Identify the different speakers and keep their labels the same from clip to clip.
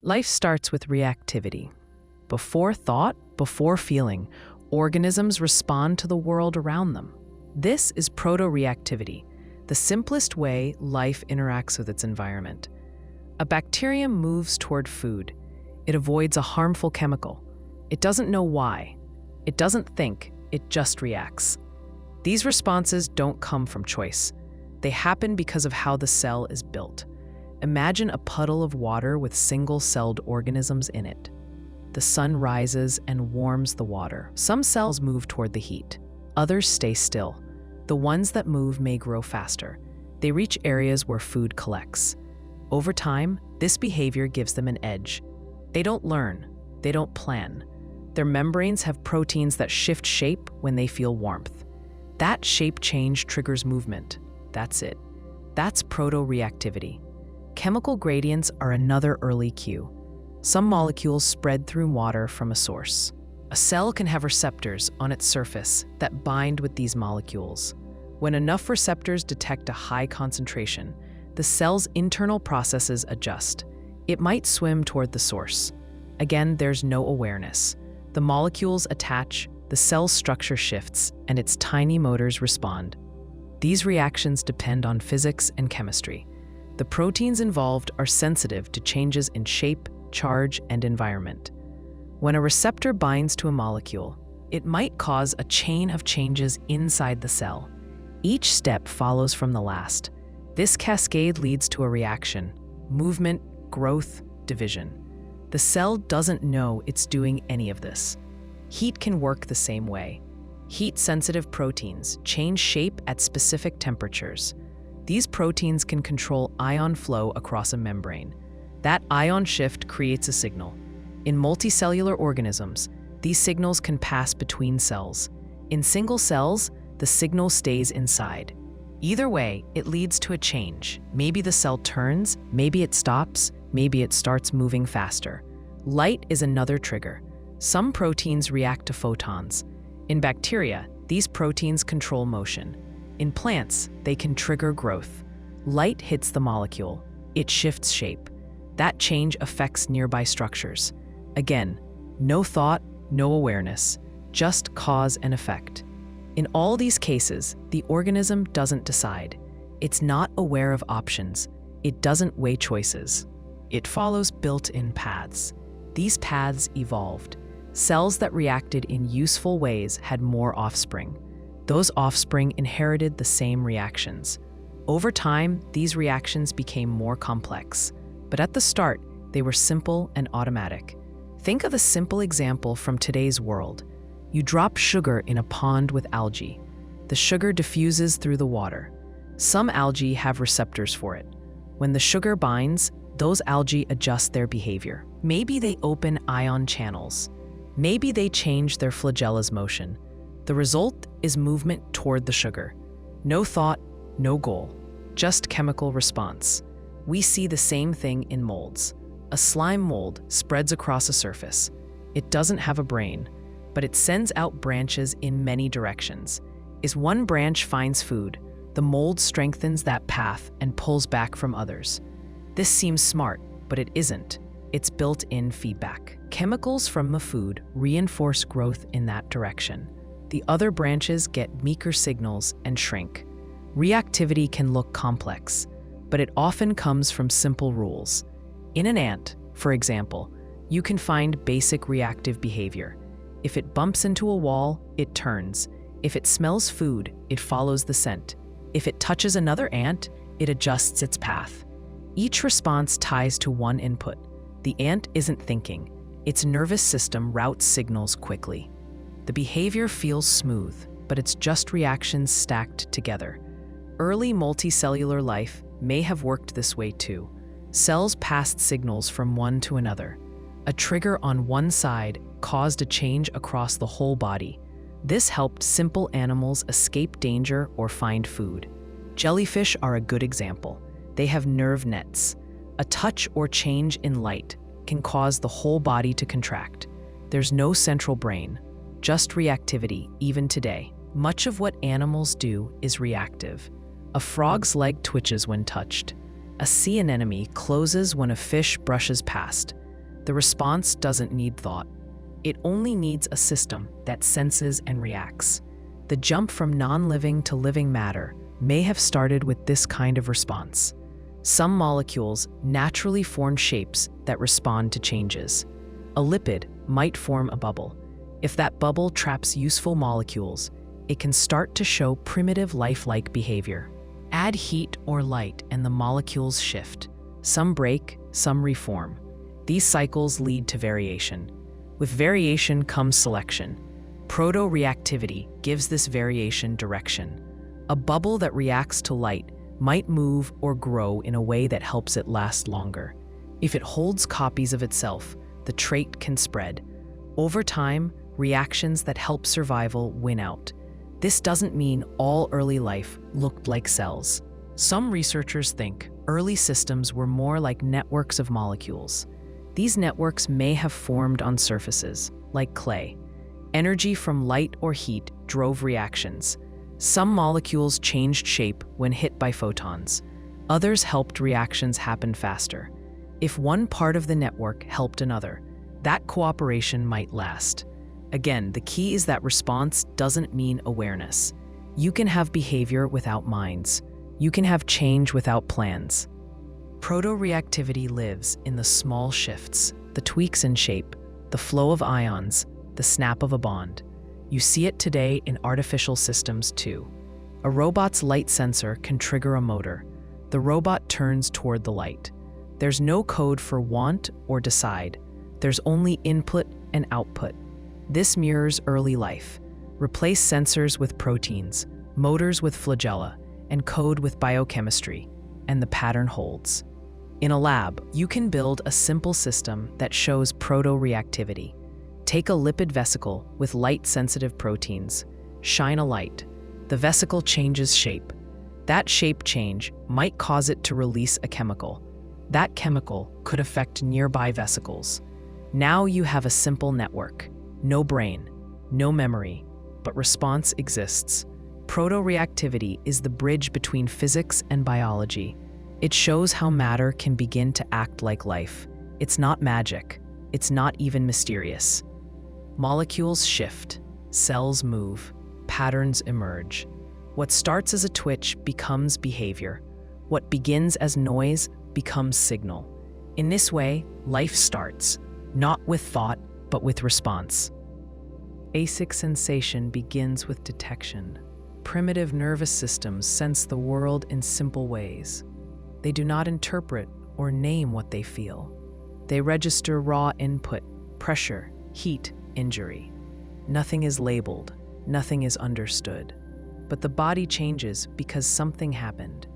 Speaker 1: Life starts with reactivity. Before thought, before feeling, organisms respond to the world around them. This is proto-reactivity, the simplest way life interacts with its environment. A bacterium moves toward food. It avoids a harmful chemical. It doesn't know why. It doesn't think, it just reacts. These responses don't come from choice. They happen because of how the cell is built. Imagine a puddle of water with single-celled organisms in it. The sun rises and warms the water. Some cells move toward the heat. Others stay still. The ones that move may grow faster. They reach areas where food collects. Over time, this behavior gives them an edge. They don't learn. They don't plan. Their membranes have proteins that shift shape when they feel warmth. That shape change triggers movement. That's it. That's proto-reactivity. Chemical gradients are another early cue. Some molecules spread through water from a source. A cell can have receptors on its surface that bind with these molecules. When enough receptors detect a high concentration, the cell's internal processes adjust. It might swim toward the source. Again, there's no awareness. The molecules attach, the cell's structure shifts, and its tiny motors respond. These reactions depend on physics and chemistry. The proteins involved are sensitive to changes in shape, charge, and environment. When a receptor binds to a molecule, it might cause a chain of changes inside the cell. Each step follows from the last. This cascade leads to a reaction: movement, growth, division. The cell doesn't know it's doing any of this. Heat can work the same way. Heat-sensitive proteins change shape at specific temperatures. These proteins can control ion flow across a membrane. That ion shift creates a signal. In multicellular organisms, these signals can pass between cells. In single cells, the signal stays inside. Either way, it leads to a change. Maybe the cell turns, maybe it stops, maybe it starts moving faster. Light is another trigger. Some proteins react to photons. In bacteria, these proteins control motion. In plants, they can trigger growth. Light hits the molecule. It shifts shape. That change affects nearby structures. Again, no thought, no awareness, just cause and effect. In all these cases, the organism doesn't decide. It's not aware of options. It doesn't weigh choices. It follows built-in paths. These paths evolved. Cells that reacted in useful ways had more offspring. Those offspring inherited the same reactions. Over time, these reactions became more complex. But at the start, they were simple and automatic. Think of a simple example from today's world. You drop sugar in a pond with algae. The sugar diffuses through the water. Some algae have receptors for it. When the sugar binds, those algae adjust their behavior. Maybe they open ion channels. Maybe they change their flagella's motion. The result is movement toward the sugar. No thought, no goal, just chemical response. We see the same thing in molds. A slime mold spreads across a surface. It doesn't have a brain, but it sends out branches in many directions. As one branch finds food, the mold strengthens that path and pulls back from others. This seems smart, but it isn't. It's built-in feedback. Chemicals from the food reinforce growth in that direction. The other branches get weaker signals and shrink. Reactivity can look complex, but it often comes from simple rules. In an ant, for example, you can find basic reactive behavior. If it bumps into a wall, it turns. If it smells food, it follows the scent. If it touches another ant, it adjusts its path. Each response ties to one input. The ant isn't thinking. Its nervous system routes signals quickly. The behavior feels smooth, but it's just reactions stacked together. Early multicellular life may have worked this way too. Cells passed signals from one to another. A trigger on one side caused a change across the whole body. This helped simple animals escape danger or find food. Jellyfish are a good example. They have nerve nets. A touch or change in light can cause the whole body to contract. There's no central brain, just reactivity even today. Much of what animals do is reactive. A frog's leg twitches when touched. A sea anemone closes when a fish brushes past. The response doesn't need thought. It only needs a system that senses and reacts. The jump from non-living to living matter may have started with this kind of response. Some molecules naturally form shapes that respond to changes. A lipid might form a bubble. If that bubble traps useful molecules, it can start to show primitive lifelike behavior. Add heat or light and the molecules shift. Some break, some reform. These cycles lead to variation. With variation comes selection. Proto-reactivity gives this variation direction. A bubble that reacts to light might move or grow in a way that helps it last longer. If it holds copies of itself, the trait can spread. Over time, reactions that help survival win out. This doesn't mean all early life looked like cells. Some researchers think early systems were more like networks of molecules. These networks may have formed on surfaces, like clay. Energy from light or heat drove reactions. Some molecules changed shape when hit by photons. Others helped reactions happen faster. If one part of the network helped another, that cooperation might last. Again, the key is that response doesn't mean awareness. You can have behavior without minds. You can have change without plans. Proto-reactivity lives in the small shifts, the tweaks in shape, the flow of ions, the snap of a bond. You see it today in artificial systems too. A robot's light sensor can trigger a motor. The robot turns toward the light. There's no code for want or decide. There's only input and output. This mirrors early life. Replace sensors with proteins, motors with flagella, and code with biochemistry, and the pattern holds. In a lab, you can build a simple system that shows proto-reactivity. Take a lipid vesicle with light-sensitive proteins. Shine a light. The vesicle changes shape. That shape change might cause it to release a chemical. That chemical could affect nearby vesicles. Now you have a simple network. No brain, no memory, but response exists. Proto-reactivity is the bridge between physics and biology. It shows how matter can begin to act like life. It's not magic. It's not even mysterious. Molecules shift, cells move, patterns emerge. What starts as a twitch becomes behavior. What begins as noise becomes signal. In this way, life starts, not with thought, but with response. Basic sensation begins with detection. Primitive nervous systems sense the world in simple ways. They do not interpret or name what they feel. They register raw input, pressure, heat, injury. Nothing is labeled, nothing is understood. But the body changes because something happened.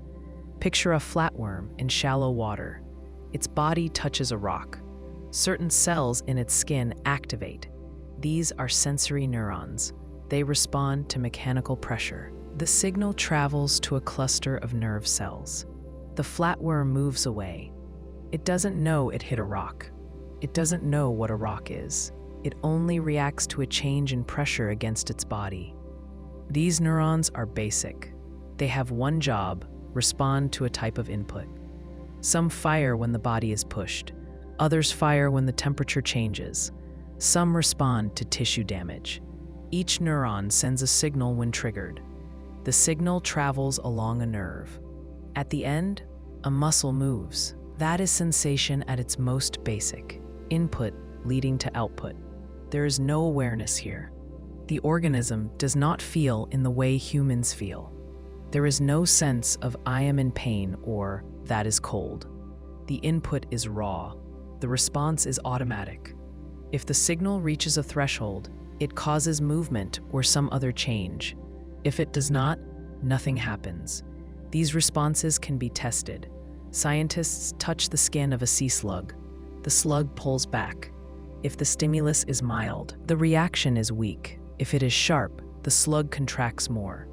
Speaker 1: Picture a flatworm in shallow water. Its body touches a rock. Certain cells in its skin activate. These are sensory neurons. They respond to mechanical pressure. The signal travels to a cluster of nerve cells. The flatworm moves away. It doesn't know it hit a rock. It doesn't know what a rock is. It only reacts to a change in pressure against its body. These neurons are basic. They have one job: respond to a type of input. Some fire when the body is pushed. Others fire when the temperature changes. Some respond to tissue damage. Each neuron sends a signal when triggered. The signal travels along a nerve. At the end, a muscle moves. That is sensation at its most basic. Input leading to output. There is no awareness here. The organism does not feel in the way humans feel. There is no sense of "I am in pain" or "that is cold." The input is raw. The response is automatic. If the signal reaches a threshold, it causes movement or some other change. If it does not, nothing happens. These responses can be tested. Scientists touch the skin of a sea slug. The slug pulls back. If the stimulus is mild, the reaction is weak. If it is sharp, the slug contracts more.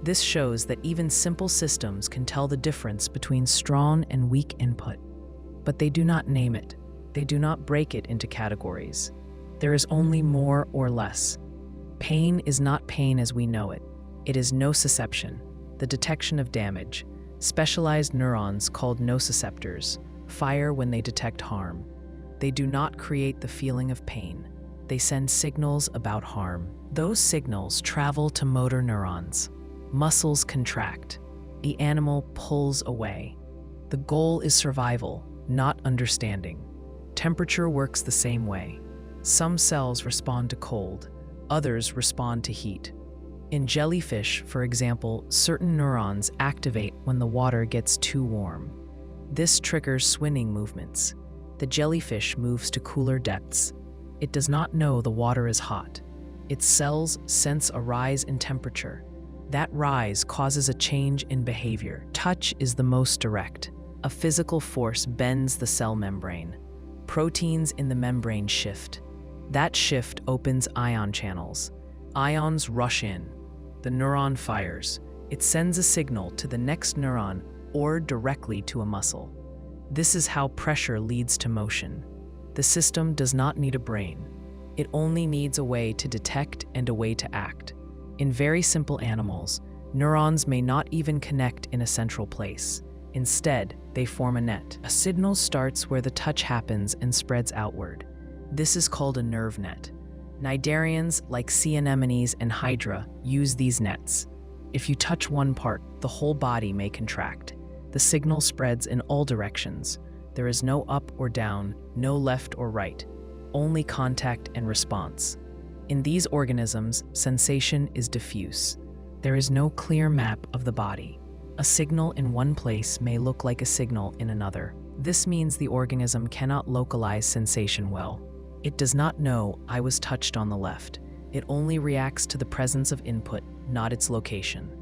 Speaker 1: This shows that even simple systems can tell the difference between strong and weak input. But they do not name it. They do not break it into categories. There is only more or less. Pain is not pain as we know it. It is nociception, the detection of damage. Specialized neurons called nociceptors fire when they detect harm. they do not create the feeling of pain. They send signals about harm. Those signals travel to motor neurons. Muscles contract. The animal pulls away. The goal is survival, not understanding. Temperature works the same way. Some cells respond to cold, others respond to heat. In jellyfish, for example, certain neurons activate when the water gets too warm. This triggers swimming movements. The jellyfish moves to cooler depths. It does not know the water is hot. Its cells sense a rise in temperature. That rise causes a change in behavior. Touch is the most direct. A physical force bends the cell membrane. Proteins in the membrane shift. That shift opens ion channels. Ions rush in. The neuron fires. It sends a signal to the next neuron or directly to a muscle. This is how pressure leads to motion. The system does not need a brain. It only needs a way to detect and a way to act. In very simple animals, neurons may not even connect in a central place. Instead, they form a net. A signal starts where the touch happens and spreads outward. This is called a nerve net. Cnidarians like sea anemones and hydra use these nets. If you touch one part, the whole body may contract. The signal spreads in all directions. There is no up or down, no left or right, only contact and response. In these organisms, sensation is diffuse. There is no clear map of the body. A signal in one place may look like a signal in another. This means the organism cannot localize sensation well. It does not know I was touched on the left. It only reacts to the presence of input, not its location.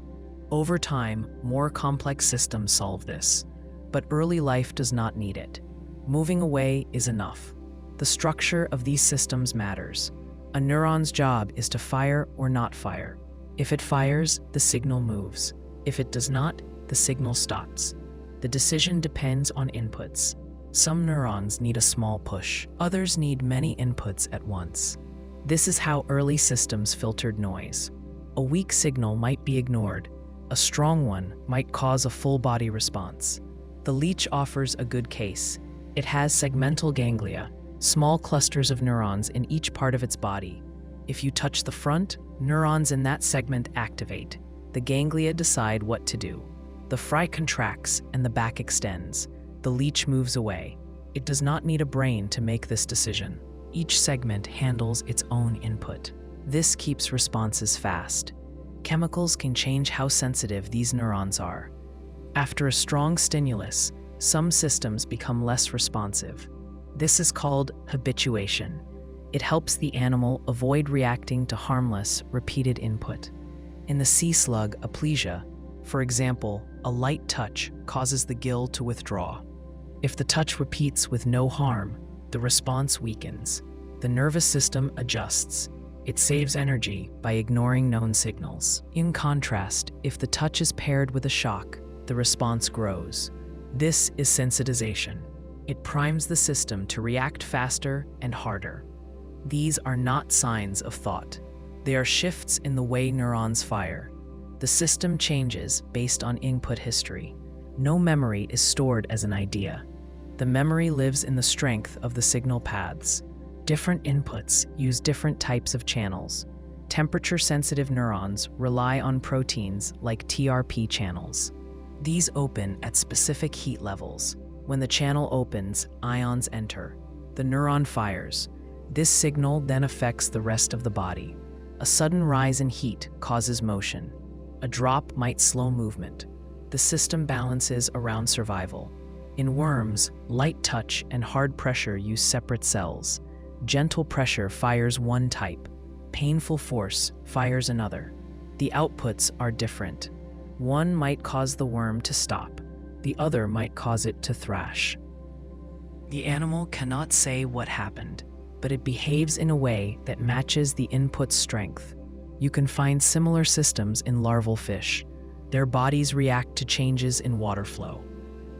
Speaker 1: Over time, more complex systems solve this, but early life does not need it. Moving away is enough. The structure of these systems matters. A neuron's job is to fire or not fire. If it fires, the signal moves. If it does not, the signal stops. The decision depends on inputs. Some neurons need a small push. Others need many inputs at once. This is how early systems filtered noise. A weak signal might be ignored. A strong one might cause a full-body response. The leech offers a good case. It has segmental ganglia, small clusters of neurons in each part of its body. If you touch the front, neurons in that segment activate. The ganglia decide what to do. The fry contracts and the back extends. The leech moves away. It does not need a brain to make this decision. Each segment handles its own input. This keeps responses fast. Chemicals can change how sensitive these neurons are. After a strong stimulus, some systems become less responsive. This is called habituation. It helps the animal avoid reacting to harmless, repeated input. In the sea slug aplysia, for example, a light touch causes the gill to withdraw. If the touch repeats with no harm, the response weakens. The nervous system adjusts. It saves energy by ignoring known signals. In contrast, if the touch is paired with a shock, the response grows. This is sensitization. It primes the system to react faster and harder. These are not signs of thought. They are shifts in the way neurons fire. The system changes based on input history. No memory is stored as an idea. The memory lives in the strength of the signal paths. Different inputs use different types of channels. Temperature-sensitive neurons rely on proteins like TRP channels. These open at specific heat levels. When the channel opens, ions enter. The neuron fires. This signal then affects the rest of the body. A sudden rise in heat causes motion. A drop might slow movement. The system balances around survival. In worms, light touch and hard pressure use separate cells. Gentle pressure fires one type. Painful force fires another. The outputs are different. One might cause the worm to stop. The other might cause it to thrash. The animal cannot say what happened, but it behaves in a way that matches the input's strength. You can find similar systems in larval fish. Their bodies react to changes in water flow.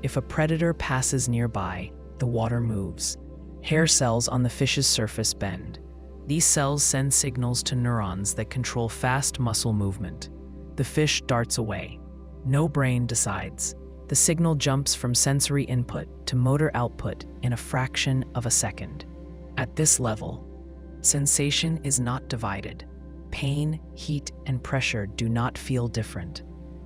Speaker 1: If a predator passes nearby, the water moves. Hair cells on the fish's surface bend. These cells send signals to neurons that control fast muscle movement. The fish darts away. No brain decides. The signal jumps from sensory input to motor output in a fraction of a second. At this level, sensation is not divided. Pain, heat, and pressure do not feel different.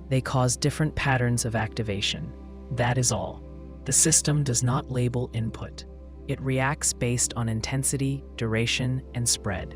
Speaker 1: They cause different patterns of activation. That is all. The system does not label input. It reacts based on intensity, duration, and spread.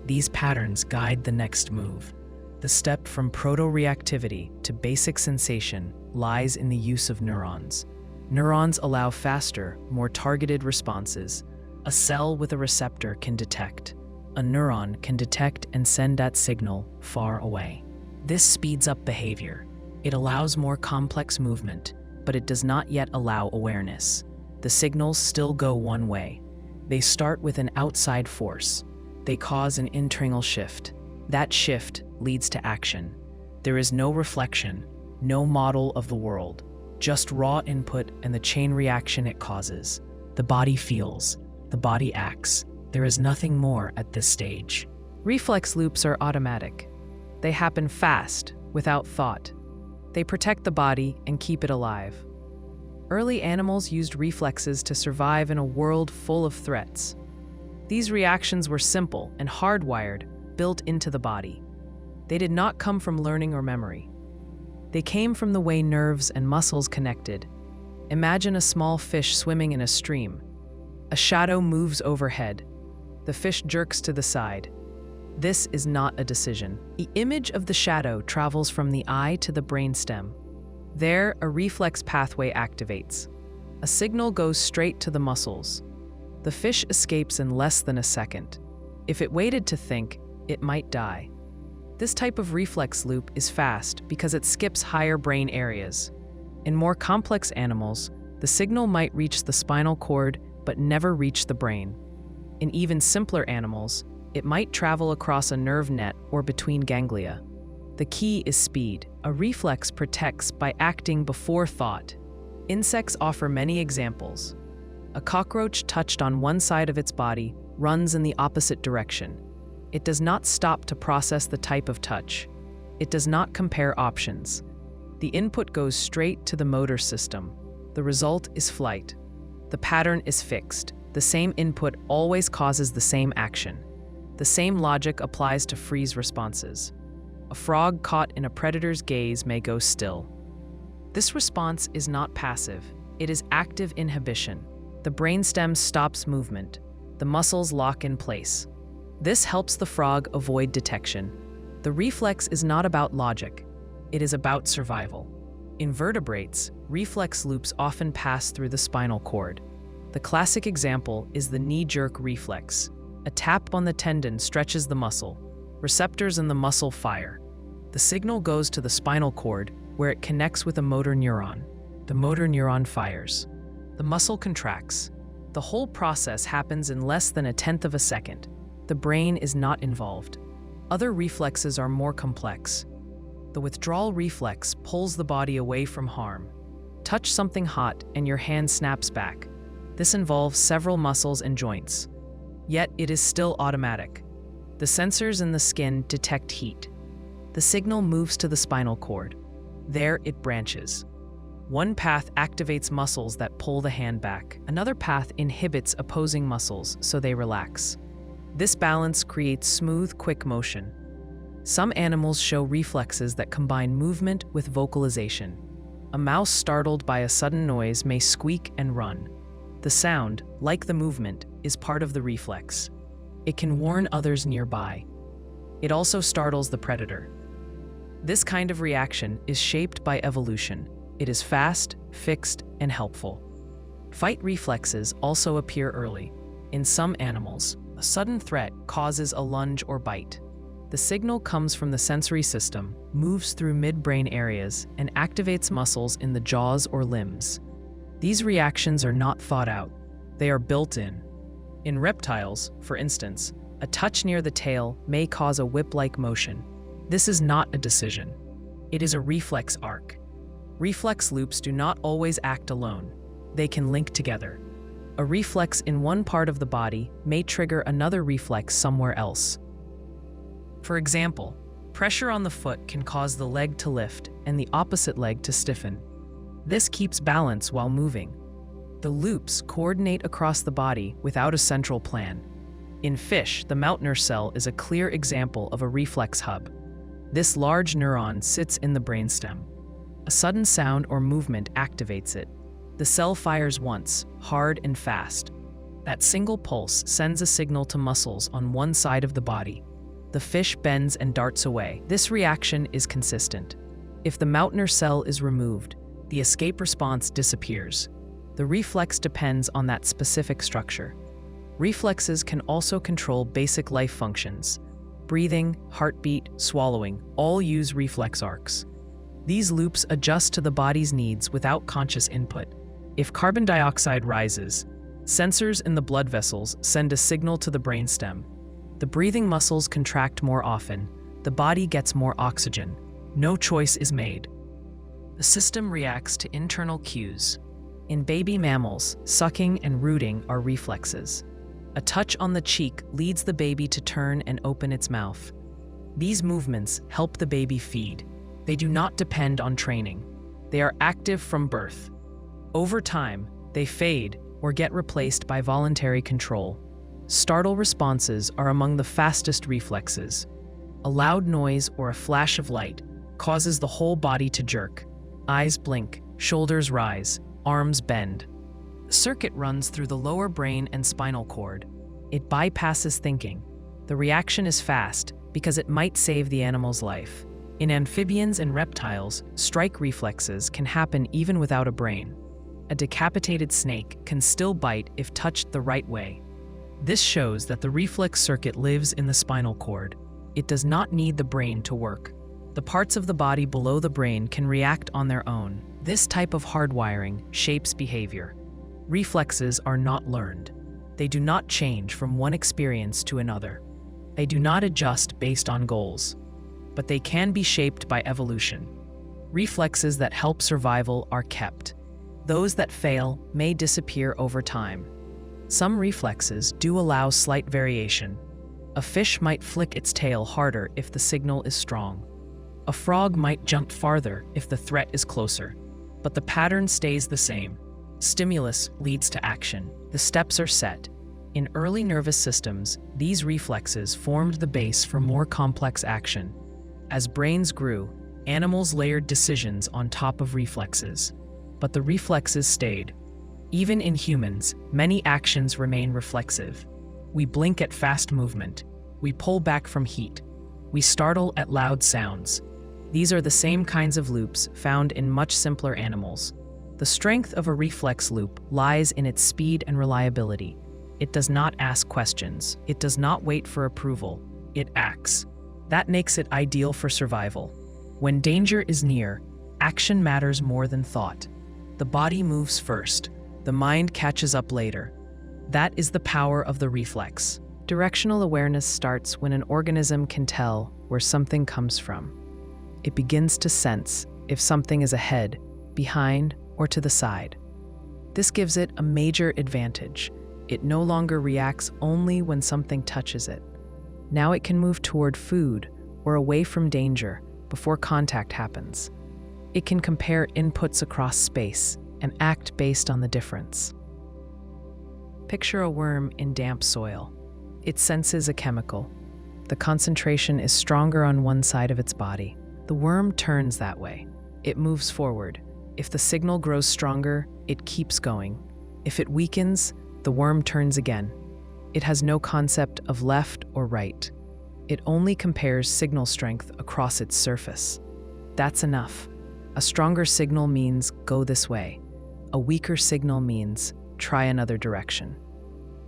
Speaker 1: These patterns guide the next move. The step from proto-reactivity to basic sensation lies in the use of neurons. Neurons allow faster, more targeted responses. A cell with a receptor can detect. A neuron can detect and send that signal far away. This speeds up behavior. It allows more complex movement, but it does not yet allow awareness. The signals still go one way. They start with an outside force. They cause an internal shift. That shift leads to action. There is no reflection, no model of the world, just raw input and the chain reaction it causes. The body feels, the body acts. There is nothing more at this stage. Reflex loops are automatic. They happen fast, without thought. They protect the body and keep it alive. Early animals used reflexes to survive in a world full of threats. These reactions were simple and hardwired, built into the body. They did not come from learning or memory. They came from the way nerves and muscles connected. Imagine a small fish swimming in a stream. A shadow moves overhead. The fish jerks to the side. This is not a decision. The image of the shadow travels from the eye to the brainstem. There, a reflex pathway activates. A signal goes straight to the muscles. The fish escapes in less than a second. If it waited to think, it might die. This type of reflex loop is fast because it skips higher brain areas. In more complex animals, the signal might reach the spinal cord but never reach the brain. In even simpler animals, it might travel across a nerve net or between ganglia. The key is speed. A reflex protects by acting before thought. Insects offer many examples. A cockroach touched on one side of its body runs in the opposite direction. It does not stop to process the type of touch. It does not compare options. The input goes straight to the motor system. The result is flight. The pattern is fixed. The same input always causes the same action. The same logic applies to freeze responses. A frog caught in a predator's gaze may go still. This response is not passive. It is active inhibition. The brainstem stops movement. The muscles lock in place. This helps the frog avoid detection. The reflex is not about logic. It is about survival. In vertebrates, reflex loops often pass through the spinal cord. The classic example is the knee-jerk reflex. A tap on the tendon stretches the muscle. Receptors in the muscle fire. The signal goes to the spinal cord, where it connects with a motor neuron. The motor neuron fires. The muscle contracts. The whole process happens in less than 1/10 of a second. The brain is not involved. Other reflexes are more complex. The withdrawal reflex pulls the body away from harm. Touch something hot and your hand snaps back. This involves several muscles and joints. Yet it is still automatic. The sensors in the skin detect heat. The signal moves to the spinal cord. There it branches. One path activates muscles that pull the hand back. Another path inhibits opposing muscles so they relax. This balance creates smooth, quick motion. Some animals show reflexes that combine movement with vocalization. A mouse startled by a sudden noise may squeak and run. The sound, like the movement, is part of the reflex. It can warn others nearby. It also startles the predator. This kind of reaction is shaped by evolution. It is fast, fixed, and helpful. Fight reflexes also appear early. In some animals, a sudden threat causes a lunge or bite. The signal comes from the sensory system, moves through midbrain areas, and activates muscles in the jaws or limbs. These reactions are not thought out. They are built in. In reptiles, for instance, a touch near the tail may cause a whip-like motion. This is not a decision. It is a reflex arc. Reflex loops do not always act alone. They can link together. A reflex in one part of the body may trigger another reflex somewhere else. For example, pressure on the foot can cause the leg to lift and the opposite leg to stiffen. This keeps balance while moving. The loops coordinate across the body without a central plan. In fish, the Meutner cell is a clear example of a reflex hub. This large neuron sits in the brainstem. A sudden sound or movement activates it. The cell fires once, hard and fast. That single pulse sends a signal to muscles on one side of the body. The fish bends and darts away. This reaction is consistent. If the Meutner cell is removed, the escape response disappears. The reflex depends on that specific structure. Reflexes can also control basic life functions. Breathing, heartbeat, swallowing all use reflex arcs. These loops adjust to the body's needs without conscious input. If carbon dioxide rises, sensors in the blood vessels send a signal to the brainstem. The breathing muscles contract more often. The body gets more oxygen. No choice is made. The system reacts to internal cues. In baby mammals, sucking and rooting are reflexes. A touch on the cheek leads the baby to turn and open its mouth. These movements help the baby feed. They do not depend on training. They are active from birth. Over time, they fade or get replaced by voluntary control. Startle responses are among the fastest reflexes. A loud noise or a flash of light causes the whole body to jerk. Eyes blink, shoulders rise, arms bend. The circuit runs through the lower brain and spinal cord. It bypasses thinking. The reaction is fast because it might save the animal's life. In amphibians and reptiles, strike reflexes can happen even without a brain. A decapitated snake can still bite if touched the right way. This shows that the reflex circuit lives in the spinal cord. It does not need the brain to work. The parts of the body below the brain can react on their own. This type of hardwiring shapes behavior. Reflexes are not learned. They do not change from one experience to another. They do not adjust based on goals, but they can be shaped by evolution. Reflexes that help survival are kept. Those that fail may disappear over time. Some reflexes do allow slight variation. A fish might flick its tail harder if the signal is strong. A frog might jump farther if the threat is closer, but the pattern stays the same. Stimulus leads to action. The steps are set. In early nervous systems, these reflexes formed the base for more complex action. As brains grew, animals layered decisions on top of reflexes, but the reflexes stayed. Even in humans, many actions remain reflexive. We blink at fast movement. We pull back from heat. We startle at loud sounds. These are the same kinds of loops found in much simpler animals. The strength of a reflex loop lies in its speed and reliability. It does not ask questions. It does not wait for approval. It acts. That makes it ideal for survival. When danger is near, action matters more than thought. The body moves first. The mind catches up later. That is the power of the reflex. Directional awareness starts when an organism can tell where something comes from. It begins to sense if something is ahead, behind, or to the side. This gives it a major advantage. It no longer reacts only when something touches it. Now it can move toward food or away from danger before contact happens. It can compare inputs across space and act based on the difference. Picture a worm in damp soil. It senses a chemical. The concentration is stronger on one side of its body. The worm turns that way. It moves forward. If the signal grows stronger, it keeps going. If it weakens, the worm turns again. It has no concept of left or right. It only compares signal strength across its surface. That's enough. A stronger signal means go this way. A weaker signal means try another direction.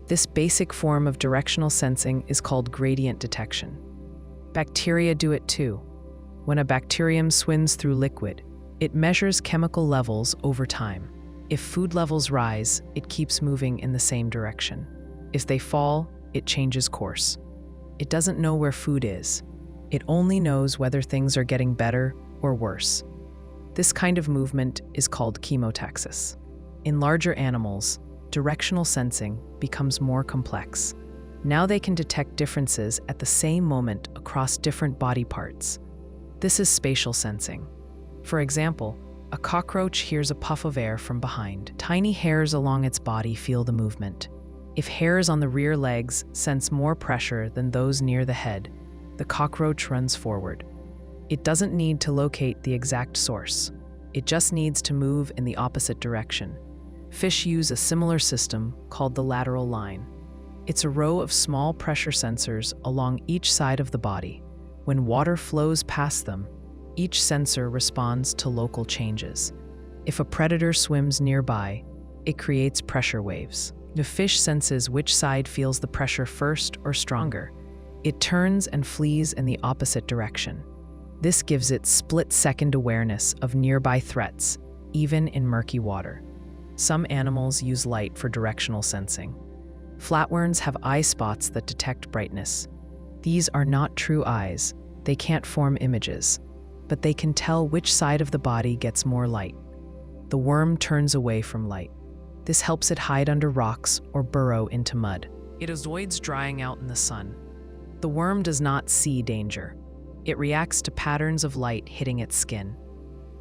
Speaker 1: This basic form of directional sensing is called gradient detection. Bacteria do it too. When a bacterium swims through liquid, it measures chemical levels over time. If food levels rise, it keeps moving in the same direction. If they fall, it changes course. It doesn't know where food is. It only knows whether things are getting better or worse. This kind of movement is called chemotaxis. In larger animals, directional sensing becomes more complex. Now they can detect differences at the same moment across different body parts. This is spatial sensing. For example, A cockroach hears a puff of air from behind. Tiny hairs along its body feel the movement. If hairs on the rear legs sense more pressure than those near the head, the cockroach runs forward. It doesn't need to locate the exact source. It just needs to move in the opposite direction. Fish use a similar system called the lateral line. It's a row of small pressure sensors along each side of the body. When water flows past them, each sensor responds to local changes. If a predator swims nearby, it creates pressure waves. The fish senses which side feels the pressure first or stronger. It turns and flees in the opposite direction. This gives it split-second awareness of nearby threats, even in murky water. Some animals use light for directional sensing. Flatworms have eye spots that detect brightness. These are not true eyes. They can't form images, but they can tell which side of the body gets more light. The worm turns away from light. This helps it hide under rocks or burrow into mud. It avoids drying out in the sun. The worm does not see danger. It reacts to patterns of light hitting its skin.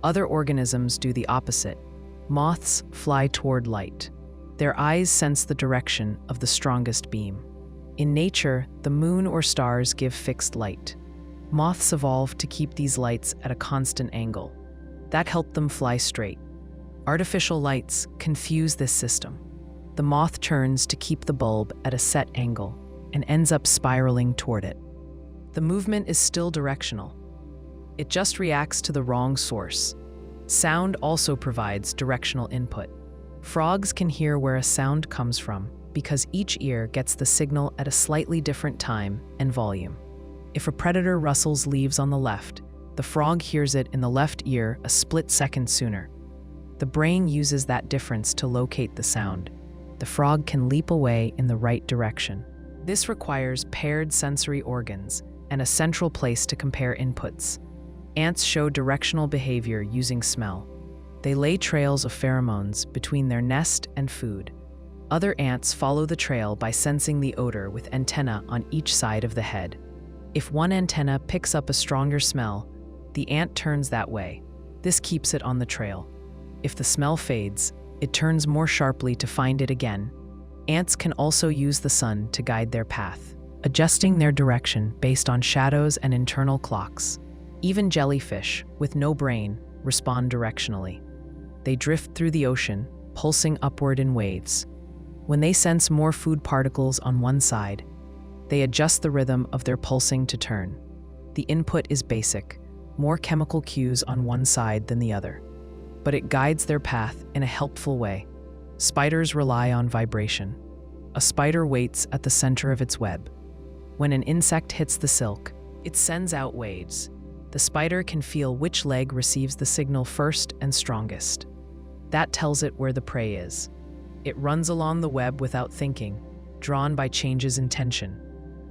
Speaker 1: Other organisms do the opposite. Moths fly toward light. Their eyes sense the direction of the strongest beam. In nature, the moon or stars give fixed light. Moths evolved to keep these lights at a constant angle. That helped them fly straight. Artificial lights confuse this system. The moth turns to keep the bulb at a set angle and ends up spiraling toward it. The movement is still directional. It just reacts to the wrong source. Sound also provides directional input. Frogs can hear where a sound comes from because each ear gets the signal at a slightly different time and volume. If a predator rustles leaves on the left, the frog hears it in the left ear a split second sooner. The brain uses that difference to locate the sound. The frog can leap away in the right direction. This requires paired sensory organs and a central place to compare inputs. Ants show directional behavior using smell. They lay trails of pheromones between their nest and food. Other ants follow the trail by sensing the odor with antennae on each side of the head. If one antenna picks up a stronger smell, the ant turns that way. This keeps it on the trail. If the smell fades, it turns more sharply to find it again. Ants can also use the sun to guide their path, adjusting their direction based on shadows and internal clocks. Even jellyfish, with no brain, respond directionally. They drift through the ocean, pulsing upward in waves. When they sense more food particles on one side, they adjust the rhythm of their pulsing to turn. The input is basic, more chemical cues on one side than the other, but it guides their path in a helpful way. Spiders rely on vibration. A spider waits at the center of its web. When an insect hits the silk, it sends out waves. The spider can feel which leg receives the signal first and strongest. That tells it where the prey is. It runs along the web without thinking, drawn by changes in tension.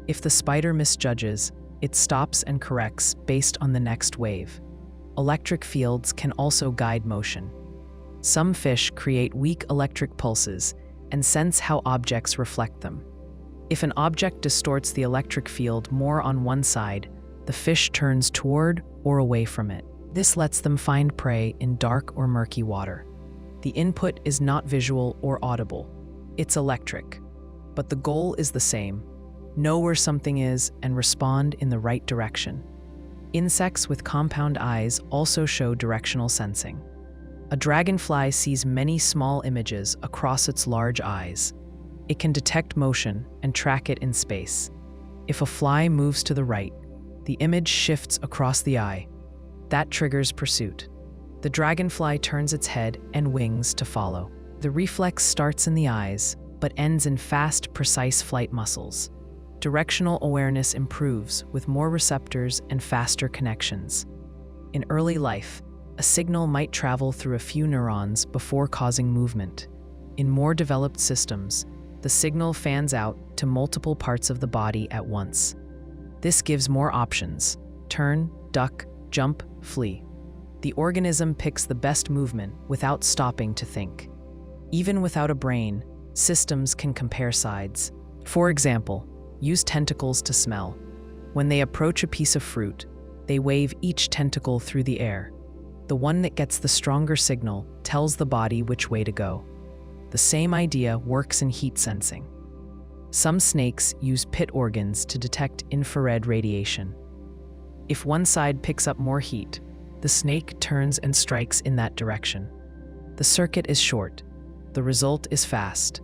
Speaker 1: If the spider misjudges, it stops and corrects based on the next wave. Electric fields can also guide motion. Some fish create weak electric pulses and sense how objects reflect them. If an object distorts the electric field more on one side, the fish turns toward or away from it. This lets them find prey in dark or murky water. The input is not visual or audible. It's electric. But the goal is the same: know where something is and respond in the right direction. Insects with compound eyes also show directional sensing. A dragonfly sees many small images across its large eyes. It can detect motion and track it in space. If a fly moves to the right, the image shifts across the eye. That triggers pursuit. The dragonfly turns its head and wings to follow. The reflex starts in the eyes, but ends in fast, precise flight muscles. Directional awareness improves with more receptors and faster connections. In early life, a signal might travel through a few neurons before causing movement. In more developed systems, the signal fans out to multiple parts of the body at once. This gives more options: turn, duck, jump, flee. The organism picks the best movement without stopping to think. Even without a brain, systems can compare sides. For example, use tentacles to smell. When they approach a piece of fruit, they wave each tentacle through the air. The one that gets the stronger signal tells the body which way to go. The same idea works in heat sensing. Some snakes use pit organs to detect infrared radiation. If one side picks up more heat, the snake turns and strikes in that direction. The circuit is short. The result is fast.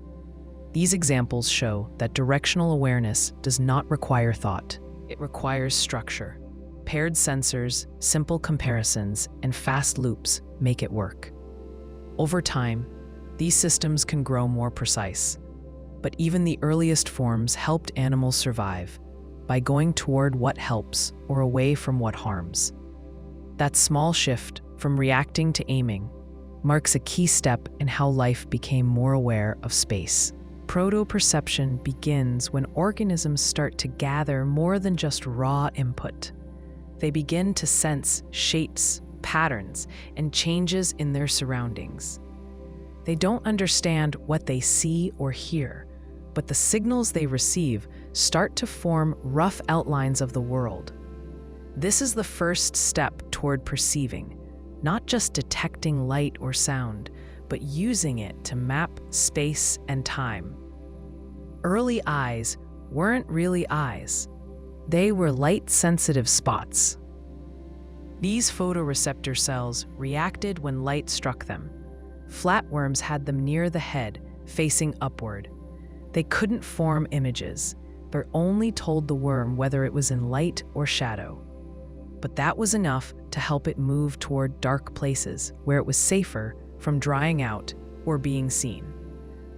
Speaker 1: These examples show that directional awareness does not require thought. It requires structure. Paired sensors, simple comparisons, and fast loops make it work. Over time, these systems can grow more precise. But even the earliest forms helped animals survive by going toward what helps or away from what harms. That small shift from reacting to aiming marks a key step in how life became more aware of space. Proto-perception begins when organisms start to gather more than just raw input. They begin to sense shapes, patterns, and changes in their surroundings. They don't understand what they see or hear, but the signals they receive start to form rough outlines of the world. This is the first step toward perceiving, not just detecting light or sound, but using it to map space and time. Early eyes weren't really eyes. They were light-sensitive spots. These photoreceptor cells reacted when light struck them. Flatworms had them near the head, facing upward. They couldn't form images, but only told the worm whether it was in light or shadow. But that was enough to help it move toward dark places where it was safer from drying out or being seen.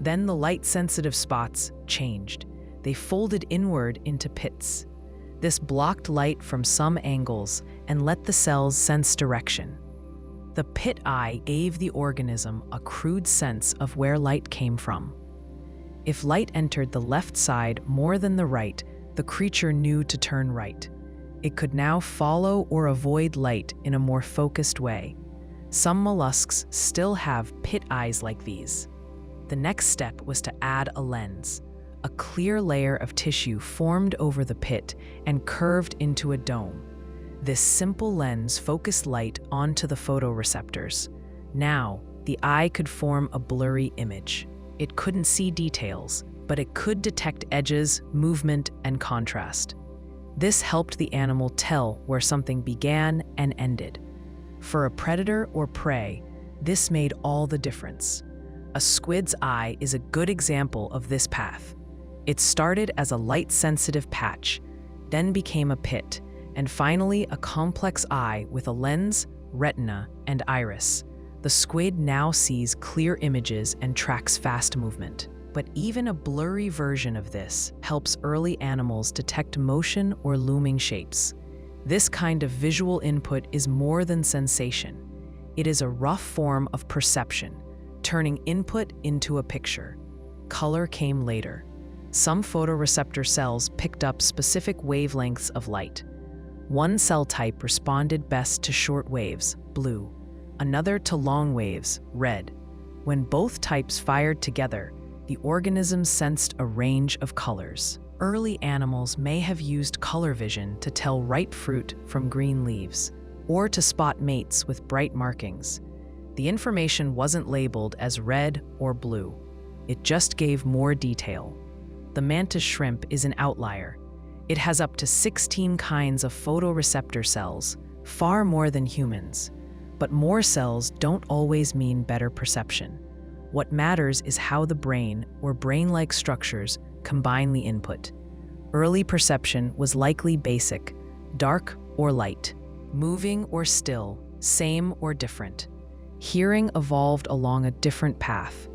Speaker 1: Then the light-sensitive spots changed. They folded inward into pits. This blocked light from some angles and let the cells sense direction. The pit eye gave the organism a crude sense of where light came from. If light entered the left side more than the right, the creature knew to turn right. It could now follow or avoid light in a more focused way. Some mollusks still have pit eyes like these. The next step was to add a lens. A clear layer of tissue formed over the pit and curved into a dome. This simple lens focused light onto the photoreceptors. Now, the eye could form a blurry image. It couldn't see details, but it could detect edges, movement, and contrast. This helped the animal tell where something began and ended. For a predator or prey, this made all the difference. A squid's eye is a good example of this path. It started as a light-sensitive patch, then became a pit, and finally a complex eye with a lens, retina, and iris. The squid now sees clear images and tracks fast movement. But even a blurry version of this helps early animals detect motion or looming shapes. This kind of visual input is more than sensation. It is a rough form of perception, turning input into a picture. Color came later. Some photoreceptor cells picked up specific wavelengths of light. One cell type responded best to short waves, blue, another to long waves, red. When both types fired together, the organism sensed a range of colors. Early animals may have used color vision to tell ripe fruit from green leaves, or to spot mates with bright markings. The information wasn't labeled as red or blue. It just gave more detail. The mantis shrimp is an outlier. It has up to 16 kinds of photoreceptor cells, far more than humans. But more cells don't always mean better perception. What matters is how the brain, or brain-like structures, combine the input. Early perception was likely basic, dark or light, moving or still, same or different. Hearing evolved along a different path.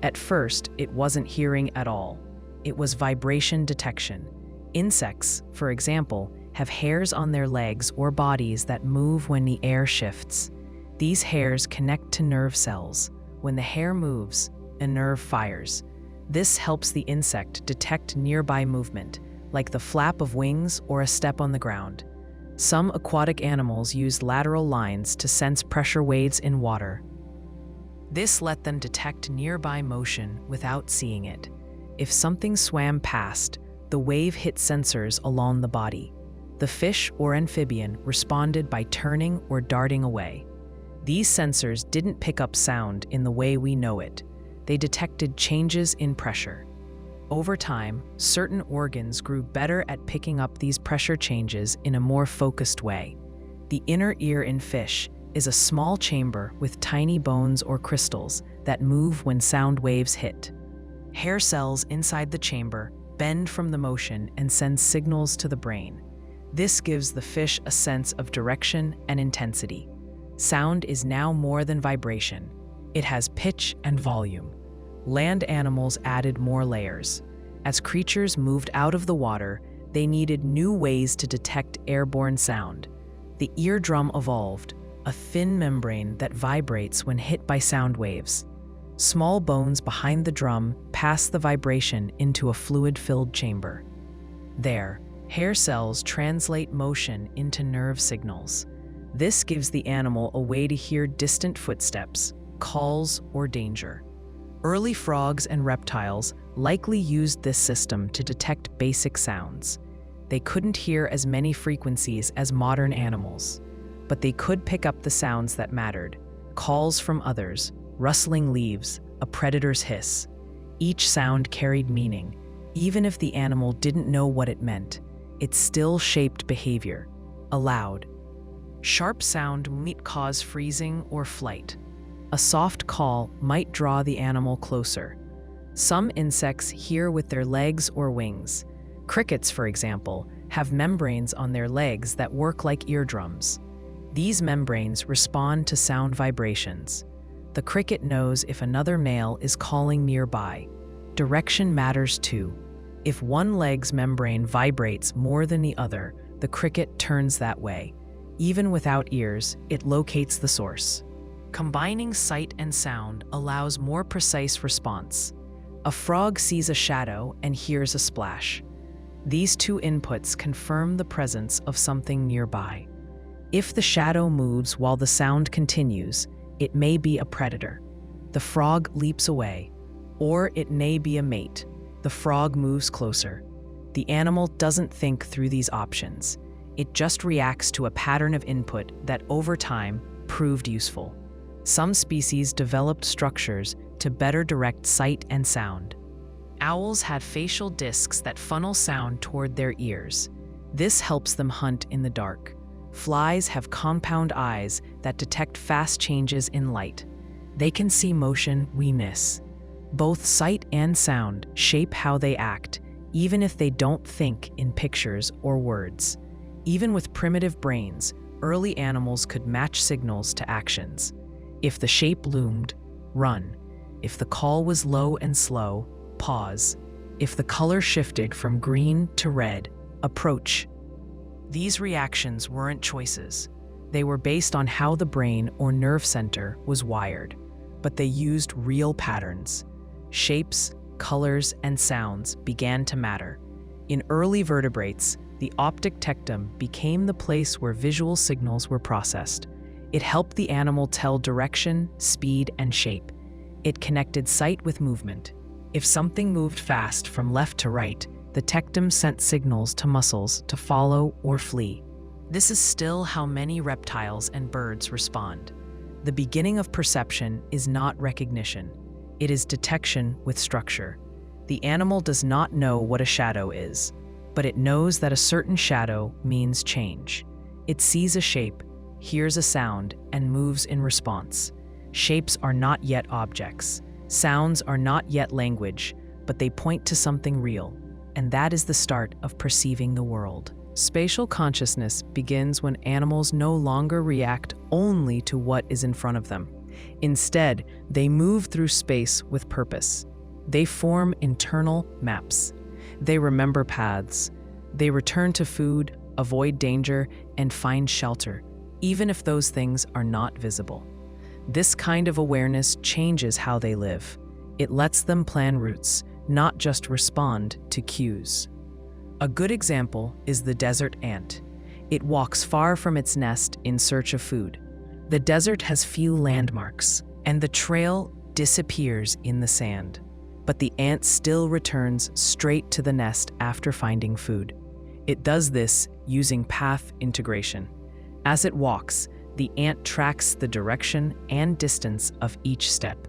Speaker 1: At first, it wasn't hearing at all. It was vibration detection. Insects, for example, have hairs on their legs or bodies that move when the air shifts. These hairs connect to nerve cells. When the hair moves, a nerve fires. This helps the insect detect nearby movement, like the flap of wings or a step on the ground. Some aquatic animals use lateral lines to sense pressure waves in water. This let them detect nearby motion without seeing it. If something swam past, the wave hit sensors along the body. The fish or amphibian responded by turning or darting away. These sensors didn't pick up sound in the way we know it. They detected changes in pressure. Over time, certain organs grew better at picking up these pressure changes in a more focused way. The inner ear in fish is a small chamber with tiny bones or crystals that move when sound waves hit. Hair cells inside the chamber bend from the motion and send signals to the brain. This gives the fish a sense of direction and intensity. Sound is now more than vibration. It has pitch and volume. Land animals added more layers. As creatures moved out of the water, they needed new ways to detect airborne sound. The eardrum evolved, a thin membrane that vibrates when hit by sound waves. Small bones behind the drum pass the vibration into a fluid-filled chamber. There, hair cells translate motion into nerve signals. This gives the animal a way to hear distant footsteps, calls, or danger. Early frogs and reptiles likely used this system to detect basic sounds. They couldn't hear as many frequencies as modern animals, but they could pick up the sounds that mattered: calls from others, rustling leaves, a predator's hiss. Each sound carried meaning. Even if the animal didn't know what it meant, it still shaped behavior. Aloud. Sharp sound might cause freezing or flight. A soft call might draw the animal closer. Some insects hear with their legs or wings. Crickets, for example, have membranes on their legs that work like eardrums. These membranes respond to sound vibrations. The cricket knows if another male is calling nearby. Direction matters too. If one leg's membrane vibrates more than the other, the cricket turns that way. Even without ears, it locates the source. Combining sight and sound allows more precise response. A frog sees a shadow and hears a splash. These two inputs confirm the presence of something nearby. If the shadow moves while the sound continues, it may be a predator. The frog leaps away. Or it may be a mate. The frog moves closer. The animal doesn't think through these options. It just reacts to a pattern of input that over time proved useful. Some species developed structures to better direct sight and sound. Owls had facial discs that funnel sound toward their ears. This helps them hunt in the dark. Flies have compound eyes that detect fast changes in light. They can see motion we miss. Both sight and sound shape how they act, even if they don't think in pictures or words. Even with primitive brains, early animals could match signals to actions. If the shape loomed, run. If the call was low and slow, pause. If the color shifted from green to red, approach. These reactions weren't choices. They were based on how the brain or nerve center was wired, but they used real patterns. Shapes, colors, and sounds began to matter. In early vertebrates, the optic tectum became the place where visual signals were processed. It helped the animal tell direction, speed, and shape. It connected sight with movement. If something moved fast from left to right, the tectum sent signals to muscles to follow or flee. This is still how many reptiles and birds respond. The beginning of perception is not recognition. It is detection with structure. The animal does not know what a shadow is, but it knows that a certain shadow means change. It sees a shape, hears a sound, and moves in response. Shapes are not yet objects. Sounds are not yet language, but they point to something real, and that is the start of perceiving the world. Spatial consciousness begins when animals no longer react only to what is in front of them. Instead, they move through space with purpose. They form internal maps. They remember paths. They return to food, avoid danger, and find shelter, even if those things are not visible. This kind of awareness changes how they live. It lets them plan routes, not just respond to cues. A good example is the desert ant. It walks far from its nest in search of food. The desert has few landmarks, and the trail disappears in the sand. But the ant still returns straight to the nest after finding food. It does this using path integration. As it walks, The ant tracks the direction and distance of each step.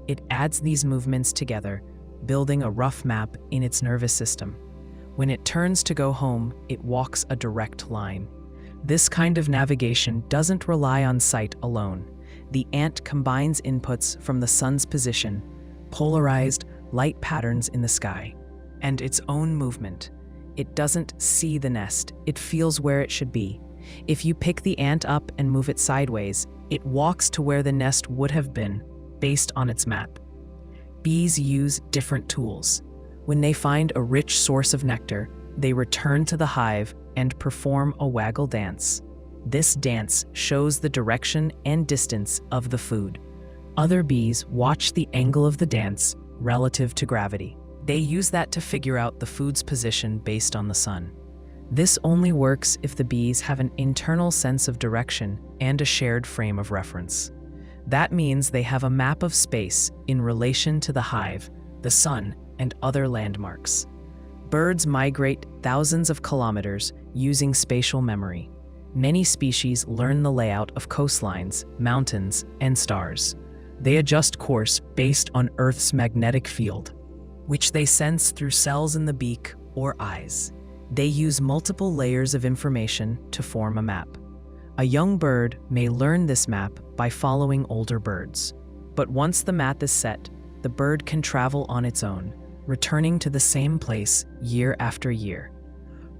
Speaker 1: It adds these movements together, building a rough map in its nervous system. When it turns to go home, it walks a direct line. This kind of navigation doesn't rely on sight alone. The ant combines inputs from the sun's position, polarized light patterns in the sky, and its own movement. It doesn't see the nest, it feels where it should be. If you pick the ant up and move it sideways, it walks to where the nest would have been, based on its map. Bees use different tools. When they find a rich source of nectar, they return to the hive and perform a waggle dance. This dance shows the direction and distance of the food. Other bees watch the angle of the dance relative to gravity. They use that to figure out the food's position based on the sun. This only works if the bees have an internal sense of direction and a shared frame of reference. That means they have a map of space in relation to the hive, the sun, and other landmarks. Birds migrate thousands of kilometers using spatial memory. Many species learn the layout of coastlines, mountains, and stars. They adjust course based on Earth's magnetic field, which they sense through cells in the beak or eyes. They use multiple layers of information to form a map. A young bird may learn this map by following older birds. But once the map is set, the bird can travel on its own, returning to the same place year after year.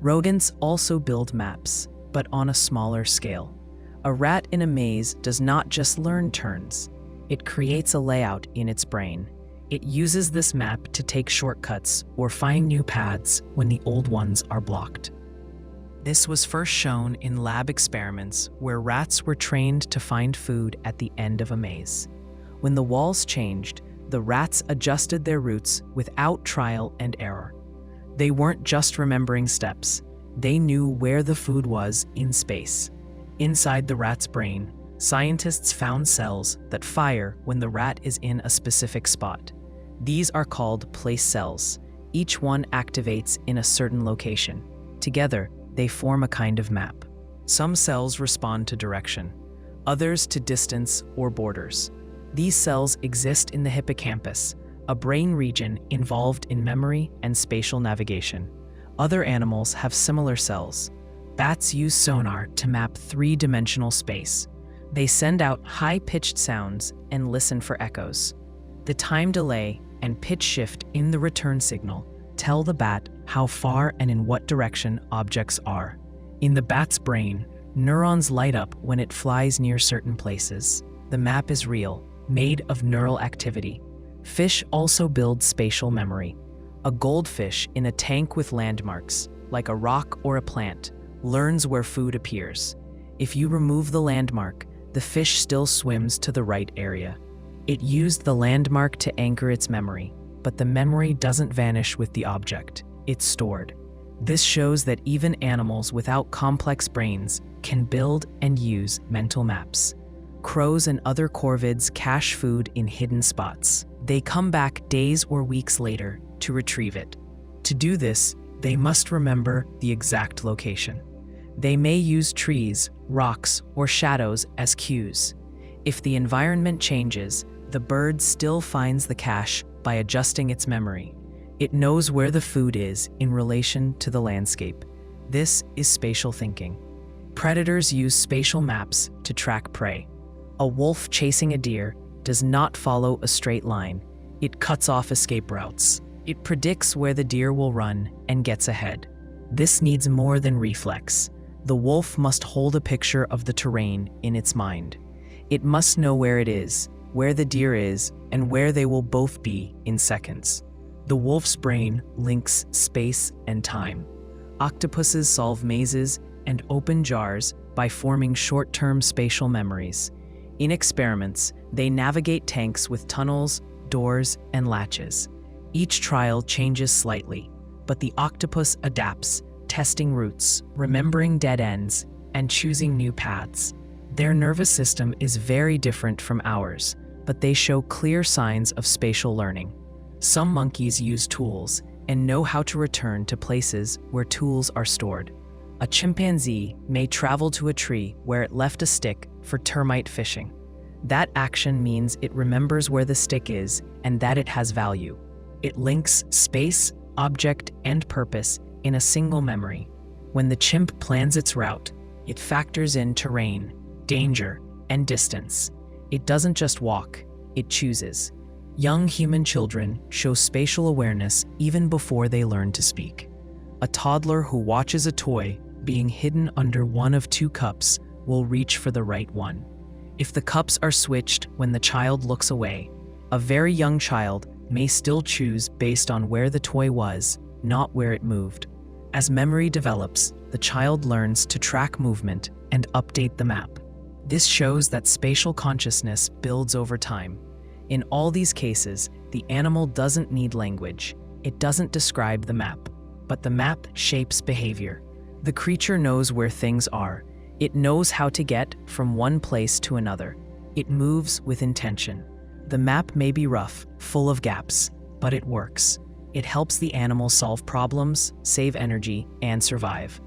Speaker 1: Rodents also build maps, but on a smaller scale. A rat in a maze does not just learn turns. It creates a layout in its brain. It uses this map to take shortcuts or find new paths when the old ones are blocked. This was first shown in lab experiments where rats were trained to find food at the end of a maze. When the walls changed, the rats adjusted their routes without trial and error. They weren't just remembering steps. They knew where the food was in space. Inside the rat's brain, scientists found cells that fire when the rat is in a specific spot. These are called place cells. Each one activates in a certain location. Together, they form a kind of map. Some cells respond to direction, others to distance or borders. These cells exist in the hippocampus, a brain region involved in memory and spatial navigation. Other animals have similar cells. Bats use sonar to map three-dimensional space. They send out high-pitched sounds and listen for echoes. The time delay and pitch shift in the return signal tell the bat how far and in what direction objects are. In the bat's brain, neurons light up when it flies near certain places. The map is real, made of neural activity. Fish also build spatial memory. A goldfish in a tank with landmarks, like a rock or a plant, learns where food appears. If you remove the landmark, the fish still swims to the right area. It used the landmark to anchor its memory, but the memory doesn't vanish with the object. It's stored. This shows that even animals without complex brains can build and use mental maps. Crows and other corvids cache food in hidden spots. They come back days or weeks later to retrieve it. To do this, they must remember the exact location. They may use trees, rocks, or shadows as cues. If the environment changes, the bird still finds the cache by adjusting its memory. It knows where the food is in relation to the landscape. This is spatial thinking. Predators use spatial maps to track prey. A wolf chasing a deer does not follow a straight line. It cuts off escape routes. It predicts where the deer will run and gets ahead. This needs more than reflex. The wolf must hold a picture of the terrain in its mind. It must know where it is, where the deer is, and where they will both be in seconds. The wolf's brain links space and time. Octopuses solve mazes and open jars by forming short-term spatial memories. In experiments, they navigate tanks with tunnels, doors, and latches. Each trial changes slightly, but the octopus adapts, testing routes, remembering dead ends, and choosing new paths. Their nervous system is very different from ours, but they show clear signs of spatial learning. Some monkeys use tools and know how to return to places where tools are stored. A chimpanzee may travel to a tree where it left a stick for termite fishing. That action means it remembers where the stick is and that it has value. It links space, object, and purpose in a single memory. When the chimp plans its route, it factors in terrain, danger, and distance. It doesn't just walk, it chooses. Young human children show spatial awareness even before they learn to speak. A toddler who watches a toy being hidden under one of two cups will reach for the right one. If the cups are switched when the child looks away, a very young child may still choose based on where the toy was, not where it moved. As memory develops, the child learns to track movement and update the map. This shows that spatial consciousness builds over time. In all these cases, the animal doesn't need language. It doesn't describe the map, but the map shapes behavior. The creature knows where things are. It knows how to get from one place to another. It moves with intention. The map may be rough, full of gaps, but it works. It helps the animal solve problems, save energy, and survive.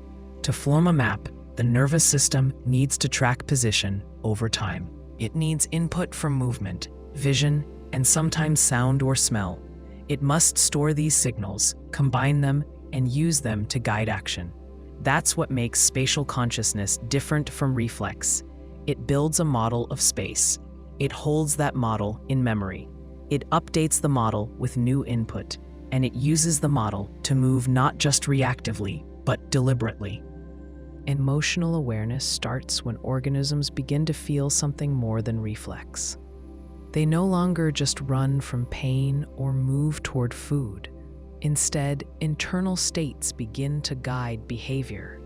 Speaker 1: To form a map, the nervous system needs to track position over time. It needs input from movement, vision, and sometimes sound or smell. It must store these signals, combine them, and use them to guide action. That's what makes spatial consciousness different from reflex. It builds a model of space. It holds that model in memory. It updates the model with new input, and it uses the model to move not just reactively, but deliberately. Emotional awareness starts when organisms begin to feel something more than reflex. They no longer just run from pain or move toward food. Instead, internal states begin to guide behavior.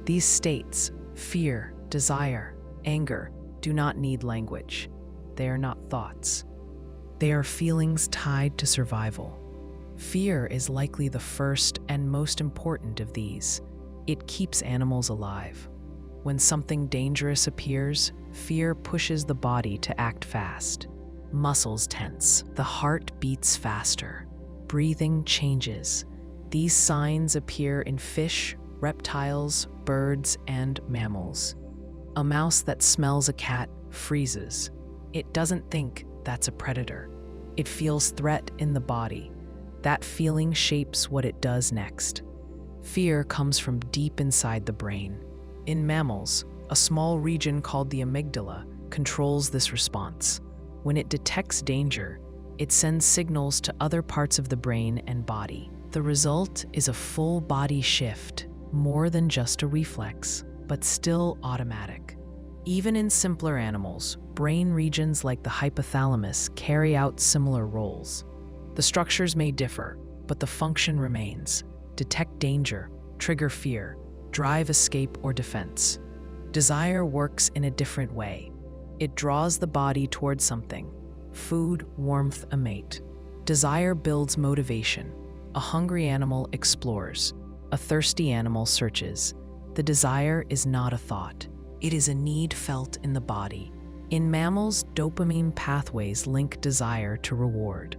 Speaker 1: These states, fear, desire, anger, do not need language. They are not thoughts. They are feelings tied to survival. Fear is likely the first and most important of these. It keeps animals alive. When something dangerous appears, fear pushes the body to act fast. Muscles tense, the heart beats faster, breathing changes. These signs appear in fish, reptiles, birds, and mammals. A mouse that smells a cat freezes. It doesn't think that's a predator. It feels threat in the body. That feeling shapes what it does next. Fear comes from deep inside the brain. In mammals, a small region called the amygdala controls this response. When it detects danger, it sends signals to other parts of the brain and body. The result is a full body shift, more than just a reflex, but still automatic. Even in simpler animals, brain regions like the hypothalamus carry out similar roles. The structures may differ, but the function remains. Detect danger, trigger fear, drive escape or defense. Desire works in a different way. It draws the body toward something: food, warmth, a mate. Desire builds motivation. A hungry animal explores. A thirsty animal searches. The desire is not a thought. It is a need felt in the body. In mammals, dopamine pathways link desire to reward.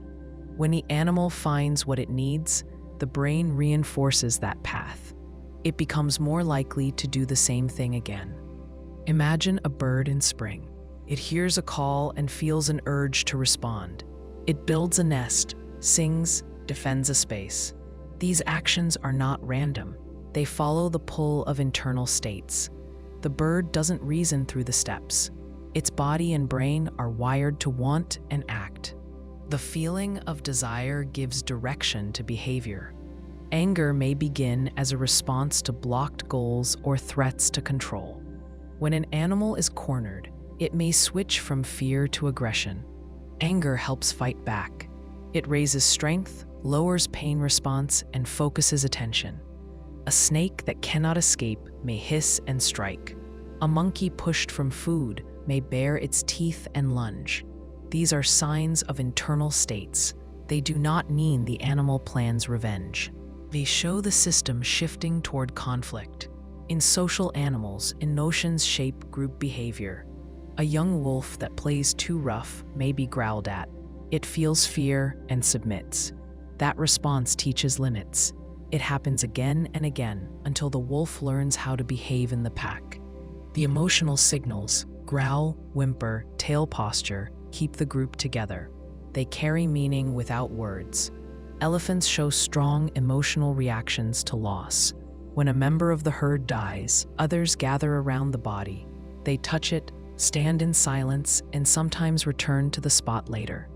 Speaker 1: When the animal finds what it needs, the brain reinforces that path. It becomes more likely to do the same thing again. Imagine a bird in spring. It hears a call and feels an urge to respond. It builds a nest, sings, defends a space. These actions are not random. They follow the pull of internal states. The bird doesn't reason through the steps. Its body and brain are wired to want and act. The feeling of desire gives direction to behavior. Anger may begin as a response to blocked goals or threats to control. When an animal is cornered, it may switch from fear to aggression. Anger helps fight back. It raises strength, lowers pain response, and focuses attention. A snake that cannot escape may hiss and strike. A monkey pushed from food may bare its teeth and lunge. These are signs of internal states. They do not mean the animal plans revenge. They show the system shifting toward conflict. In social animals, emotions shape group behavior. A young wolf that plays too rough may be growled at. It feels fear and submits. That response teaches limits. It happens again and again until the wolf learns how to behave in the pack. The emotional signals, Growl, whimper, tail posture keep the group together. They carry meaning without words. Elephants show strong emotional reactions to loss. When a member of the herd dies, others gather around the body. They touch it, stand in silence, and sometimes return to the spot later.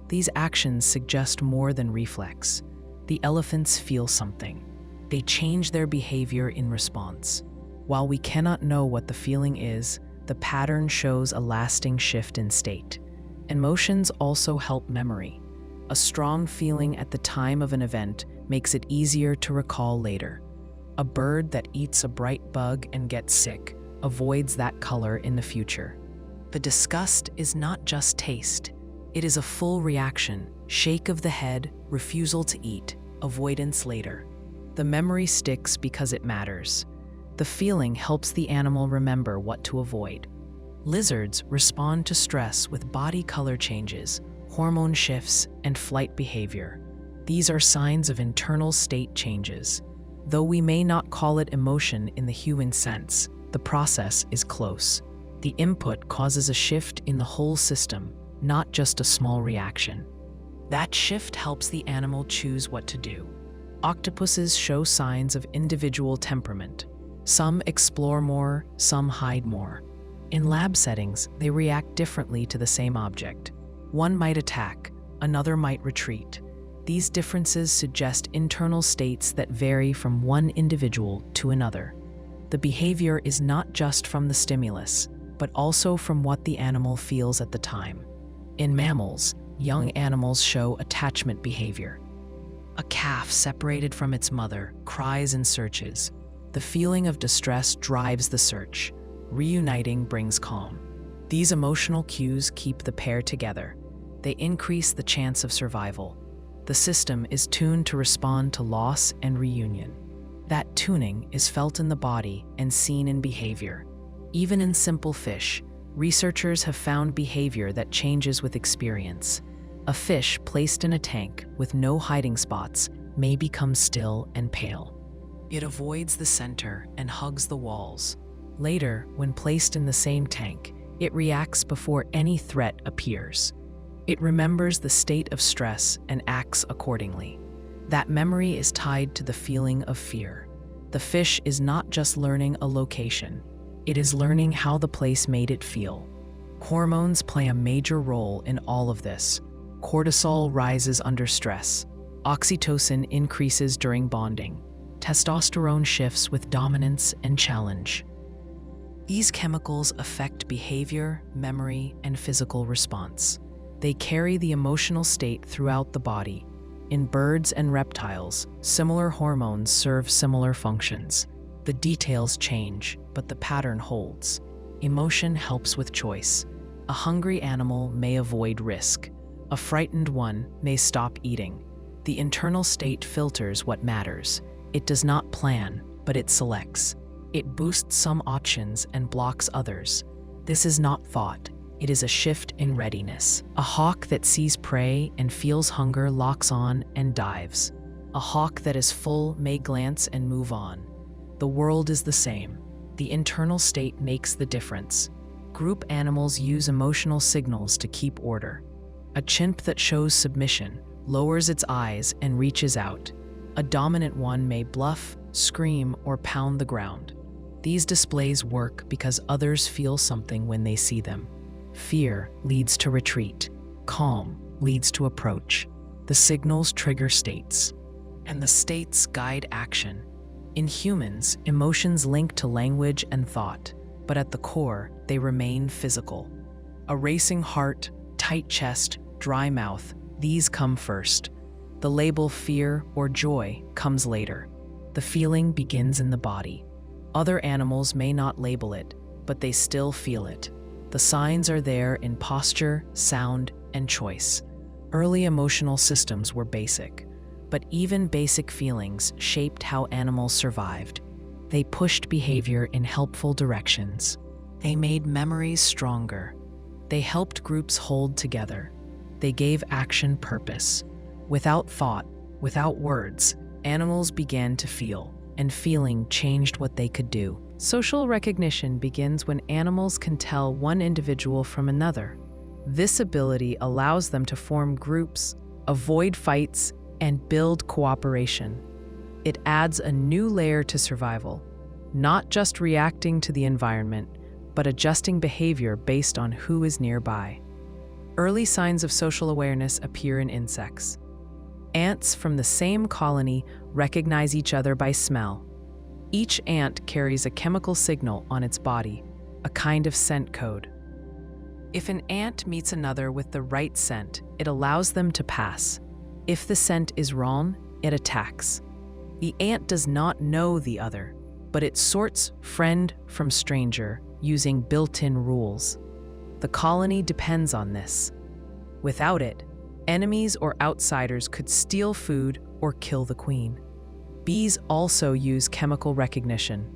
Speaker 1: These actions suggest more than reflex. The elephants feel something. They change their behavior in response. While we cannot know what the feeling is, the pattern shows a lasting shift in state. Emotions also help memory. A strong feeling at the time of an event makes it easier to recall later. A bird that eats a bright bug and gets sick avoids that color in the future. The disgust is not just taste. It is a full reaction: shake of the head, refusal to eat, avoidance later. The memory sticks because it matters. The feeling helps the animal remember what to avoid. Lizards respond to stress with body color changes, hormone shifts, and flight behavior. These are signs of internal state changes. Though we may not call it emotion in the human sense, the process is close. The input causes a shift in the whole system, not just a small reaction. That shift helps the animal choose what to do. Octopuses show signs of individual temperament. Some explore more, some hide more. In lab settings, they react differently to the same object. One might attack, another might retreat. These differences suggest internal states that vary from one individual to another. The behavior is not just from the stimulus, but also from what the animal feels at the time. In mammals, young animals show attachment behavior. A calf separated from its mother cries and searches. The feeling of distress drives the search. Reuniting brings calm. These emotional cues keep the pair together. They increase the chance of survival. The system is tuned to respond to loss and reunion. That tuning is felt in the body and seen in behavior. Even in simple fish, researchers have found behavior that changes with experience. A fish placed in a tank with no hiding spots may become still and pale. It avoids the center and hugs the walls. Later, when placed in the same tank, it reacts before any threat appears. It remembers the state of stress and acts accordingly. That memory is tied to the feeling of fear. The fish is not just learning a location. It is learning how the place made it feel. Hormones play a major role in all of this. Cortisol rises under stress. Oxytocin increases during bonding. Testosterone shifts with dominance and challenge. These chemicals affect behavior, memory, and physical response. They carry the emotional state throughout the body. In birds and reptiles, similar hormones serve similar functions. The details change, but the pattern holds. Emotion helps with choice. A hungry animal may avoid risk. A frightened one may stop eating. The internal state filters what matters. It does not plan, but it selects. It boosts some options and blocks others. This is not thought. It is a shift in readiness. A hawk that sees prey and feels hunger locks on and dives. A hawk that is full may glance and move on. The world is the same. The internal state makes the difference. Group animals use emotional signals to keep order. A chimp that shows submission lowers its eyes and reaches out. A dominant one may bluff, scream, or pound the ground. These displays work because others feel something when they see them. Fear leads to retreat. Calm leads to approach. The signals trigger states, and the states guide action. In humans, emotions link to language and thought, but at the core, they remain physical. A racing heart, tight chest, dry mouth, these come first. The label fear or joy comes later. The feeling begins in the body. Other animals may not label it, but they still feel it. The signs are there in posture, sound, and choice. Early emotional systems were basic, but even basic feelings shaped how animals survived. They pushed behavior in helpful directions. They made memories stronger. They helped groups hold together. They gave action purpose. Without thought, without words, animals began to feel, and feeling changed what they could do. Social recognition begins when animals can tell one individual from another. This ability allows them to form groups, avoid fights, and build cooperation. It adds a new layer to survival, not just reacting to the environment, but adjusting behavior based on who is nearby. Early signs of social awareness appear in insects. Ants from the same colony recognize each other by smell. Each ant carries a chemical signal on its body, a kind of scent code. If an ant meets another with the right scent, it allows them to pass. If the scent is wrong, it attacks. The ant does not know the other, but it sorts friend from stranger using built-in rules. The colony depends on this. Without it, enemies or outsiders could steal food or kill the queen. Bees also use chemical recognition.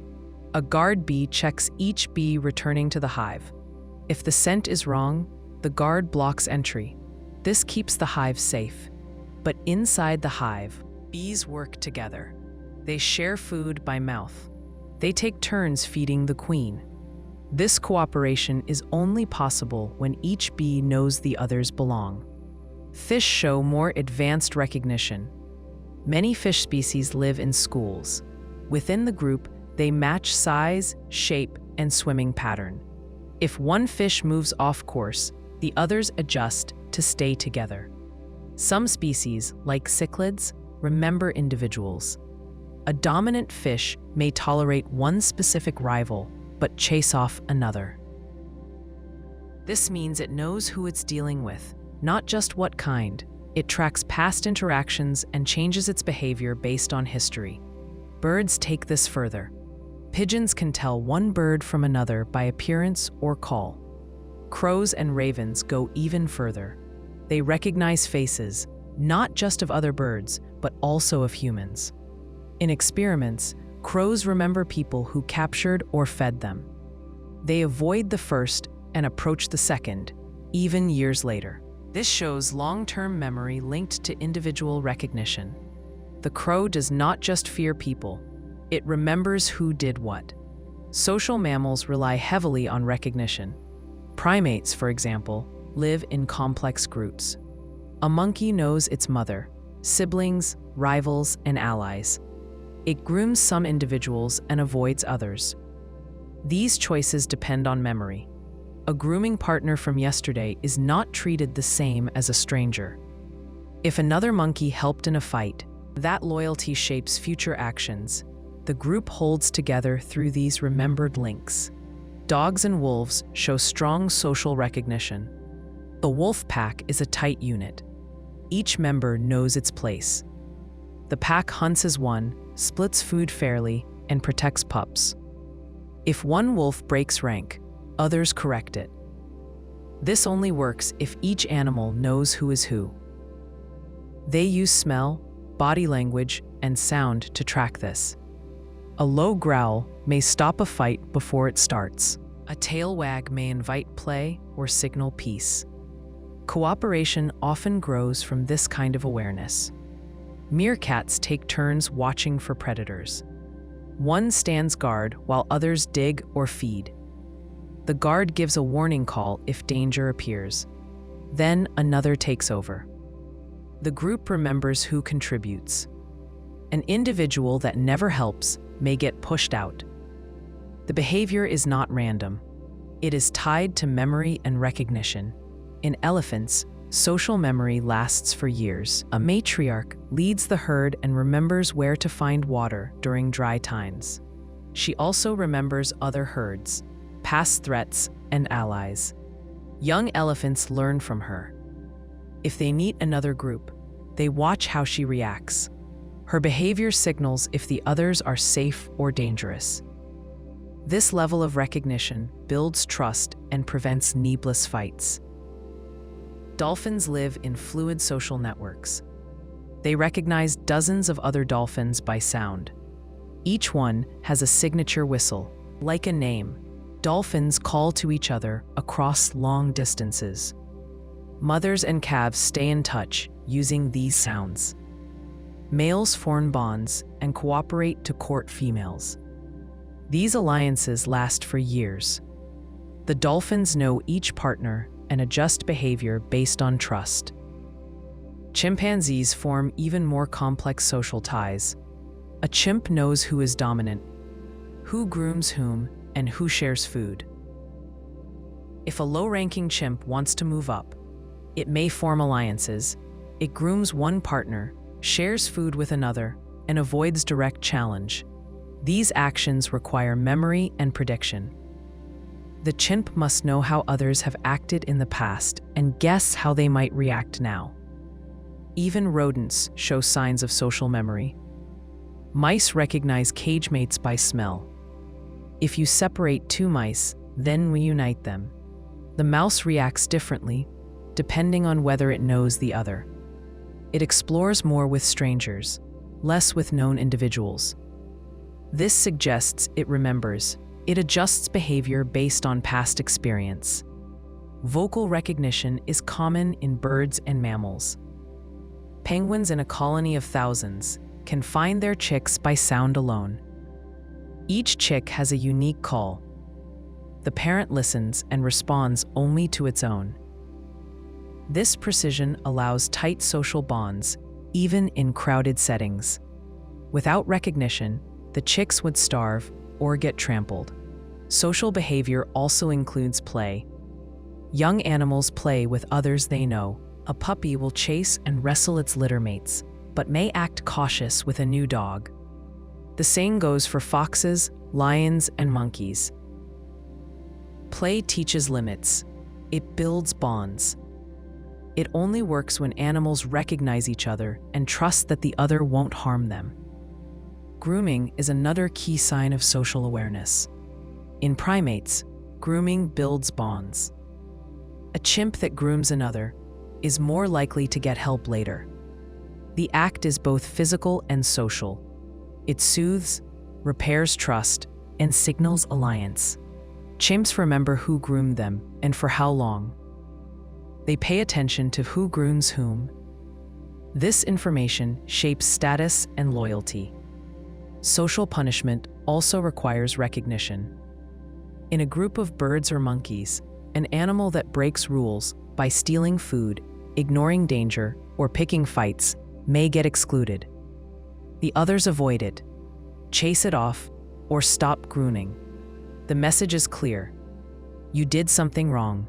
Speaker 1: A guard bee checks each bee returning to the hive. If the scent is wrong, the guard blocks entry. This keeps the hive safe. But inside the hive, bees work together. They share food by mouth. They take turns feeding the queen. This cooperation is only possible when each bee knows the others belong. Fish show more advanced recognition. Many fish species live in schools. Within the group, they match size, shape, and swimming pattern. If one fish moves off course, the others adjust to stay together. Some species, like cichlids, remember individuals. A dominant fish may tolerate one specific rival, but chase off another. This means it knows who it's dealing with, not just what kind. It tracks past interactions and changes its behavior based on history. Birds take this further. Pigeons can tell one bird from another by appearance or call. Crows and ravens go even further. They recognize faces, not just of other birds, but also of humans. In experiments, crows remember people who captured or fed them. They avoid the first and approach the second, even years later. This shows long-term memory linked to individual recognition. The crow does not just fear people, it remembers who did what. Social mammals rely heavily on recognition. Primates, for example, live in complex groups. A monkey knows its mother, siblings, rivals, and allies. It grooms some individuals and avoids others. These choices depend on memory. A grooming partner from yesterday is not treated the same as a stranger. If another monkey helped in a fight, that loyalty shapes future actions. The group holds together through these remembered links. Dogs and wolves show strong social recognition. The wolf pack is a tight unit. Each member knows its place. The pack hunts as one, splits food fairly, and protects pups. If one wolf breaks rank, others correct it. This only works if each animal knows who is who. They use smell, body language, and sound to track this. A low growl may stop a fight before it starts. A tail wag may invite play or signal peace. Cooperation often grows from this kind of awareness. Meerkats take turns watching for predators. One stands guard while others dig or feed. The guard gives a warning call if danger appears. Then another takes over. The group remembers who contributes. An individual that never helps may get pushed out. The behavior is not random. It is tied to memory and recognition. In elephants, social memory lasts for years. A matriarch leads the herd and remembers where to find water during dry times. She also remembers other herds, past threats, and allies. Young elephants learn from her. If they meet another group, they watch how she reacts. Her behavior signals if the others are safe or dangerous. This level of recognition builds trust and prevents needless fights. Dolphins live in fluid social networks. They recognize dozens of other dolphins by sound. Each one has a signature whistle. Like a name, dolphins call to each other across long distances. Mothers and calves stay in touch using these sounds. Males form bonds and cooperate to court females. These alliances last for years. The dolphins know each partner and adjust behavior based on trust. Chimpanzees form even more complex social ties. A chimp knows who is dominant, who grooms whom, and who shares food. If a low-ranking chimp wants to move up, it may form alliances. It grooms one partner, shares food with another, and avoids direct challenge. These actions require memory and prediction. The chimp must know how others have acted in the past and guess how they might react now. Even rodents show signs of social memory. Mice recognize cage mates by smell. If you separate two mice, then reunite them, the mouse reacts differently, depending on whether it knows the other. It explores more with strangers, less with known individuals. This suggests it remembers. It adjusts behavior based on past experience. Vocal recognition is common in birds and mammals. Penguins in a colony of thousands can find their chicks by sound alone. Each chick has a unique call. The parent listens and responds only to its own. This precision allows tight social bonds, even in crowded settings. Without recognition, the chicks would starve or get trampled. Social behavior also includes play. Young animals play with others they know. A puppy will chase and wrestle its litter mates, but may act cautious with a new dog. The same goes for foxes, lions, and monkeys. Play teaches limits. It builds bonds. It only works when animals recognize each other and trust that the other won't harm them. Grooming is another key sign of social awareness. In primates, grooming builds bonds. A chimp that grooms another is more likely to get help later. The act is both physical and social. It soothes, repairs trust, and signals alliance. Chimps remember who groomed them and for how long. They pay attention to who grooms whom. This information shapes status and loyalty. Social punishment also requires recognition. In a group of birds or monkeys, an animal that breaks rules by stealing food, ignoring danger, or picking fights may get excluded. The others avoid it, chase it off, or stop grooming. The message is clear: you did something wrong.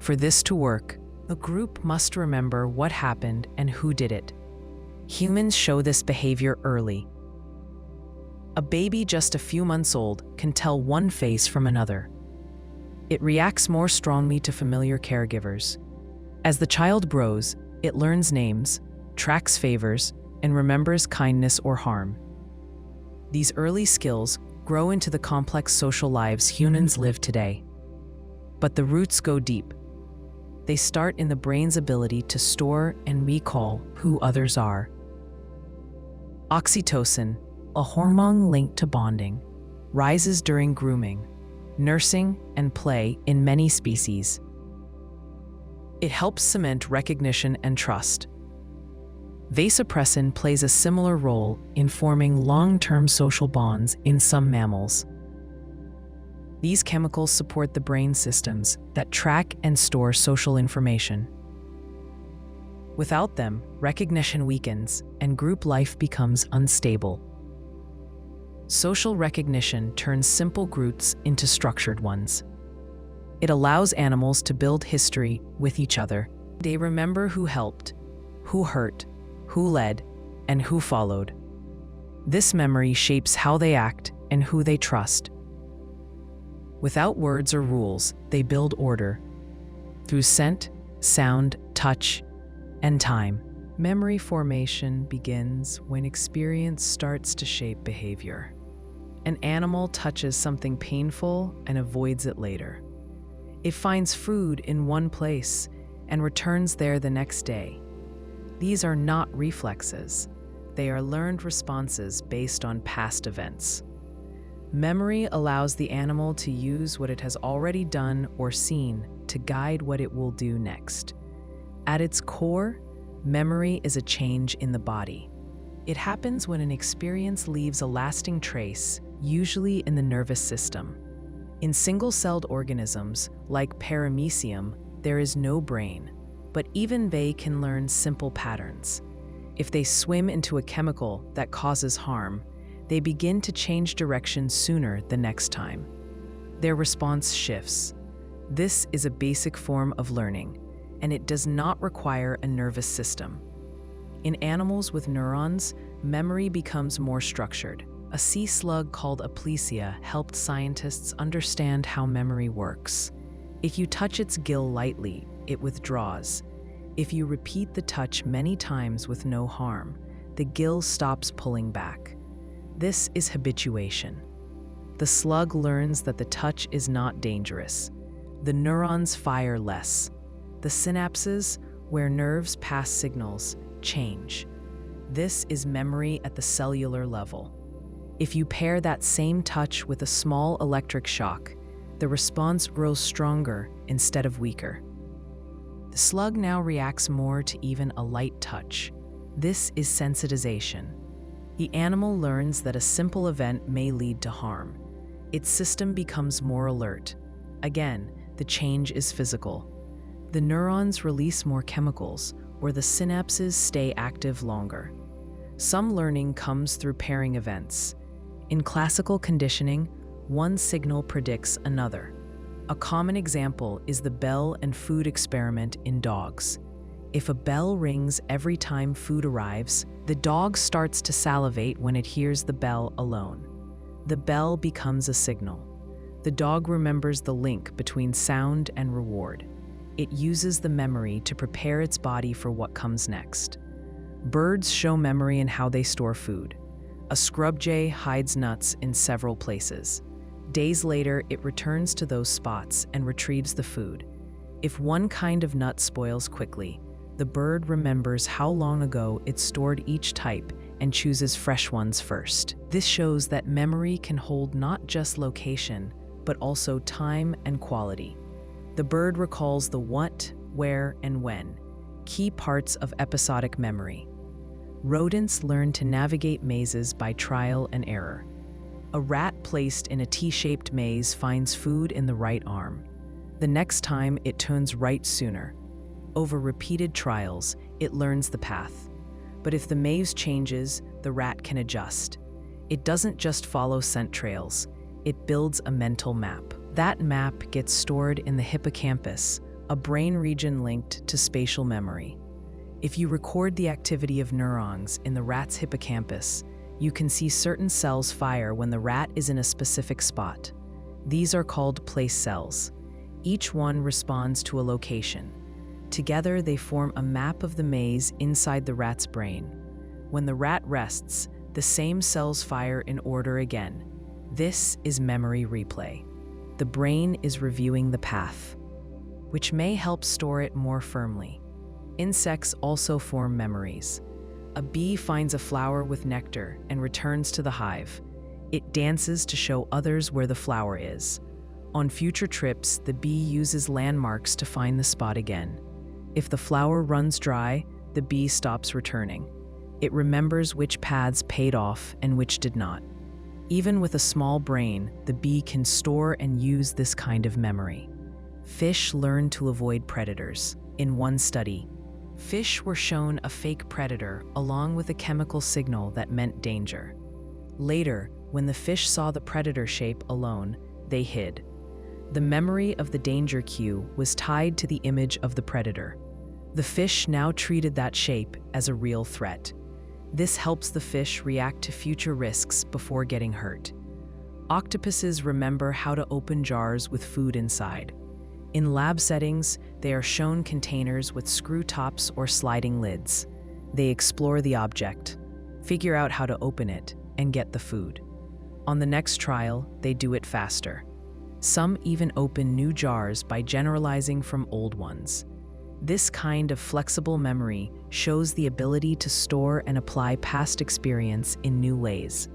Speaker 1: For this to work, the group must remember what happened and who did it. Humans show this behavior early. A baby just a few months old can tell one face from another. It reacts more strongly to familiar caregivers. As the child grows, it learns names, tracks favors, and remembers kindness or harm. These early skills grow into the complex social lives humans live today. But the roots go deep. They start in the brain's ability to store and recall who others are. Oxytocin, a hormone linked to bonding, rises during grooming, nursing, and play in many species. It helps cement recognition and trust. Vasopressin plays a similar role in forming long-term social bonds in some mammals. These chemicals support the brain systems that track and store social information. Without them, recognition weakens and group life becomes unstable. Social recognition turns simple groups into structured ones. It allows animals to build history with each other. They remember who helped, who hurt, who led, and who followed. This memory shapes how they act and who they trust. Without words or rules, they build order. Through scent, sound, touch, and time. Memory formation begins when experience starts to shape behavior. An animal touches something painful and avoids it later. It finds food in one place and returns there the next day. These are not reflexes. They are learned responses based on past events. Memory allows the animal to use what it has already done or seen to guide what it will do next. At its core, memory is a change in the body. It happens when an experience leaves a lasting trace usually in the nervous system. In single-celled organisms, like paramecium, there is no brain, but even they can learn simple patterns. If they swim into a chemical that causes harm, they begin to change direction sooner the next time. Their response shifts. This is a basic form of learning, and it does not require a nervous system. In animals with neurons, memory becomes more structured. A sea slug called Aplysia helped scientists understand how memory works. If you touch its gill lightly, it withdraws. If you repeat the touch many times with no harm, the gill stops pulling back. This is habituation. The slug learns that the touch is not dangerous. The neurons fire less. The synapses, where nerves pass signals, change. This is memory at the cellular level. If you pair that same touch with a small electric shock, the response grows stronger instead of weaker. The slug now reacts more to even a light touch. This is sensitization. The animal learns that a simple event may lead to harm. Its system becomes more alert. Again, the change is physical. The neurons release more chemicals, or the synapses stay active longer. Some learning comes through pairing events. In classical conditioning, one signal predicts another. A common example is the bell and food experiment in dogs. If a bell rings every time food arrives, the dog starts to salivate when it hears the bell alone. The bell becomes a signal. The dog remembers the link between sound and reward. It uses the memory to prepare its body for what comes next. Birds show memory in how they store food. A scrub jay hides nuts in several places. Days later, it returns to those spots and retrieves the food. If one kind of nut spoils quickly, the bird remembers how long ago it stored each type and chooses fresh ones first. This shows that memory can hold not just location, but also time and quality. The bird recalls the what, where, and when, key parts of episodic memory. Rodents learn to navigate mazes by trial and error. A rat placed in a T-shaped maze finds food in the right arm. The next time, it turns right sooner. Over repeated trials, it learns the path. But if the maze changes, the rat can adjust. It doesn't just follow scent trails, it builds a mental map. That map gets stored in the hippocampus, a brain region linked to spatial memory. If you record the activity of neurons in the rat's hippocampus, you can see certain cells fire when the rat is in a specific spot. These are called place cells. Each one responds to a location. Together, they form a map of the maze inside the rat's brain. When the rat rests, the same cells fire in order again. This is memory replay. The brain is reviewing the path, which may help store it more firmly. Insects also form memories. A bee finds a flower with nectar and returns to the hive. It dances to show others where the flower is. On future trips, the bee uses landmarks to find the spot again. If the flower runs dry, the bee stops returning. It remembers which paths paid off and which did not. Even with a small brain, the bee can store and use this kind of memory. Fish learn to avoid predators. In one study, fish were shown a fake predator along with a chemical signal that meant danger. Later, when the fish saw the predator shape alone, they hid. The memory of the danger cue was tied to the image of the predator. The fish now treated that shape as a real threat. This helps the fish react to future risks before getting hurt. Octopuses remember how to open jars with food inside. In lab settings, they are shown containers with screw tops or sliding lids. They explore the object, figure out how to open it, and get the food. On the next trial, they do it faster. Some even open new jars by generalizing from old ones. This kind of flexible memory shows the ability to store and apply past experience in new ways.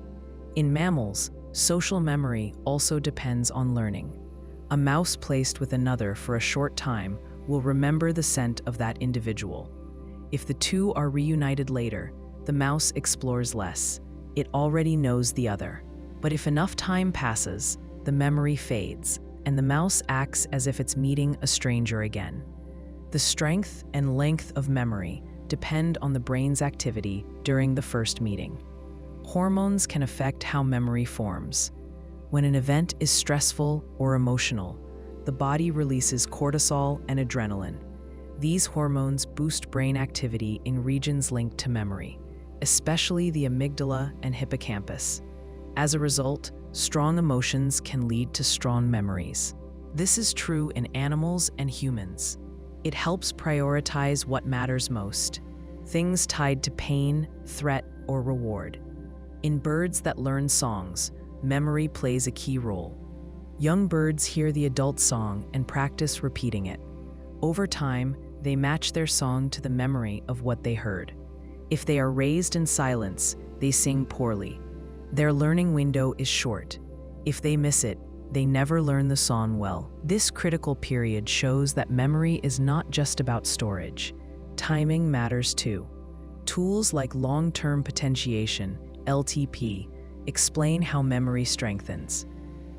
Speaker 1: In mammals, social memory also depends on learning. A mouse placed with another for a short time will remember the scent of that individual. If the two are reunited later, the mouse explores less. It already knows the other. But if enough time passes, the memory fades, and the mouse acts as if it's meeting a stranger again. The strength and length of memory depend on the brain's activity during the first meeting. Hormones can affect how memory forms. When an event is stressful or emotional, the body releases cortisol and adrenaline. These hormones boost brain activity in regions linked to memory, especially the amygdala and hippocampus. As a result, strong emotions can lead to strong memories. This is true in animals and humans. It helps prioritize what matters most, things tied to pain, threat, or reward. In birds that learn songs, memory plays a key role. Young birds hear the adult song and practice repeating it. Over time, they match their song to the memory of what they heard. If they are raised in silence, they sing poorly. Their learning window is short. If they miss it, they never learn the song well. This critical period shows that memory is not just about storage. Timing matters too. Tools like long-term potentiation, LTP, explain how memory strengthens.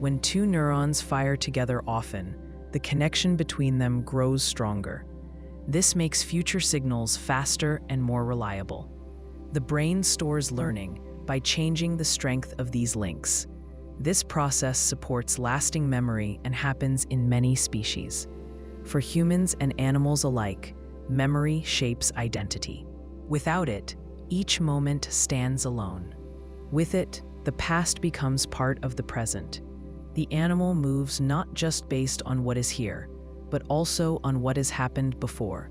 Speaker 1: When two neurons fire together often, the connection between them grows stronger. This makes future signals faster and more reliable. The brain stores learning by changing the strength of these links. This process supports lasting memory and happens in many species. For humans and animals alike, memory shapes identity. Without it, each moment stands alone. With it, the past becomes part of the present. The animal moves not just based on what is here, but also on what has happened before.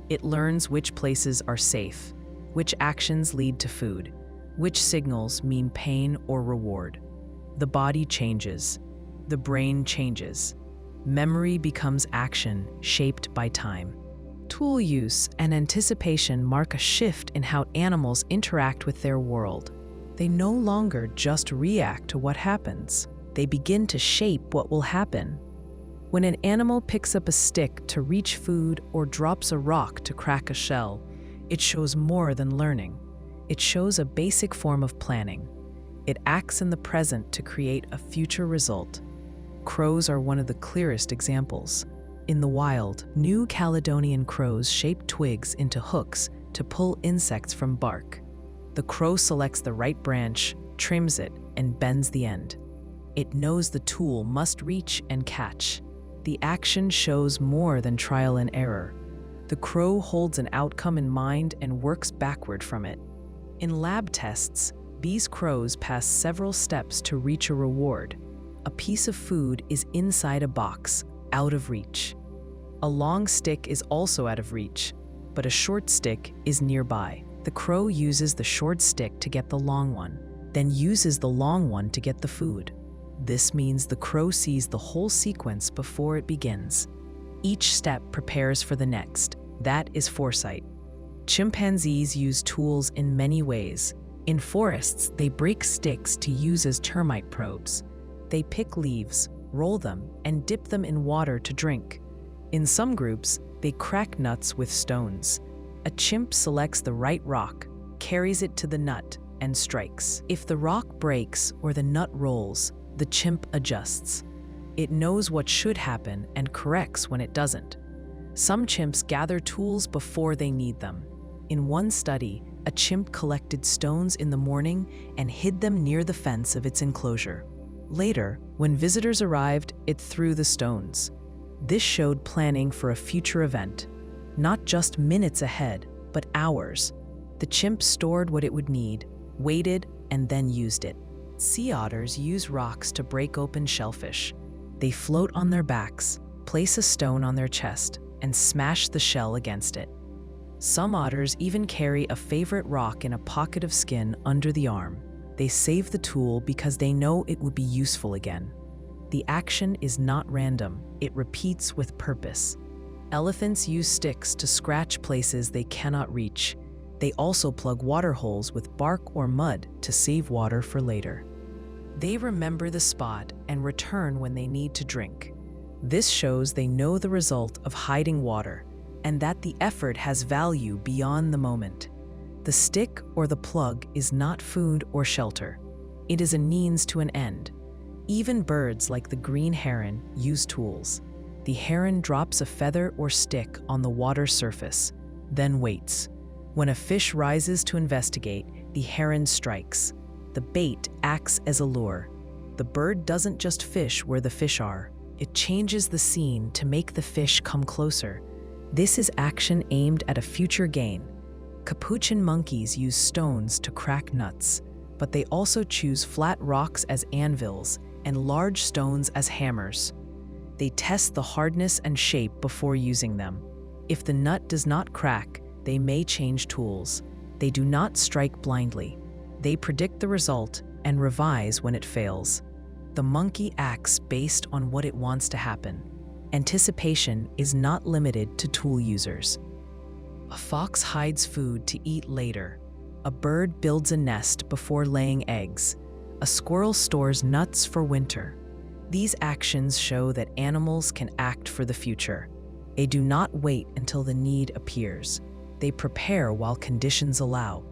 Speaker 1: It learns which places are safe, which actions lead to food, which signals mean pain or reward. The body changes. The brain changes. Memory becomes action shaped by time. Tool use and anticipation mark a shift in how animals interact with their world. They no longer just react to what happens. They begin to shape what will happen. When an animal picks up a stick to reach food or drops a rock to crack a shell, it shows more than learning. It shows a basic form of planning. It acts in the present to create a future result. Crows are one of the clearest examples. In the wild, New Caledonian crows shape twigs into hooks to pull insects from bark. The crow selects the right branch, trims it, and bends the end. It knows the tool must reach and catch. The action shows more than trial and error. The crow holds an outcome in mind and works backward from it. In lab tests, these crows pass several steps to reach a reward. A piece of food is inside a box, out of reach. A long stick is also out of reach, but a short stick is nearby. The crow uses the short stick to get the long one, then uses the long one to get the food. This means the crow sees the whole sequence before it begins. Each step prepares for the next. That is foresight. Chimpanzees use tools in many ways. In forests, they break sticks to use as termite probes. They pick leaves, roll them, and dip them in water to drink. In some groups, they crack nuts with stones. A chimp selects the right rock, carries it to the nut, and strikes. If the rock breaks or the nut rolls, the chimp adjusts. It knows what should happen and corrects when it doesn't. Some chimps gather tools before they need them. In one study, a chimp collected stones in the morning and hid them near the fence of its enclosure. Later, when visitors arrived, it threw the stones. This showed planning for a future event, not just minutes ahead, but hours. The chimp stored what it would need, waited, and then used it. Sea otters use rocks to break open shellfish. They float on their backs, place a stone on their chest, and smash the shell against it. Some otters even carry a favorite rock in a pocket of skin under the arm. They save the tool because they know it would be useful again. The action is not random, it repeats with purpose. Elephants use sticks to scratch places they cannot reach. They also plug water holes with bark or mud to save water for later. They remember the spot and return when they need to drink. This shows they know the result of hiding water and that the effort has value beyond the moment. The stick or the plug is not food or shelter. It is a means to an end. Even birds like the green heron use tools. The heron drops a feather or stick on the water surface, then waits. When a fish rises to investigate, the heron strikes. The bait acts as a lure. The bird doesn't just fish where the fish are. It changes the scene to make the fish come closer. This is action aimed at a future gain. Capuchin monkeys use stones to crack nuts, but they also choose flat rocks as anvils and large stones as hammers. They test the hardness and shape before using them. If the nut does not crack, they may change tools. They do not strike blindly. They predict the result and revise when it fails. The monkey acts based on what it wants to happen. Anticipation is not limited to tool users. A fox hides food to eat later. A bird builds a nest before laying eggs. A squirrel stores nuts for winter. These actions show that animals can act for the future. They do not wait until the need appears. They prepare while conditions allow.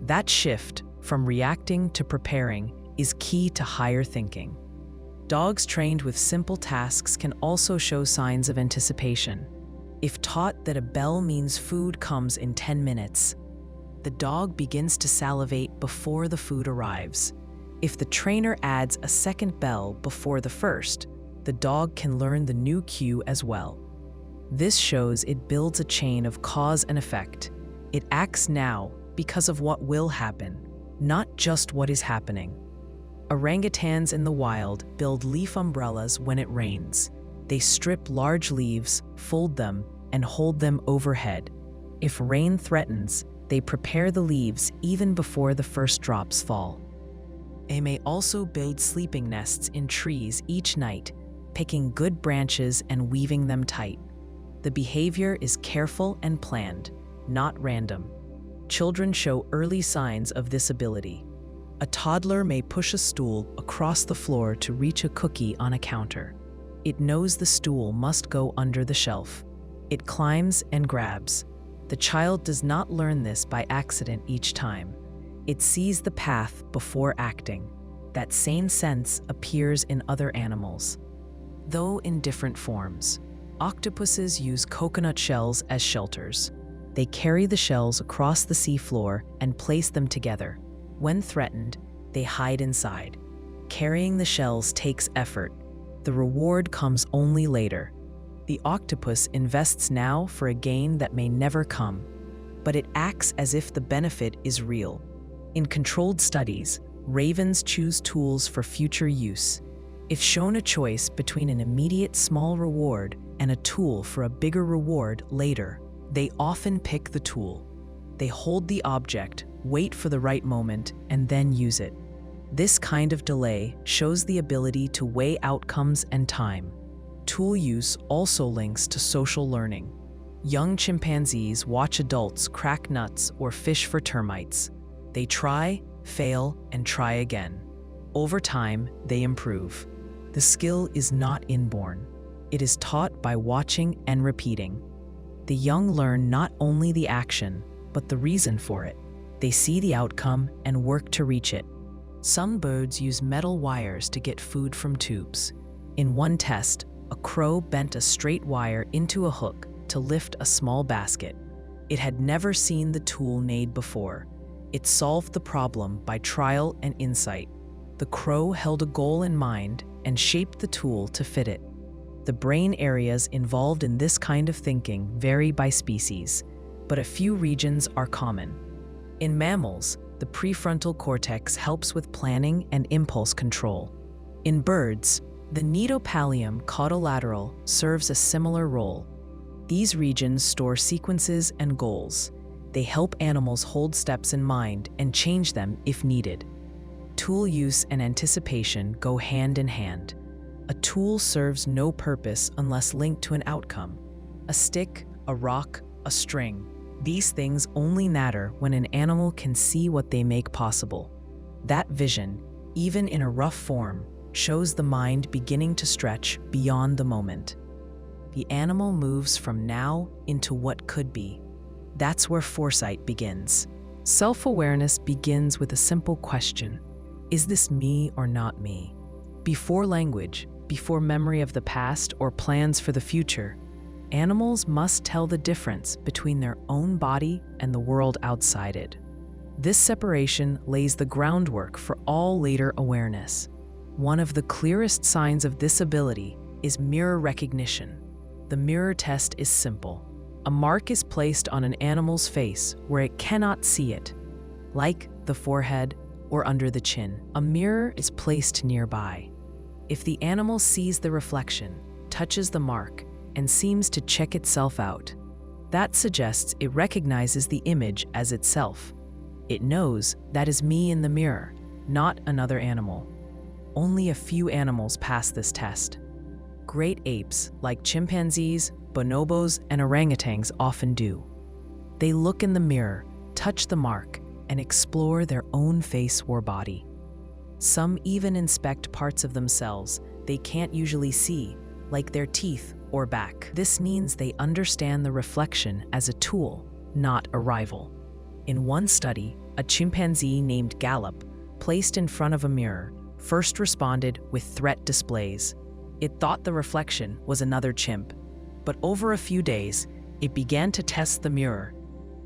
Speaker 1: That shift from reacting to preparing is key to higher thinking. Dogs trained with simple tasks can also show signs of anticipation. If taught that a bell means food comes in 10 minutes, the dog begins to salivate before the food arrives. If the trainer adds a second bell before the first, the dog can learn the new cue as well. This shows it builds a chain of cause and effect. It acts now because of what will happen, not just what is happening. Orangutans in the wild build leaf umbrellas when it rains. They strip large leaves, fold them, and hold them overhead. If rain threatens, they prepare the leaves even before the first drops fall. They may also build sleeping nests in trees each night, picking good branches and weaving them tight. The behavior is careful and planned, not random. Children show early signs of this ability. A toddler may push a stool across the floor to reach a cookie on a counter. It knows the stool must go under the shelf. It climbs and grabs. The child does not learn this by accident each time. It sees the path before acting. That same sense appears in other animals, though in different forms. Octopuses use coconut shells as shelters. They carry the shells across the seafloor and place them together. When threatened, they hide inside. Carrying the shells takes effort. The reward comes only later. The octopus invests now for a gain that may never come, but it acts as if the benefit is real. In controlled studies, ravens choose tools for future use. If shown a choice between an immediate small reward and a tool for a bigger reward later, they often pick the tool. They hold the object, wait for the right moment, and then use it. This kind of delay shows the ability to weigh outcomes and time. Tool use also links to social learning. Young chimpanzees watch adults crack nuts or fish for termites. They try, fail, and try again. Over time, they improve. The skill is not inborn. It is taught by watching and repeating. The young learn not only the action, but the reason for it. They see the outcome and work to reach it. Some birds use metal wires to get food from tubes. In one test, a crow bent a straight wire into a hook to lift a small basket. It had never seen the tool made before. It solved the problem by trial and insight. The crow held a goal in mind and shaped the tool to fit it. The brain areas involved in this kind of thinking vary by species, but a few regions are common. In mammals, the prefrontal cortex helps with planning and impulse control. In birds, the nidopallium caudolateral serves a similar role. These regions store sequences and goals. They help animals hold steps in mind and change them if needed. Tool use and anticipation go hand in hand. A tool serves no purpose unless linked to an outcome. A stick, a rock, a string. These things only matter when an animal can see what they make possible. That vision, even in a rough form, shows the mind beginning to stretch beyond the moment. The animal moves from now into what could be. That's where foresight begins. Self-awareness begins with a simple question. Is this me or not me? Before language, before memory of the past or plans for the future, animals must tell the difference between their own body and the world outside it. This separation lays the groundwork for all later awareness. One of the clearest signs of this ability is mirror recognition. The mirror test is simple. A mark is placed on an animal's face where it cannot see it, like the forehead or under the chin. A mirror is placed nearby. If the animal sees the reflection, touches the mark, and seems to check itself out, that suggests it recognizes the image as itself. It knows that is me in the mirror, not another animal. Only a few animals pass this test. Great apes, like chimpanzees, bonobos, and orangutans often do. They look in the mirror, touch the mark, and explore their own face or body. Some even inspect parts of themselves they can't usually see, like their teeth or back. This means they understand the reflection as a tool, not a rival. In one study, a chimpanzee named Gallop, placed in front of a mirror, first responded with threat displays. It thought the reflection was another chimp, but over a few days, it began to test the mirror.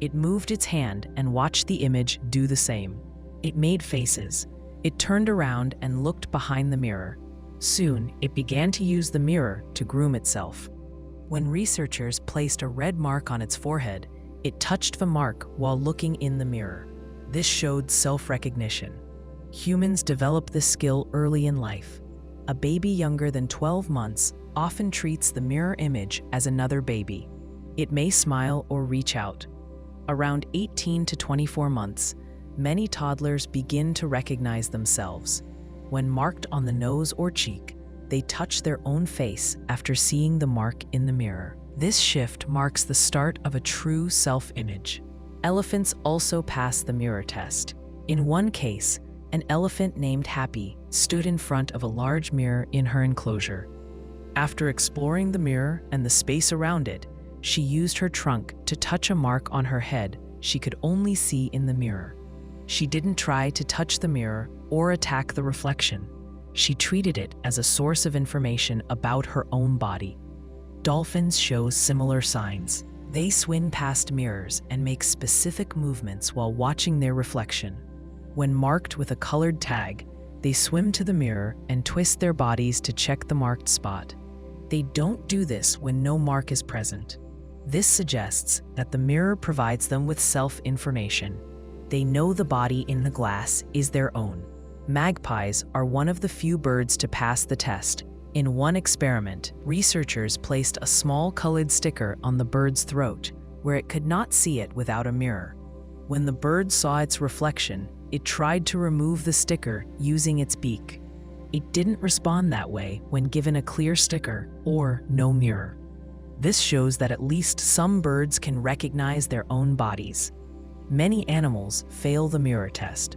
Speaker 1: It moved its hand and watched the image do the same. It made faces. It turned around and looked behind the mirror. Soon, it began to use the mirror to groom itself. When researchers placed a red mark on its forehead, it touched the mark while looking in the mirror. This showed self-recognition. Humans develop this skill early in life. A baby younger than 12 months often treats the mirror image as another baby. It may smile or reach out. Around 18 to 24 months, many toddlers begin to recognize themselves. When marked on the nose or cheek, they touch their own face after seeing the mark in the mirror. This shift marks the start of a true self-image. Elephants also pass the mirror test. In one case, an elephant named Happy stood in front of a large mirror in her enclosure. After exploring the mirror and the space around it, she used her trunk to touch a mark on her head she could only see in the mirror. She didn't try to touch the mirror or attack the reflection. She treated it as a source of information about her own body. Dolphins show similar signs. They swim past mirrors and make specific movements while watching their reflection. When marked with a colored tag, they swim to the mirror and twist their bodies to check the marked spot. They don't do this when no mark is present. This suggests that the mirror provides them with self-information. They know the body in the glass is their own. Magpies are one of the few birds to pass the test. In one experiment, researchers placed a small colored sticker on the bird's throat, where it could not see it without a mirror. When the bird saw its reflection, it tried to remove the sticker using its beak. It didn't respond that way when given a clear sticker or no mirror. This shows that at least some birds can recognize their own bodies. Many animals fail the mirror test.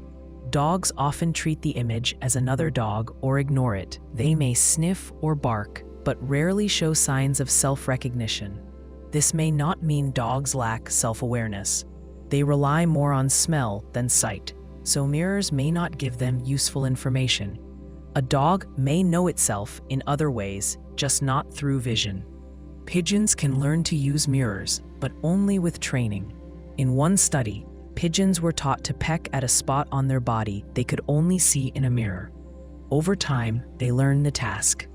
Speaker 1: Dogs often treat the image as another dog or ignore it. They may sniff or bark, but rarely show signs of self-recognition. This may not mean dogs lack self-awareness. They rely more on smell than sight, so mirrors may not give them useful information. A dog may know itself in other ways, just not through vision. Pigeons can learn to use mirrors, but only with training. In one study, pigeons were taught to peck at a spot on their body they could only see in a mirror. Over time, they learned the task.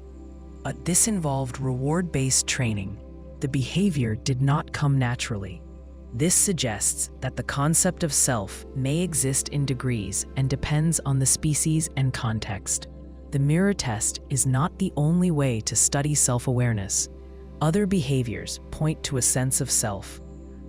Speaker 1: But this involved reward-based training. The behavior did not come naturally. This suggests that the concept of self may exist in degrees and depends on the species and context. The mirror test is not the only way to study self-awareness. Other behaviors point to a sense of self.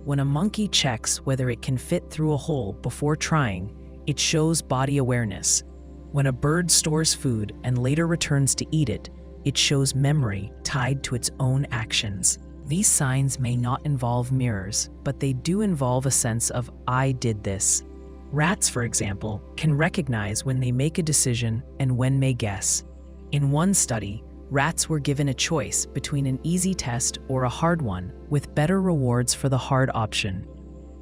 Speaker 1: When a monkey checks whether it can fit through a hole before trying, it shows body awareness. When a bird stores food and later returns to eat it, it shows memory tied to its own actions. These signs may not involve mirrors, but they do involve a sense of "I did this." Rats, for example, can recognize when they make a decision and when they guess. In one study, rats were given a choice between an easy test or a hard one, with better rewards for the hard option.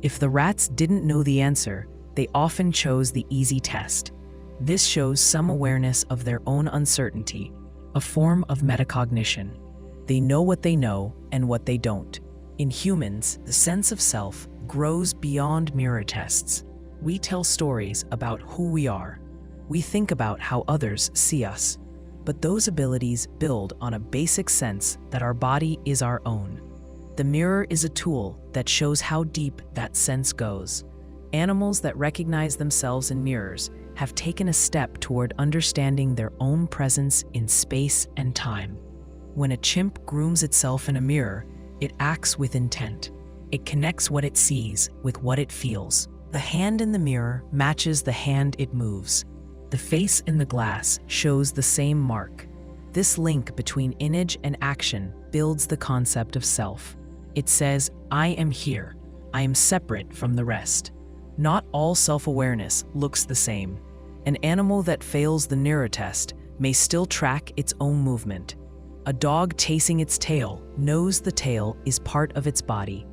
Speaker 1: If the rats didn't know the answer, they often chose the easy test. This shows some awareness of their own uncertainty, a form of metacognition. They know what they know and what they don't. In humans, the sense of self grows beyond mirror tests. We tell stories about who we are. We think about how others see us. But those abilities build on a basic sense that our body is our own. The mirror is a tool that shows how deep that sense goes. Animals that recognize themselves in mirrors have taken a step toward understanding their own presence in space and time. When a chimp grooms itself in a mirror, it acts with intent. It connects what it sees with what it feels. The hand in the mirror matches the hand it moves. The face in the glass shows the same mark. This link between image and action builds the concept of self. It says, I am here. I am separate from the rest. Not all self-awareness looks the same. An animal that fails the mirror test may still track its own movement. A dog chasing its tail knows the tail is part of its body.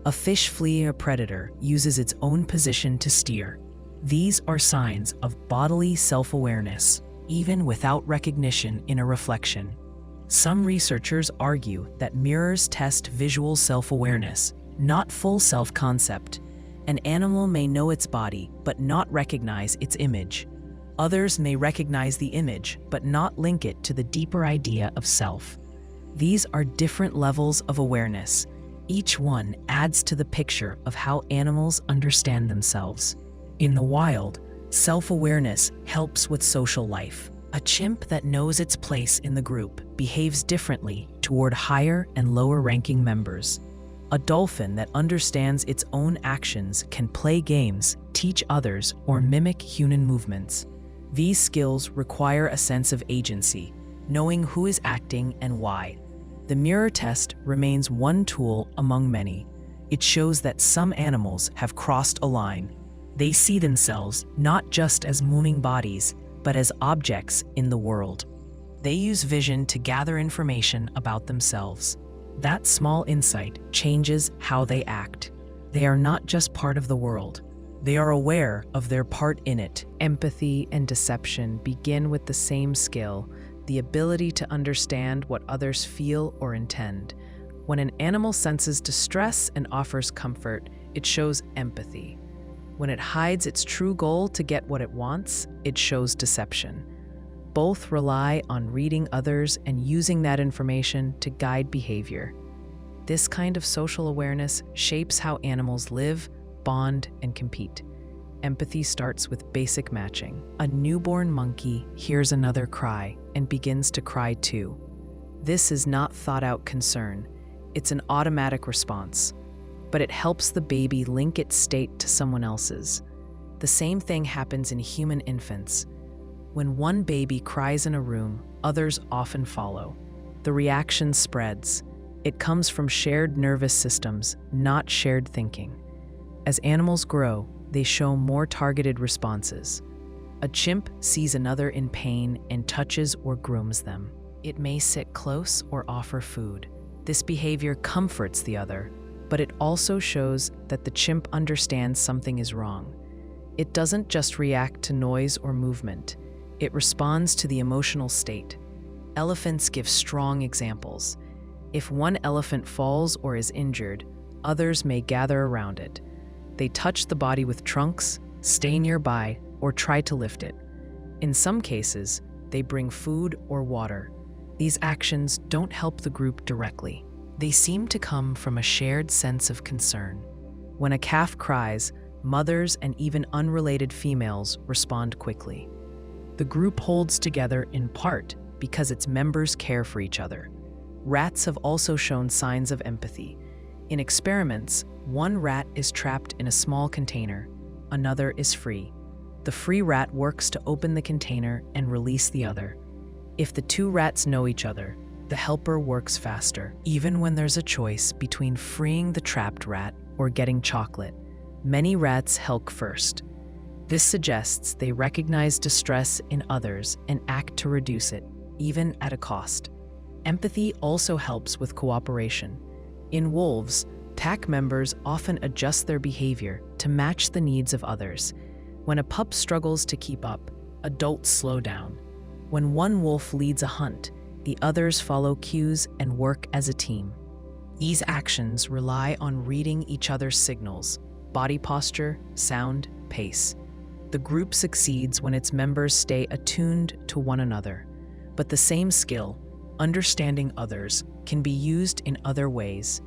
Speaker 1: A fish fleeing a predator uses its own position to steer. These are signs of bodily self-awareness, even without recognition in a reflection. Some researchers argue that mirrors test visual self-awareness, not full self-concept. An animal may know its body, but not recognize its image. Others may recognize the image, but not link it to the deeper idea of self. These are different levels of awareness. Each one adds to the picture of how animals understand themselves. In the wild, self-awareness helps with social life. A chimp that knows its place in the group behaves differently toward higher and lower-ranking members. A dolphin that understands its own actions can play games, teach others, or mimic human movements. These skills require a sense of agency, knowing who is acting and why. The mirror test remains one tool among many. It shows that some animals have crossed a line. They see themselves not just as moving bodies, but as objects in the world. They use vision to gather information about themselves. That small insight changes how they act. They are not just part of the world. They are aware of their part in it. Empathy and deception begin with the same skill, the ability to understand what others feel or intend. When an animal senses distress and offers comfort, it shows empathy. When it hides its true goal to get what it wants, it shows deception. Both rely on reading others and using that information to guide behavior. This kind of social awareness shapes how animals live, bond, and compete. Empathy starts with basic matching. A newborn monkey hears another cry and begins to cry too. This is not thought-out concern. It's an automatic response. But it helps the baby link its state to someone else's. The same thing happens in human infants. When one baby cries in a room, others often follow. The reaction spreads. It comes from shared nervous systems, not shared thinking. As animals grow, they show more targeted responses. A chimp sees another in pain and touches or grooms them. It may sit close or offer food. This behavior comforts the other, but it also shows that the chimp understands something is wrong. It doesn't just react to noise or movement. It responds to the emotional state. Elephants give strong examples. If one elephant falls or is injured, others may gather around it. They touch the body with trunks, stay nearby, or try to lift it. In some cases, they bring food or water. These actions don't help the group directly. They seem to come from a shared sense of concern. When a calf cries, mothers and even unrelated females respond quickly. The group holds together in part because its members care for each other. Rats have also shown signs of empathy. In experiments, one rat is trapped in a small container, another is free. The free rat works to open the container and release the other. If the two rats know each other, the helper works faster. Even when there's a choice between freeing the trapped rat or getting chocolate, many rats help first. This suggests they recognize distress in others and act to reduce it, even at a cost. Empathy also helps with cooperation. In wolves, pack members often adjust their behavior to match the needs of others. When a pup struggles to keep up, Adults slow down. When one wolf leads a hunt, the others follow cues and work as a team. These actions rely on reading each other's signals: body posture, sound, pace. The group succeeds when its members stay attuned to one another. But the same skill, understanding others, can be used in other ways.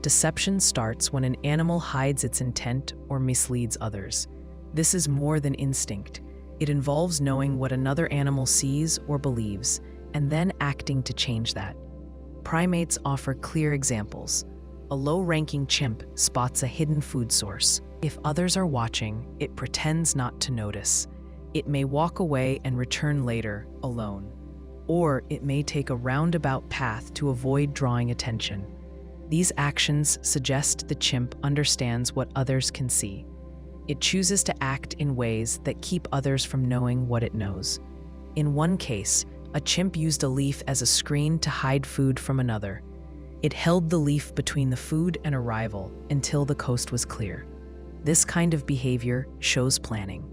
Speaker 1: Deception starts when an animal hides its intent or misleads others. This is more than instinct. It involves knowing what another animal sees or believes, and then acting to change that. Primates offer clear examples. A low-ranking chimp spots a hidden food source. If others are watching, it pretends not to notice. It may walk away and return later, alone. Or it may take a roundabout path to avoid drawing attention. These actions suggest the chimp understands what others can see. It chooses to act in ways that keep others from knowing what it knows. In one case, a chimp used a leaf as a screen to hide food from another. It held the leaf between the food and arrival until the coast was clear. This kind of behavior shows planning.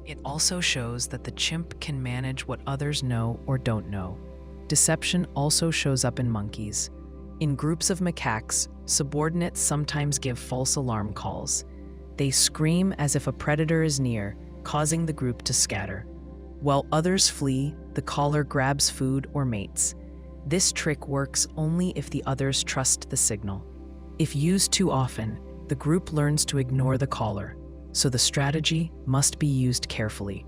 Speaker 1: It also shows that the chimp can manage what others know or don't know. Deception also shows up in monkeys. In groups of macaques, subordinates sometimes give false alarm calls. They scream as if a predator is near, causing the group to scatter. While others flee, the caller grabs food or mates. This trick works only if the others trust the signal. If used too often, the group learns to ignore the caller, so the strategy must be used carefully.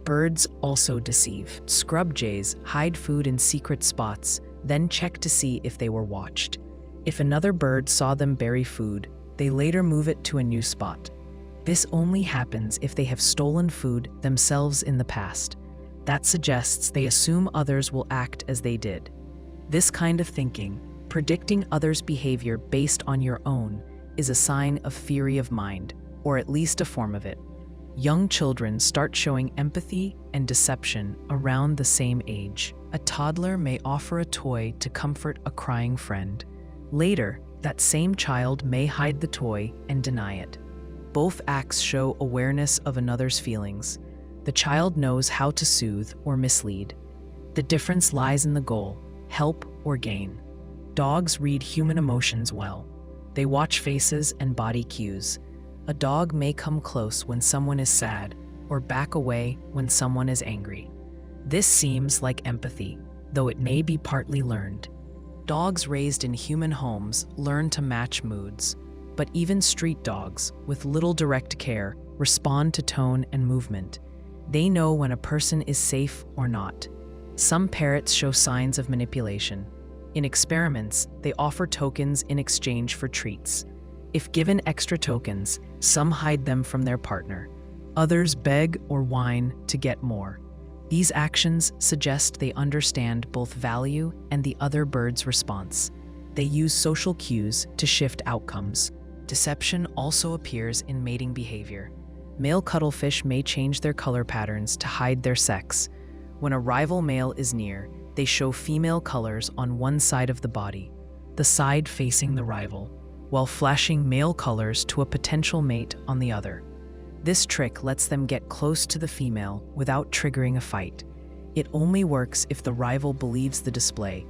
Speaker 1: Birds also deceive. Scrub jays hide food in secret spots, then check to see if they were watched. If another bird saw them bury food, they later move it to a new spot. This only happens if they have stolen food themselves in the past. That suggests they assume others will act as they did. This kind of thinking, predicting others' behavior based on your own, is a sign of theory of mind, or at least a form of it. Young children start showing empathy and deception around the same age. A toddler may offer a toy to comfort a crying friend. Later, that same child may hide the toy and deny it. Both acts show awareness of another's feelings. The child knows how to soothe or mislead. The difference lies in the goal: help or gain. Dogs read human emotions well. They watch faces and body cues. A dog may come close when someone is sad or back away when someone is angry. This seems like empathy, though it may be partly learned. Dogs raised in human homes learn to match moods, but even street dogs, with little direct care, respond to tone and movement. They know when a person is safe or not. Some parrots show signs of manipulation. In experiments, they offer tokens in exchange for treats. If given extra tokens, some hide them from their partner. Others beg or whine to get more. These actions suggest they understand both value and the other bird's response. They use social cues to shift outcomes. Deception also appears in mating behavior. Male cuttlefish may change their color patterns to hide their sex. When a rival male is near, they show female colors on one side of the body, the side facing the rival, while flashing male colors to a potential mate on the other. This trick lets them get close to the female without triggering a fight. It only works if the rival believes the display.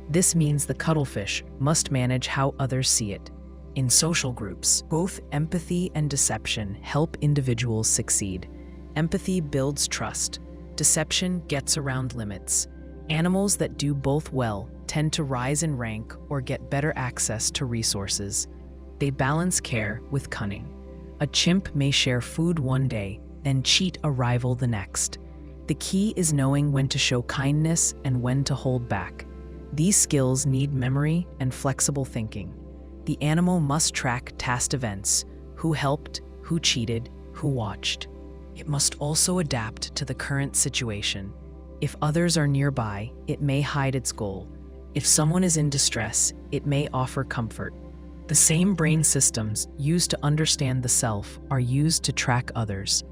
Speaker 1: This means the cuttlefish must manage how others see it. In social groups, both empathy and deception help individuals succeed. Empathy builds trust. Deception gets around limits. Animals that do both well tend to rise in rank or get better access to resources. They balance care with cunning. A chimp may share food one day, then cheat a rival the next. The key is knowing when to show kindness and when to hold back. These skills need memory and flexible thinking. The animal must track past events: who helped, who cheated, who watched. It must also adapt to the current situation. If others are nearby, it may hide its goal. If someone is in distress, it may offer comfort. The same brain systems used to understand the self are used to track others.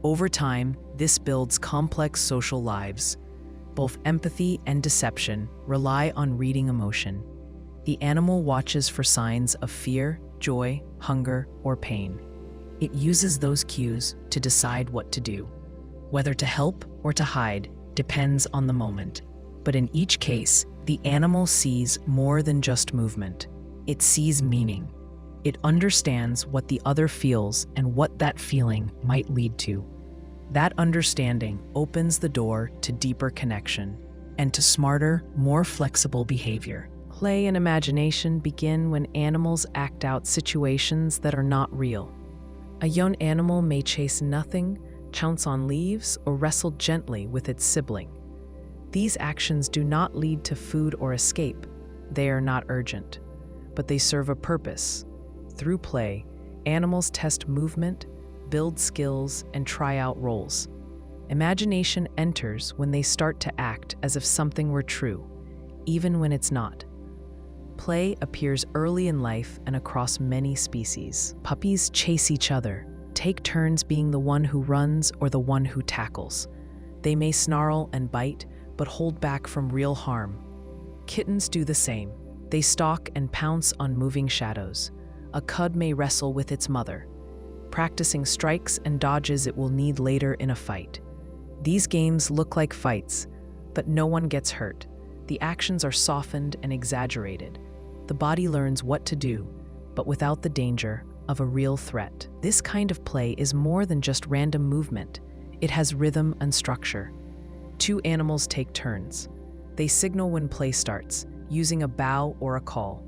Speaker 1: Over time, this builds complex social lives. Both empathy and deception rely on reading emotion. The animal watches for signs of fear, joy, hunger, or pain. It uses those cues to decide what to do. Whether to help or to hide depends on the moment. But in each case, the animal sees more than just movement. It sees meaning. It understands what the other feels and what that feeling might lead to. That understanding opens the door to deeper connection and to smarter, more flexible behavior. Play and imagination begin when animals act out situations that are not real. A young animal may chase nothing, pounce on leaves, or wrestle gently with its sibling. These actions do not lead to food or escape. They are not urgent, but they serve a purpose. Through play, animals test movement, build skills, and try out roles. Imagination enters when they start to act as if something were true, even when it's not. Play appears early in life and across many species. Puppies chase each other, take turns being the one who runs or the one who tackles. They may snarl and bite, but hold back from real harm. Kittens do the same. They stalk and pounce on moving shadows. A cub may wrestle with its mother, practicing strikes and dodges it will need later in a fight. These games look like fights, but no one gets hurt. The actions are softened and exaggerated. The body learns what to do, but without the danger of a real threat. This kind of play is more than just random movement. It has rhythm and structure. Two animals take turns. They signal when play starts, using a bow or a call.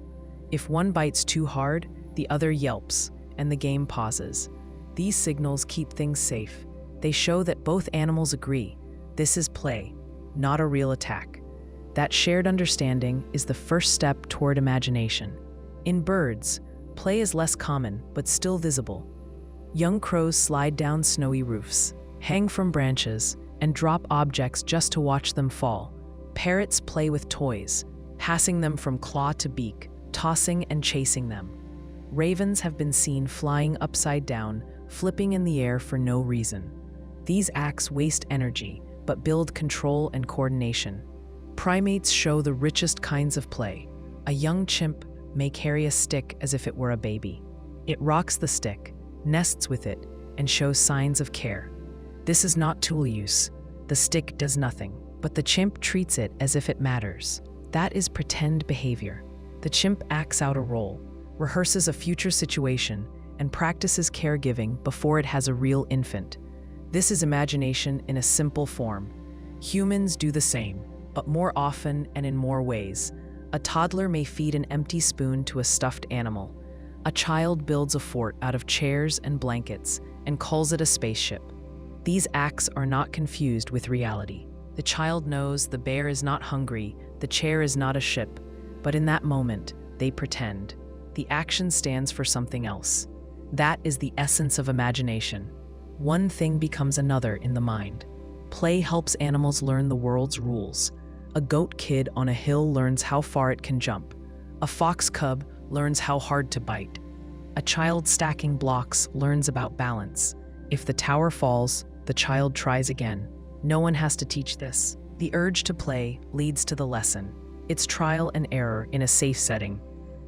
Speaker 1: If one bites too hard, the other yelps, and the game pauses. These signals keep things safe. They show that both animals agree. This is play, not a real attack. That shared understanding is the first step toward imagination. In birds, play is less common, but still visible. Young crows slide down snowy roofs, hang from branches, and drop objects just to watch them fall. Parrots play with toys, passing them from claw to beak, tossing and chasing them. Ravens have been seen flying upside down, flipping in the air for no reason. These acts waste energy, but build control and coordination. Primates show the richest kinds of play. A young chimp may carry a stick as if it were a baby. It rocks the stick, nests with it, and shows signs of care. This is not tool use. The stick does nothing, but the chimp treats it as if it matters. That is pretend behavior. The chimp acts out a role, rehearses a future situation, and practices caregiving before it has a real infant. This is imagination in a simple form. Humans do the same, but more often and in more ways. A toddler may feed an empty spoon to a stuffed animal. A child builds a fort out of chairs and blankets and calls it a spaceship. These acts are not confused with reality. The child knows the bear is not hungry, the chair is not a ship, but in that moment, they pretend. The action stands for something else. That is the essence of imagination. One thing becomes another in the mind. Play helps animals learn the world's rules. A goat kid on a hill learns how far it can jump. A fox cub learns how hard to bite. A child stacking blocks learns about balance. If the tower falls, the child tries again. No one has to teach this. The urge to play leads to the lesson. It's trial and error in a safe setting.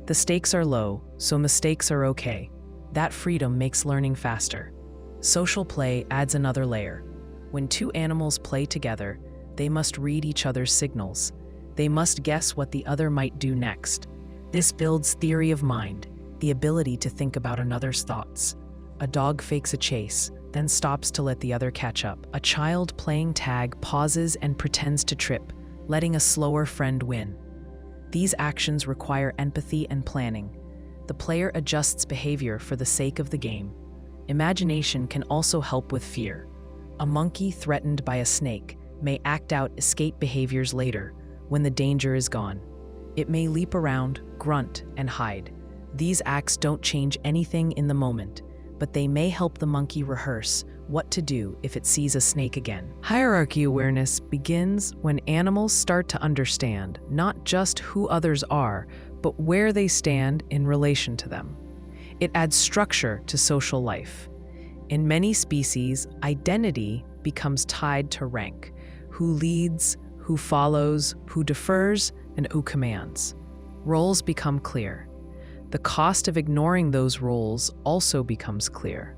Speaker 1: The stakes are low, so mistakes are okay. That freedom makes learning faster. Social play adds another layer. When two animals play together, they must read each other's signals. They must guess what the other might do next. This builds theory of mind, the ability to think about another's thoughts. A dog fakes a chase, then stops to let the other catch up. A child playing tag pauses and pretends to trip, letting a slower friend win. These actions require empathy and planning. The player adjusts behavior for the sake of the game. Imagination can also help with fear. A monkey threatened by a snake may act out escape behaviors later, when the danger is gone. It may leap around, grunt, and hide. These acts don't change anything in the moment, but they may help the monkey rehearse what to do if it sees a snake again. Hierarchy awareness begins when animals start to understand not just who others are, but where they stand in relation to them. It adds structure to social life. In many species, identity becomes tied to rank: who leads, who follows, who defers, and who commands. Roles become clear. The cost of ignoring those roles also becomes clear.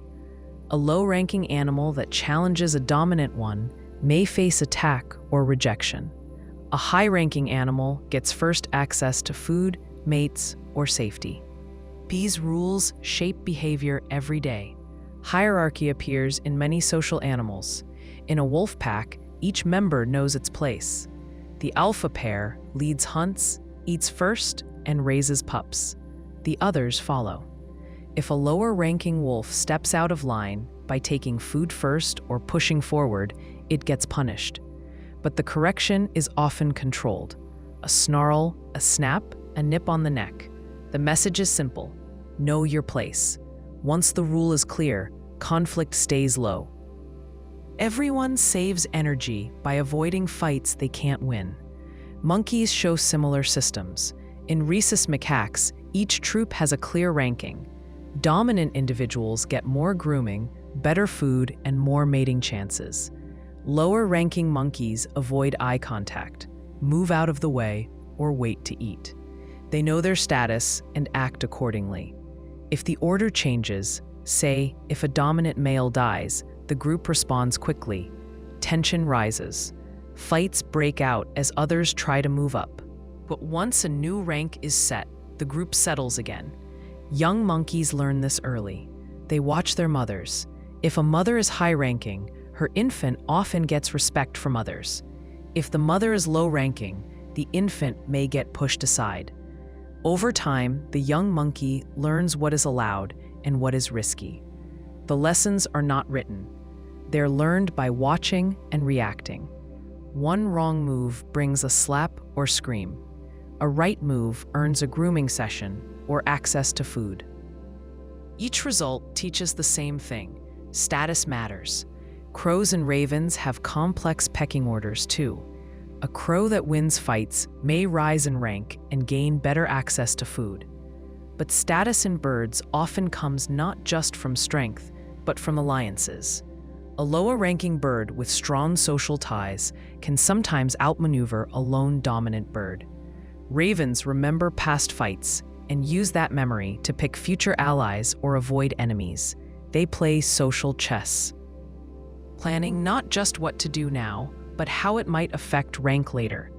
Speaker 1: A low-ranking animal that challenges a dominant one may face attack or rejection. A high-ranking animal gets first access to food, mates, or safety. These rules shape behavior every day. Hierarchy appears in many social animals. In a wolf pack, each member knows its place. The alpha pair leads hunts, eats first, and raises pups. The others follow. If a lower-ranking wolf steps out of line by taking food first or pushing forward, it gets punished. But the correction is often controlled. A snarl, a snap, a nip on the neck. The message is simple: know your place. Once the rule is clear, conflict stays low. Everyone saves energy by avoiding fights they can't win. Monkeys show similar systems. In rhesus macaques, each troop has a clear ranking. Dominant individuals get more grooming, better food, and more mating chances. Lower-ranking monkeys avoid eye contact, move out of the way, or wait to eat. They know their status and act accordingly. If the order changes, say, if a dominant male dies, the group responds quickly. Tension rises. Fights break out as others try to move up. But once a new rank is set, the group settles again. Young monkeys learn this early. They watch their mothers. If a mother is high-ranking, her infant often gets respect from others. If the mother is low-ranking, the infant may get pushed aside. Over time, the young monkey learns what is allowed and what is risky. The lessons are not written. They're learned by watching and reacting. One wrong move brings a slap or scream. A right move earns a grooming session or access to food. Each result teaches the same thing: status matters. Crows and ravens have complex pecking orders too. A crow that wins fights may rise in rank and gain better access to food. But status in birds often comes not just from strength, but from alliances. A lower-ranking bird with strong social ties can sometimes outmaneuver a lone dominant bird. Ravens remember past fights and use that memory to pick future allies or avoid enemies. They play social chess, planning not just what to do now, but how it might affect rank later.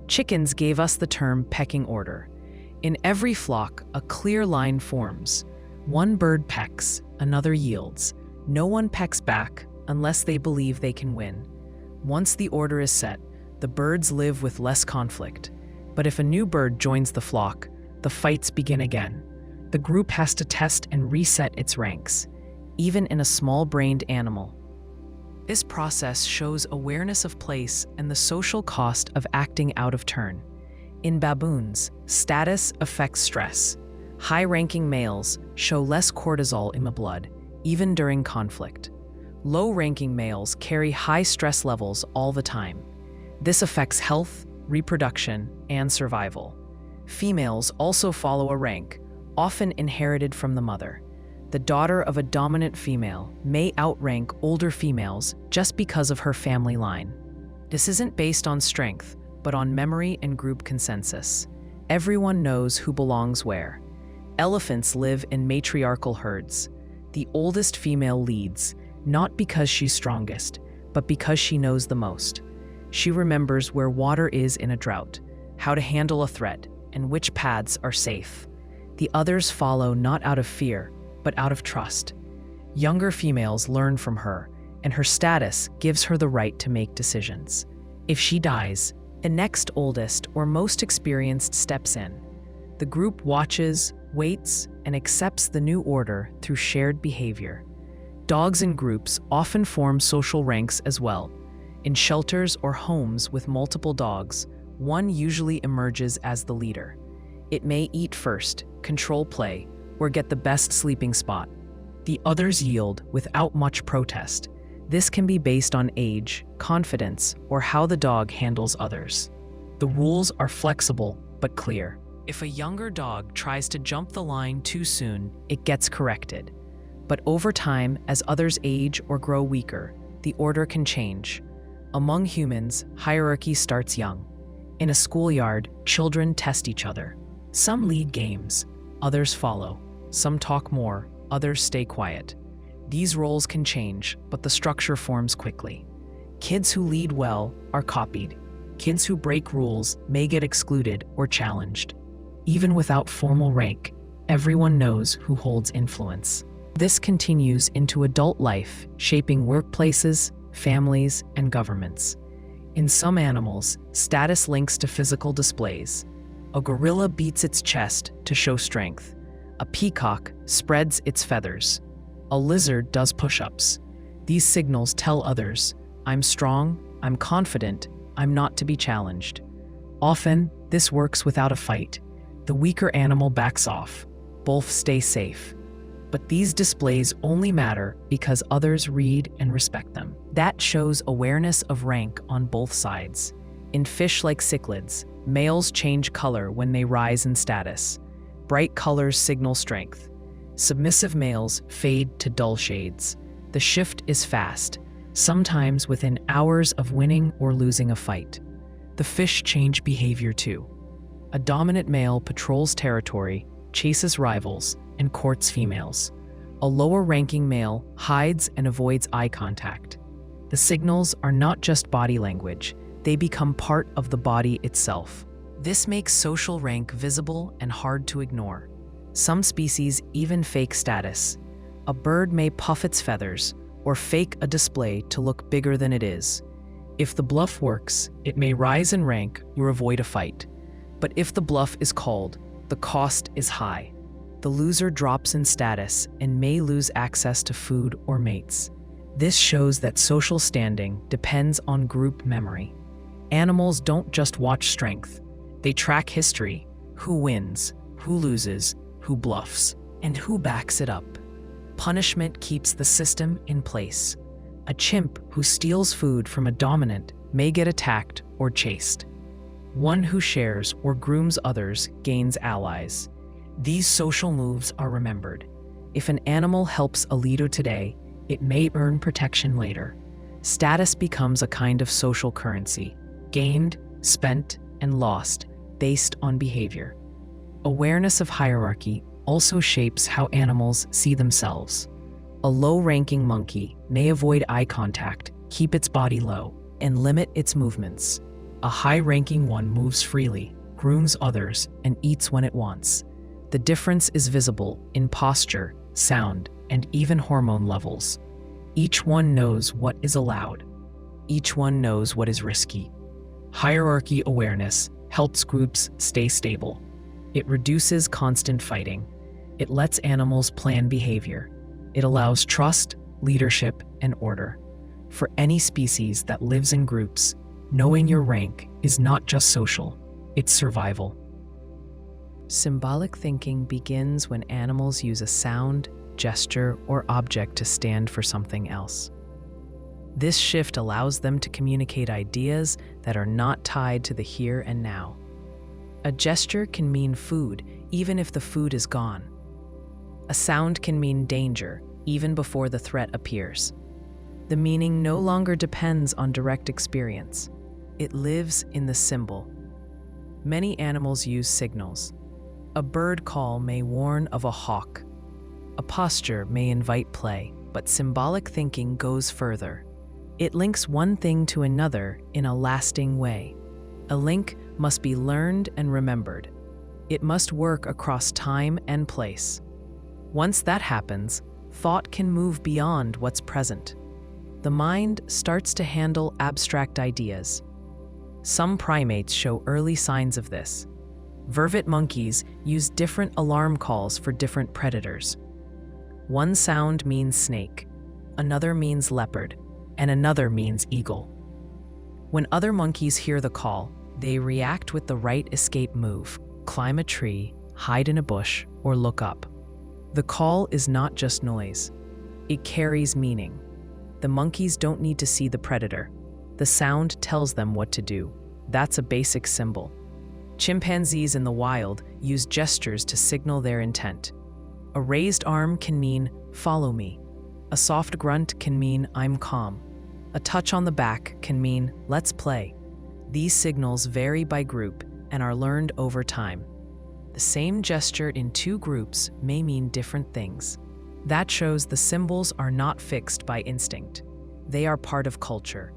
Speaker 1: Chickens gave us the term pecking order. In every flock, a clear line forms. One bird pecks, another yields. No one pecks back unless they believe they can win. Once the order is set, the birds live with less conflict. But if a new bird joins the flock, the fights begin again. The group has to test and reset its ranks, even in a small-brained animal. This process shows awareness of place and the social cost of acting out of turn. In baboons, status affects stress. High-ranking males show less cortisol in the blood, even during conflict. Low-ranking males carry high stress levels all the time. This affects health, reproduction, and survival. Females also follow a rank, often inherited from the mother. The daughter of a dominant female may outrank older females just because of her family line. This isn't based on strength, but on memory and group consensus. Everyone knows who belongs where. Elephants live in matriarchal herds. The oldest female leads, not because she's strongest, but because she knows the most. She remembers where water is in a drought, how to handle a threat, and which paths are safe. The others follow not out of fear, but out of trust. Younger females learn from her, and her status gives her the right to make decisions. If she dies, the next oldest or most experienced steps in. The group watches, waits, and accepts the new order through shared behavior. Dogs in groups often form social ranks as well. In shelters or homes with multiple dogs, one usually emerges as the leader. It may eat first, control play, or get the best sleeping spot. The others yield without much protest. This can be based on age, confidence, or how the dog handles others. The rules are flexible but clear. If a younger dog tries to jump the line too soon, it gets corrected. But over time, as others age or grow weaker, the order can change. Among humans, hierarchy starts young. In a schoolyard, children test each other. Some lead games, others follow. Some talk more, others stay quiet. These roles can change, but the structure forms quickly. Kids who lead well are copied. Kids who break rules may get excluded or challenged. Even without formal rank, everyone knows who holds influence. This continues into adult life, shaping workplaces, families, and governments. In some animals, status links to physical displays. A gorilla beats its chest to show strength. A peacock spreads its feathers. A lizard does push-ups. These signals tell others, I'm strong, I'm confident, I'm not to be challenged. Often, this works without a fight. The weaker animal backs off. Both stay safe. But these displays only matter because others read and respect them. That shows awareness of rank on both sides. In fish like cichlids, males change color when they rise in status. Bright colors signal strength. Submissive males fade to dull shades. The shift is fast, sometimes within hours of winning or losing a fight. The fish change behavior too. A dominant male patrols territory, chases rivals, and courts females. A lower-ranking male hides and avoids eye contact. The signals are not just body language, they become part of the body itself. This makes social rank visible and hard to ignore. Some species even fake status. A bird may puff its feathers or fake a display to look bigger than it is. If the bluff works, it may rise in rank or avoid a fight. But if the bluff is called, the cost is high. The loser drops in status and may lose access to food or mates. This shows that social standing depends on group memory. Animals don't just watch strength. They track history, who wins, who loses, who bluffs, and who backs it up. Punishment keeps the system in place. A chimp who steals food from a dominant may get attacked or chased. One who shares or grooms others gains allies. These social moves are remembered. If an animal helps a leader today, it may earn protection later. Status becomes a kind of social currency, gained, spent, and lost based on behavior. Awareness of hierarchy also shapes how animals see themselves. A low-ranking monkey may avoid eye contact, keep its body low, and limit its movements. A high-ranking one moves freely, grooms others, and eats when it wants. The difference is visible in posture, sound, and even hormone levels. Each one knows what is allowed. Each one knows what is risky. Hierarchy awareness helps groups stay stable. It reduces constant fighting. It lets animals plan behavior. It allows trust, leadership, and order. For any species that lives in groups, knowing your rank is not just social, it's survival. Symbolic thinking begins when animals use a sound, gesture, or object to stand for something else. This shift allows them to communicate ideas that are not tied to the here and now. A gesture can mean food, even if the food is gone. A sound can mean danger, even before the threat appears. The meaning no longer depends on direct experience. It lives in the symbol. Many animals use signals. A bird call may warn of a hawk. A posture may invite play, but symbolic thinking goes further. It links one thing to another in a lasting way. A link must be learned and remembered. It must work across time and place. Once that happens, thought can move beyond what's present. The mind starts to handle abstract ideas. Some primates show early signs of this. Vervet monkeys use different alarm calls for different predators. One sound means snake, another means leopard, and another means eagle. When other monkeys hear the call, they react with the right escape move, climb a tree, hide in a bush, or look up. The call is not just noise. It carries meaning. The monkeys don't need to see the predator. The sound tells them what to do. That's a basic symbol. Chimpanzees in the wild use gestures to signal their intent. A raised arm can mean, follow me. A soft grunt can mean, I'm calm. A touch on the back can mean, let's play. These signals vary by group and are learned over time. The same gesture in two groups may mean different things. That shows the symbols are not fixed by instinct. They are part of culture.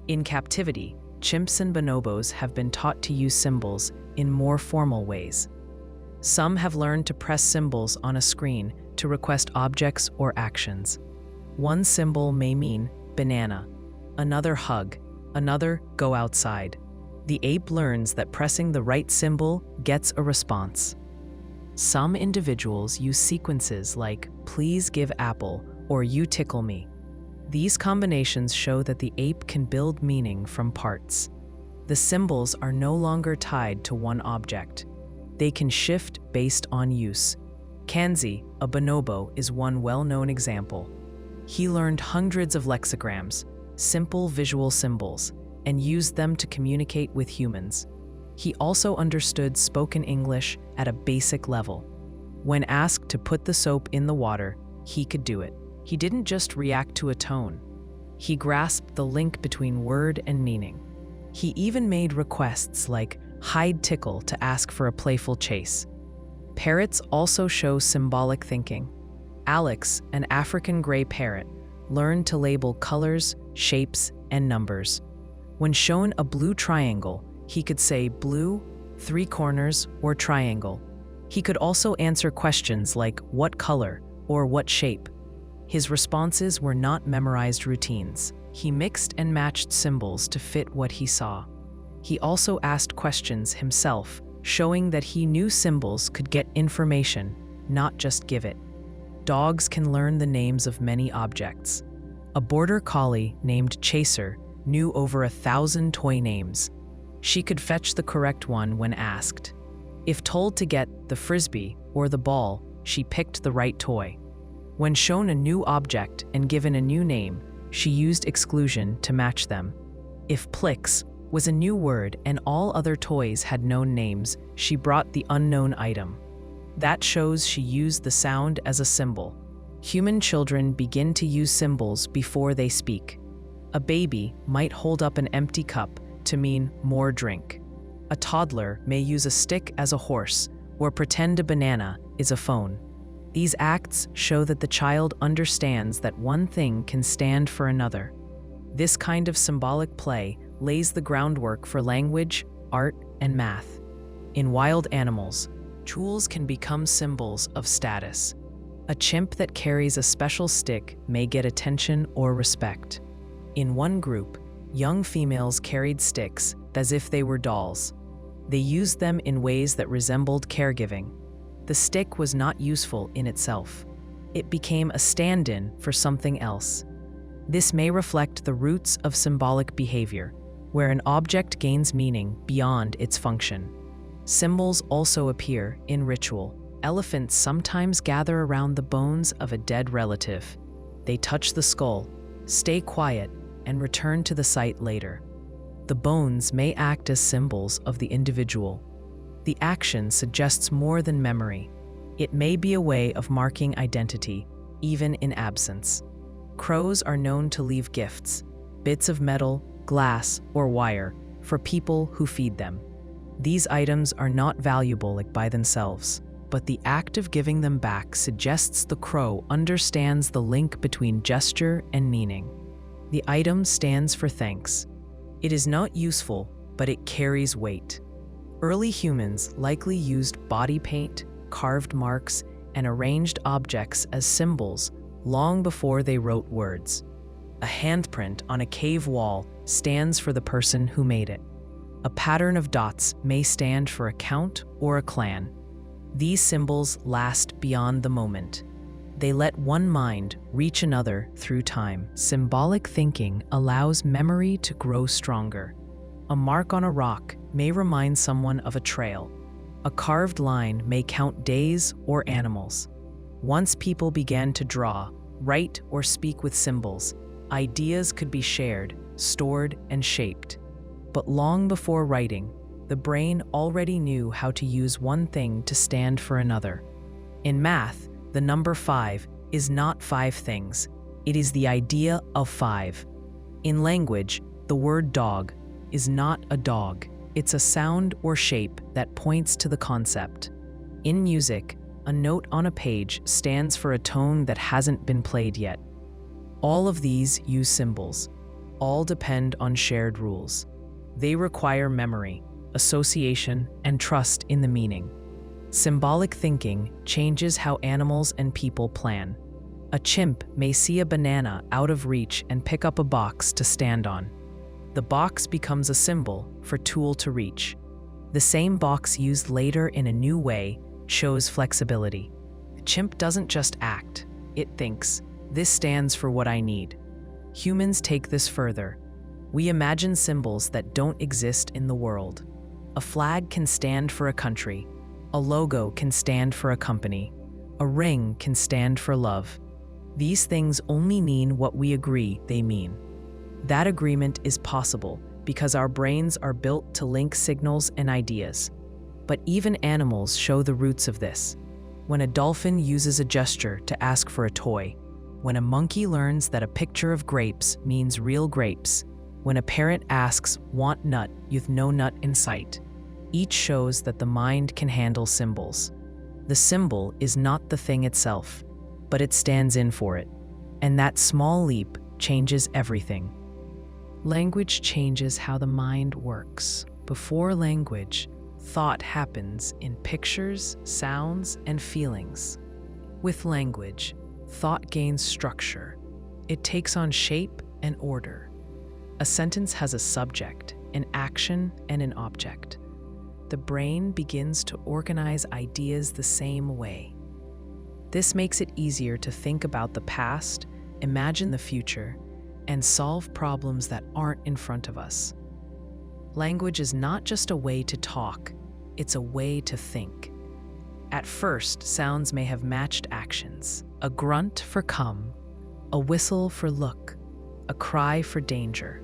Speaker 1: In captivity, chimps and bonobos have been taught to use symbols in more formal ways. Some have learned to press symbols on a screen to request objects or actions. One symbol may mean banana, another hug, another go outside. The ape learns that pressing the right symbol gets a response. Some individuals use sequences like please give apple or you tickle me. These combinations show that the ape can build meaning from parts. The symbols are no longer tied to one object. They can shift based on use. Kanzi, a bonobo, is one well-known example. He learned hundreds of lexicograms, simple visual symbols, and used them to communicate with humans. He also understood spoken English at a basic level. When asked to put the soap in the water, he could do it. He didn't just react to a tone. He grasped the link between word and meaning. He even made requests like hide tickle to ask for a playful chase. Parrots also show symbolic thinking. Alex, an African gray parrot, learned to label colors, shapes, and numbers. When shown a blue triangle, he could say blue, 3 corners, or triangle. He could also answer questions like what color or what shape. His responses were not memorized routines. He mixed and matched symbols to fit what he saw. He also asked questions himself, showing that he knew symbols could get information, not just give it. Dogs can learn the names of many objects. A border collie named Chaser knew over 1,000 toy names. She could fetch the correct one when asked. If told to get the frisbee or the ball, she picked the right toy. When shown a new object and given a new name, she used exclusion to match them. If Plix was a new word and all other toys had known names, she brought the unknown item. That shows she used the sound as a symbol. Human children begin to use symbols before they speak. A baby might hold up an empty cup to mean more drink. A toddler may use a stick as a horse or pretend a banana is a phone. These acts show that the child understands that one thing can stand for another. This kind of symbolic play lays the groundwork for language, art, and math. In wild animals, tools can become symbols of status. A chimp that carries a special stick may get attention or respect. In one group, young females carried sticks as if they were dolls. They used them in ways that resembled caregiving. The stick was not useful in itself. It became a stand-in for something else. This may reflect the roots of symbolic behavior, where an object gains meaning beyond its function. Symbols also appear in ritual. Elephants sometimes gather around the bones of a dead relative. They touch the skull, stay quiet, and return to the site later. The bones may act as symbols of the individual. The action suggests more than memory. It may be a way of marking identity, even in absence. Crows are known to leave gifts, bits of metal, glass, or wire, for people who feed them. These items are not valuable by themselves, but the act of giving them back suggests the crow understands the link between gesture and meaning. The item stands for thanks. It is not useful, but it carries weight. Early humans likely used body paint, carved marks, and arranged objects as symbols long before they wrote words. A handprint on a cave wall stands for the person who made it. A pattern of dots may stand for a count or a clan. These symbols last beyond the moment. They let one mind reach another through time. Symbolic thinking allows memory to grow stronger. A mark on a rock may remind someone of a trail. A carved line may count days or animals. Once people began to draw, write, or speak with symbols, ideas could be shared, stored, and shaped. But long before writing, the brain already knew how to use one thing to stand for another. In math, the number 5 is not 5 things. It is the idea of 5. In language, the word dog is not a dog. It's a sound or shape that points to the concept. In music, a note on a page stands for a tone that hasn't been played yet. All of these use symbols. All depend on shared rules. They require memory, association, and trust in the meaning. Symbolic thinking changes how animals and people plan. A chimp may see a banana out of reach and pick up a box to stand on. The box becomes a symbol for tool to reach. The same box used later in a new way shows flexibility. The chimp doesn't just act, it thinks, "This stands for what I need." Humans take this further. We imagine symbols that don't exist in the world. A flag can stand for a country. A logo can stand for a company. A ring can stand for love. These things only mean what we agree they mean. That agreement is possible because our brains are built to link signals and ideas. But even animals show the roots of this. When a dolphin uses a gesture to ask for a toy, when a monkey learns that a picture of grapes means real grapes, when a parent asks, "Want nut?" with no nut in sight, each shows that the mind can handle symbols. The symbol is not the thing itself, but it stands in for it. And that small leap changes everything. Language changes how the mind works. Before language, thought happens in pictures, sounds, and feelings. With language, thought gains structure. It takes on shape and order. A sentence has a subject, an action, and an object. The brain begins to organize ideas the same way. This makes it easier to think about the past, imagine the future, and solve problems that aren't in front of us. Language is not just a way to talk, it's a way to think. At first, sounds may have matched actions. A grunt for come, a whistle for look, a cry for danger.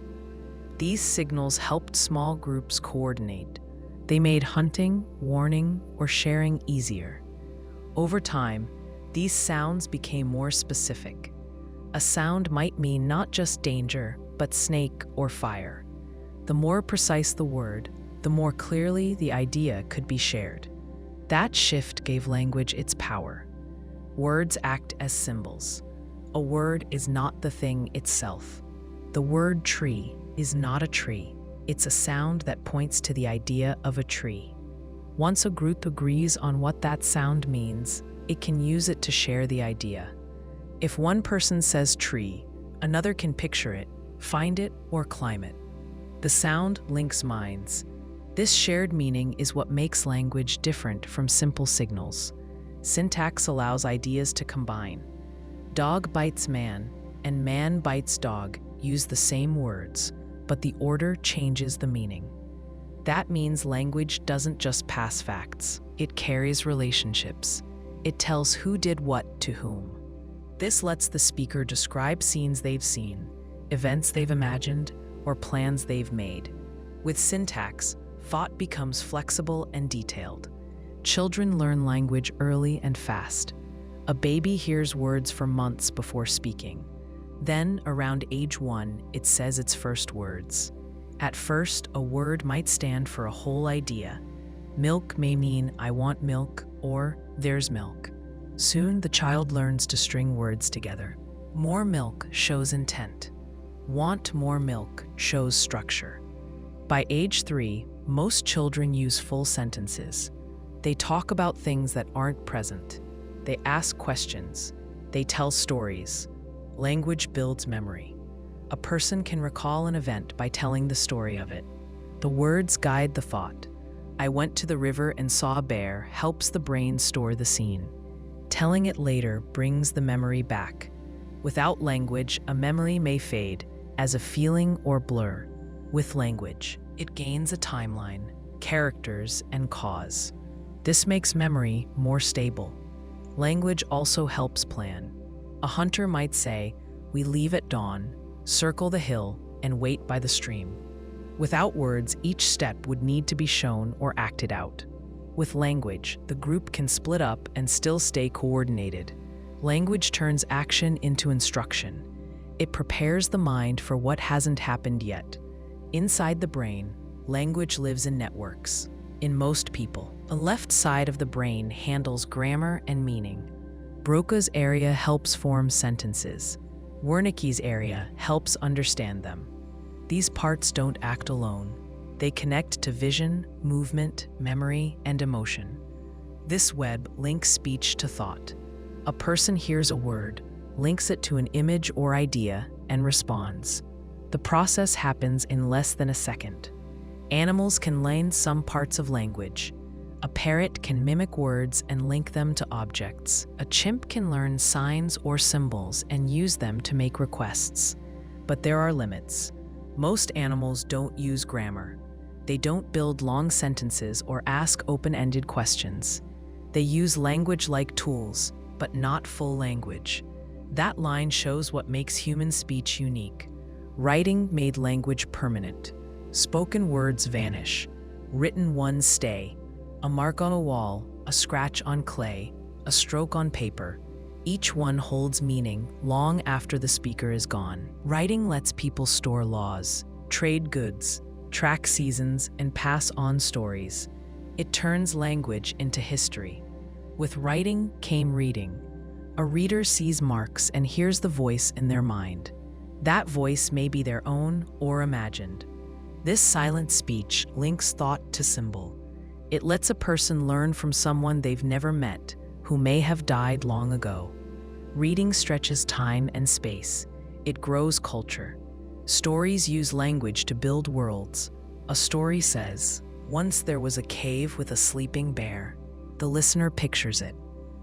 Speaker 1: These signals helped small groups coordinate. They made hunting, warning, or sharing easier. Over time, these sounds became more specific. A sound might mean not just danger, but snake or fire. The more precise the word, the more clearly the idea could be shared. That shift gave language its power. Words act as symbols. A word is not the thing itself. The word tree is not a tree. It's a sound that points to the idea of a tree. Once a group agrees on what that sound means, it can use it to share the idea. If one person says tree, another can picture it, find it, or climb it. The sound links minds. This shared meaning is what makes language different from simple signals. Syntax allows ideas to combine. Dog bites man, and man bites dog use the same words, but the order changes the meaning. That means language doesn't just pass facts, it carries relationships. It tells who did what to whom. This lets the speaker describe scenes they've seen, events they've imagined, or plans they've made. With syntax, thought becomes flexible and detailed. Children learn language early and fast. A baby hears words for months before speaking. Then, around age 1, it says its first words. At first, a word might stand for a whole idea. Milk may mean "I want milk" or "there's milk." Soon, the child learns to string words together. More milk shows intent. Want more milk shows structure. By age 3, most children use full sentences. They talk about things that aren't present. They ask questions. They tell stories. Language builds memory. A person can recall an event by telling the story of it. The words guide the thought. "I went to the river and saw a bear" helps the brain store the scene. Telling it later brings the memory back. Without language, a memory may fade as a feeling or blur. With language, it gains a timeline, characters, and cause. This makes memory more stable. Language also helps plan. A hunter might say, "We leave at dawn, circle the hill, and wait by the stream." Without words, each step would need to be shown or acted out. With language, the group can split up and still stay coordinated. Language turns action into instruction. It prepares the mind for what hasn't happened yet. Inside the brain, language lives in networks. In most people, the left side of the brain handles grammar and meaning. Broca's area helps form sentences. Wernicke's area helps understand them. These parts don't act alone. They connect to vision, movement, memory, and emotion. This web links speech to thought. A person hears a word, links it to an image or idea, and responds. The process happens in less than a second. Animals can learn some parts of language. A parrot can mimic words and link them to objects. A chimp can learn signs or symbols and use them to make requests. But there are limits. Most animals don't use grammar. They don't build long sentences or ask open-ended questions. They use language-like tools, but not full language. That line shows what makes human speech unique. Writing made language permanent. Spoken words vanish. Written ones stay. A mark on a wall, a scratch on clay, a stroke on paper. Each one holds meaning long after the speaker is gone. Writing lets people store laws, trade goods, track seasons, and pass on stories. It turns language into history. With writing came reading. A reader sees marks and hears the voice in their mind. That voice may be their own or imagined. This silent speech links thought to symbol. It lets a person learn from someone they've never met, who may have died long ago. Reading stretches time and space. It grows culture. Stories use language to build worlds. A story says, "Once there was a cave with a sleeping bear." The listener pictures it.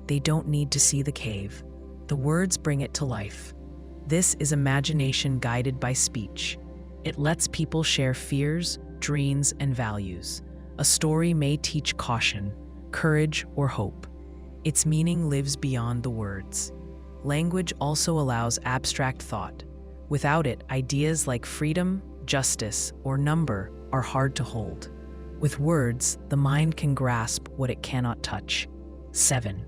Speaker 1: They don't need to see the cave. The words bring it to life. This is imagination guided by speech. It lets people share fears, dreams, and values. A story may teach caution, courage, or hope. Its meaning lives beyond the words. Language also allows abstract thought. Without it, ideas like freedom, justice, or number are hard to hold. With words, the mind can grasp what it cannot touch. 7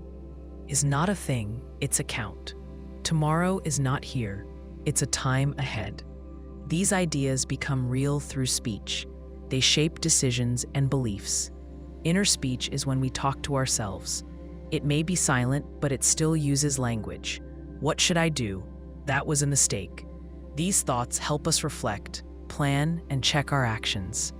Speaker 1: is not a thing, it's a count. Tomorrow is not here, it's a time ahead. These ideas become real through speech. They shape decisions and beliefs. Inner speech is when we talk to ourselves. It may be silent, but it still uses language. What should I do? That was a mistake. These thoughts help us reflect, plan, and check our actions.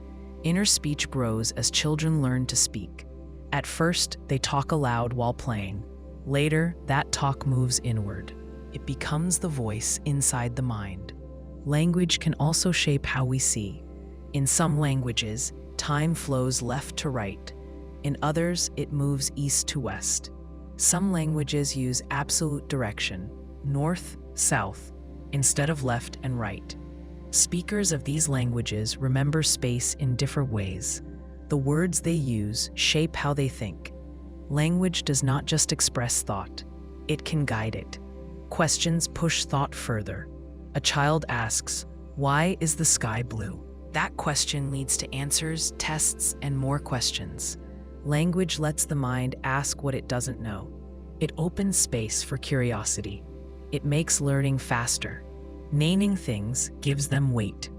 Speaker 1: Inner speech grows as children learn to speak. At first, they talk aloud while playing. Later, that talk moves inward. It becomes the voice inside the mind. Language can also shape how we see. In some languages, time flows left to right. In others, it moves east to west. Some languages use absolute direction, north, south, instead of left and right. Speakers of these languages remember space in different ways. The words they use shape how they think. Language does not just express thought, it can guide it. Questions push thought further. A child asks, "Why is the sky blue?" That question leads to answers, tests, and more questions. Language lets the mind ask what it doesn't know. It opens space for curiosity. It makes learning faster. Naming things gives them weight.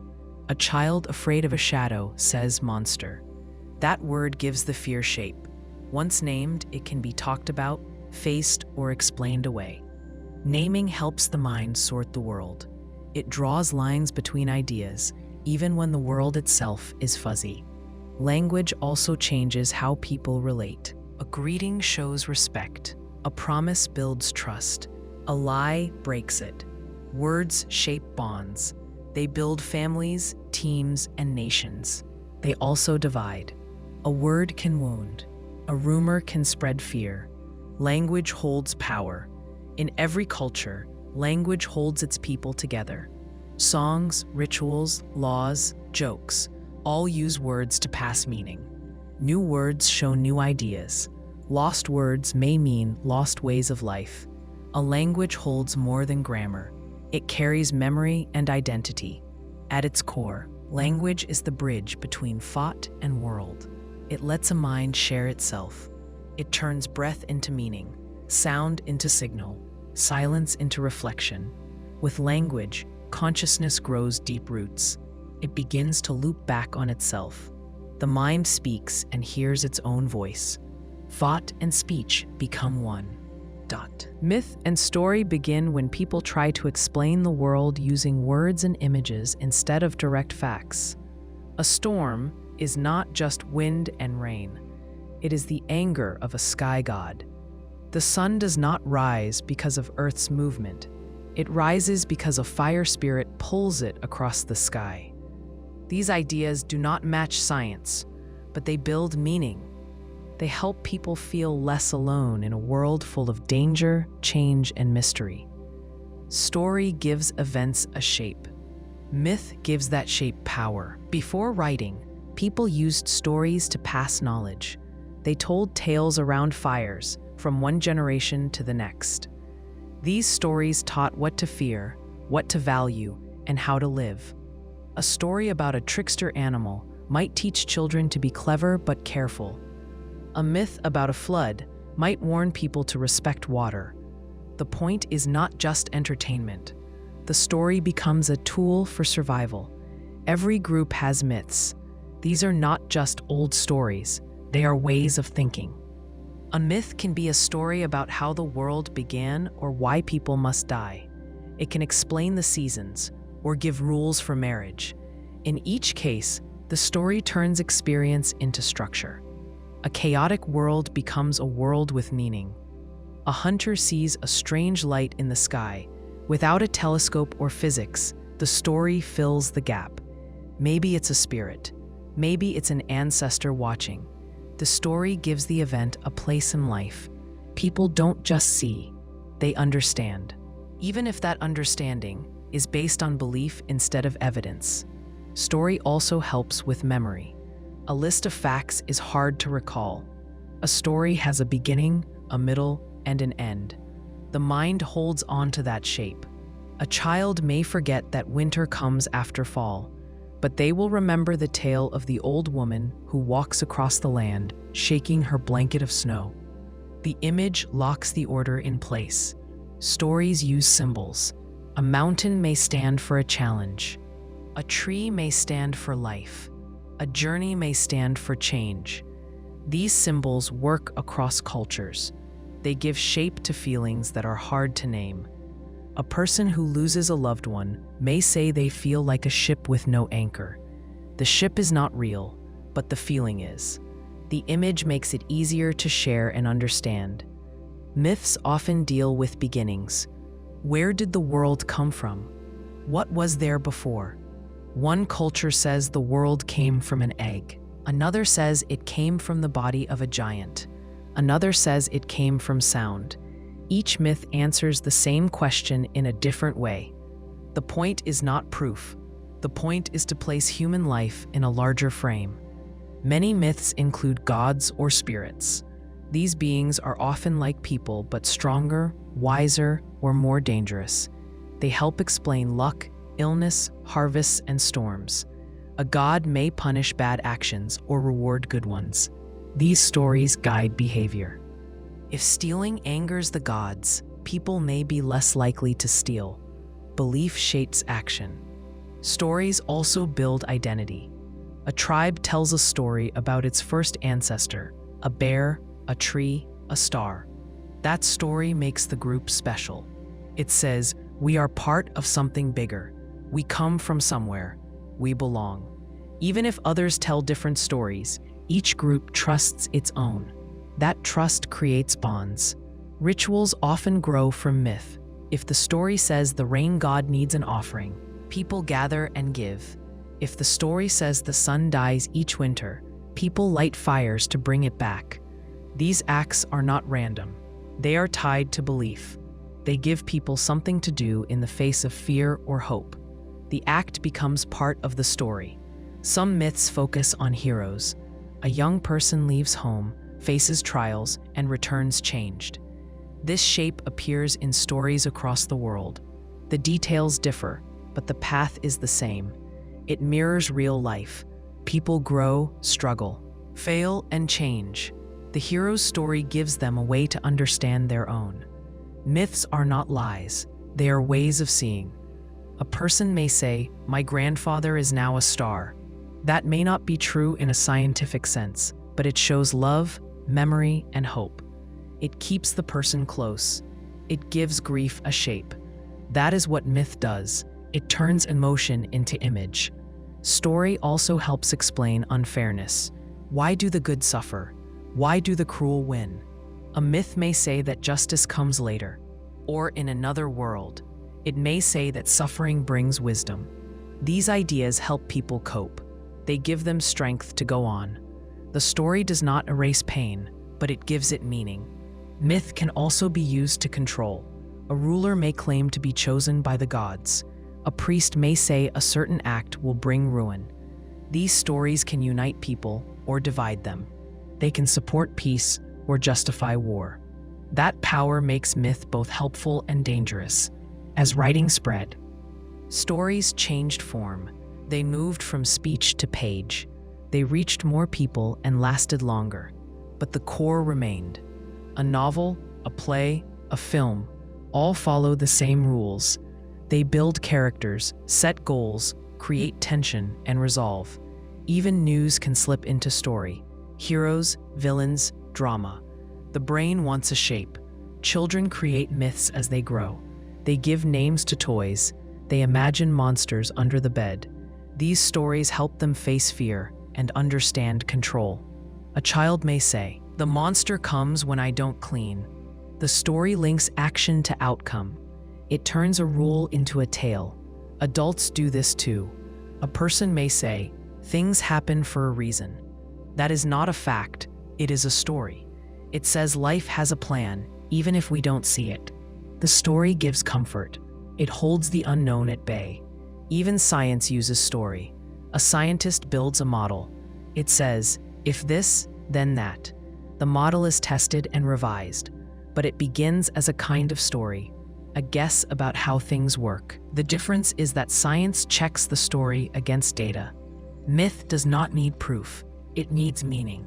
Speaker 1: A child afraid of a shadow says monster. That word gives the fear shape. Once named, it can be talked about, faced, or explained away. Naming helps the mind sort the world. It draws lines between ideas, even when the world itself is fuzzy. Language also changes how people relate. A greeting shows respect. A promise builds trust. A lie breaks it. Words shape bonds. They build families, teams, and nations. They also divide. A word can wound. A rumor can spread fear. Language holds power. In every culture, language holds its people together. Songs, rituals, laws, jokes, all use words to pass meaning. New words show new ideas. Lost words may mean lost ways of life. A language holds more than grammar. It carries memory and identity. At its core, language is the bridge between thought and world. It lets a mind share itself. It turns breath into meaning, sound into signal, silence into reflection. With language, consciousness grows deep roots. It begins to loop back on itself. The mind speaks and hears its own voice. Thought and speech become one. Myth and story begin when people try to explain the world using words and images instead of direct facts. A storm is not just wind and rain. It is the anger of a sky god. The sun does not rise because of Earth's movement. It rises because a fire spirit pulls it across the sky. These ideas do not match science, but they build meaning. They help people feel less alone in a world full of danger, change, and mystery. Story gives events a shape. Myth gives that shape power. Before writing, people used stories to pass knowledge. They told tales around fires, from one generation to the next. These stories taught what to fear, what to value, and how to live. A story about a trickster animal might teach children to be clever but careful. A myth about a flood might warn people to respect water. The point is not just entertainment. The story becomes a tool for survival. Every group has myths. These are not just old stories, they are ways of thinking. A myth can be a story about how the world began or why people must die. It can explain the seasons or give rules for marriage. In each case, the story turns experience into structure. A chaotic world becomes a world with meaning. A hunter sees a strange light in the sky. Without a telescope or physics, the story fills the gap. Maybe it's a spirit. Maybe it's an ancestor watching. The story gives the event a place in life. People don't just see, they understand. Even if that understanding is based on belief instead of evidence. Story also helps with memory. A list of facts is hard to recall. A story has a beginning, a middle, and an end. The mind holds on to that shape. A child may forget that winter comes after fall, but they will remember the tale of the old woman who walks across the land, shaking her blanket of snow. The image locks the order in place. Stories use symbols. A mountain may stand for a challenge. A tree may stand for life. A journey may stand for change. These symbols work across cultures. They give shape to feelings that are hard to name. A person who loses a loved one may say they feel like a ship with no anchor. The ship is not real, but the feeling is. The image makes it easier to share and understand. Myths often deal with beginnings. Where did the world come from? What was there before? One culture says the world came from an egg. Another says it came from the body of a giant. Another says it came from sound. Each myth answers the same question in a different way. The point is not proof. The point is to place human life in a larger frame. Many myths include gods or spirits. These beings are often like people, but stronger, wiser, or more dangerous. They help explain luck, illness, harvests, and storms. A god may punish bad actions or reward good ones. These stories guide behavior. If stealing angers the gods, people may be less likely to steal. Belief shapes action. Stories also build identity. A tribe tells a story about its first ancestor, a bear, a tree, a star. That story makes the group special. It says, we are part of something bigger. We come from somewhere. We belong. Even if others tell different stories, each group trusts its own. That trust creates bonds. Rituals often grow from myth. If the story says the rain god needs an offering, people gather and give. If the story says the sun dies each winter, people light fires to bring it back. These acts are not random. They are tied to belief. They give people something to do in the face of fear or hope. The act becomes part of the story. Some myths focus on heroes. A young person leaves home, faces trials, and returns changed. This shape appears in stories across the world. The details differ, but the path is the same. It mirrors real life. People grow, struggle, fail, and change. The hero's story gives them a way to understand their own. Myths are not lies. They are ways of seeing. A person may say, "My grandfather is now a star." That may not be true in a scientific sense, but it shows love, memory, and hope. It keeps the person close. It gives grief a shape. That is what myth does. It turns emotion into image. Story also helps explain unfairness. Why do the good suffer? Why do the cruel win? A myth may say that justice comes later, or in another world. It may say that suffering brings wisdom. These ideas help people cope. They give them strength to go on. The story does not erase pain, but it gives it meaning. Myth can also be used to control. A ruler may claim to be chosen by the gods. A priest may say a certain act will bring ruin. These stories can unite people or divide them. They can support peace or justify war. That power makes myth both helpful and dangerous. As writing spread, stories changed form. They moved from speech to page. They reached more people and lasted longer. But the core remained. A novel, a play, a film, all follow the same rules. They build characters, set goals, create tension, and resolve. Even news can slip into story. Heroes, villains, drama. The brain wants a shape. Children create myths as they grow. They give names to toys. They imagine monsters under the bed. These stories help them face fear and understand control. A child may say, "The monster comes when I don't clean." The story links action to outcome. It turns a rule into a tale. Adults do this too. A person may say, "Things happen for a reason." That is not a fact, it is a story. It says life has a plan, even if we don't see it. The story gives comfort. It holds the unknown at bay. Even science uses story. A scientist builds a model. It says, "If this, then that." The model is tested and revised, but it begins as a kind of story, a guess about how things work. The difference is that science checks the story against data. Myth does not need proof, it needs meaning.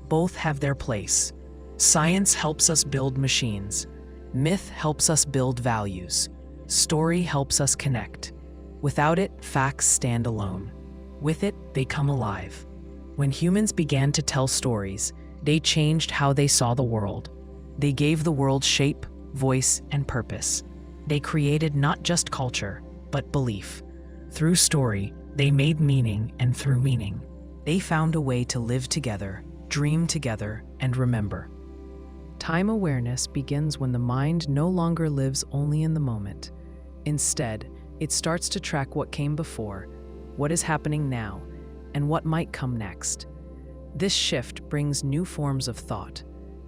Speaker 1: Both have their place. Science helps us build machines. Myth helps us build values. Story helps us connect. Without it, facts stand alone. With it, they come alive. When humans began to tell stories, they changed how they saw the world. They gave the world shape, voice, and purpose. They created not just culture, but belief. Through story, they made meaning, and through meaning, they found a way to live together, dream together, and remember. Time awareness begins when the mind no longer lives only in the moment. Instead, it starts to track what came before, what is happening now, and what might come next. This shift brings new forms of thought.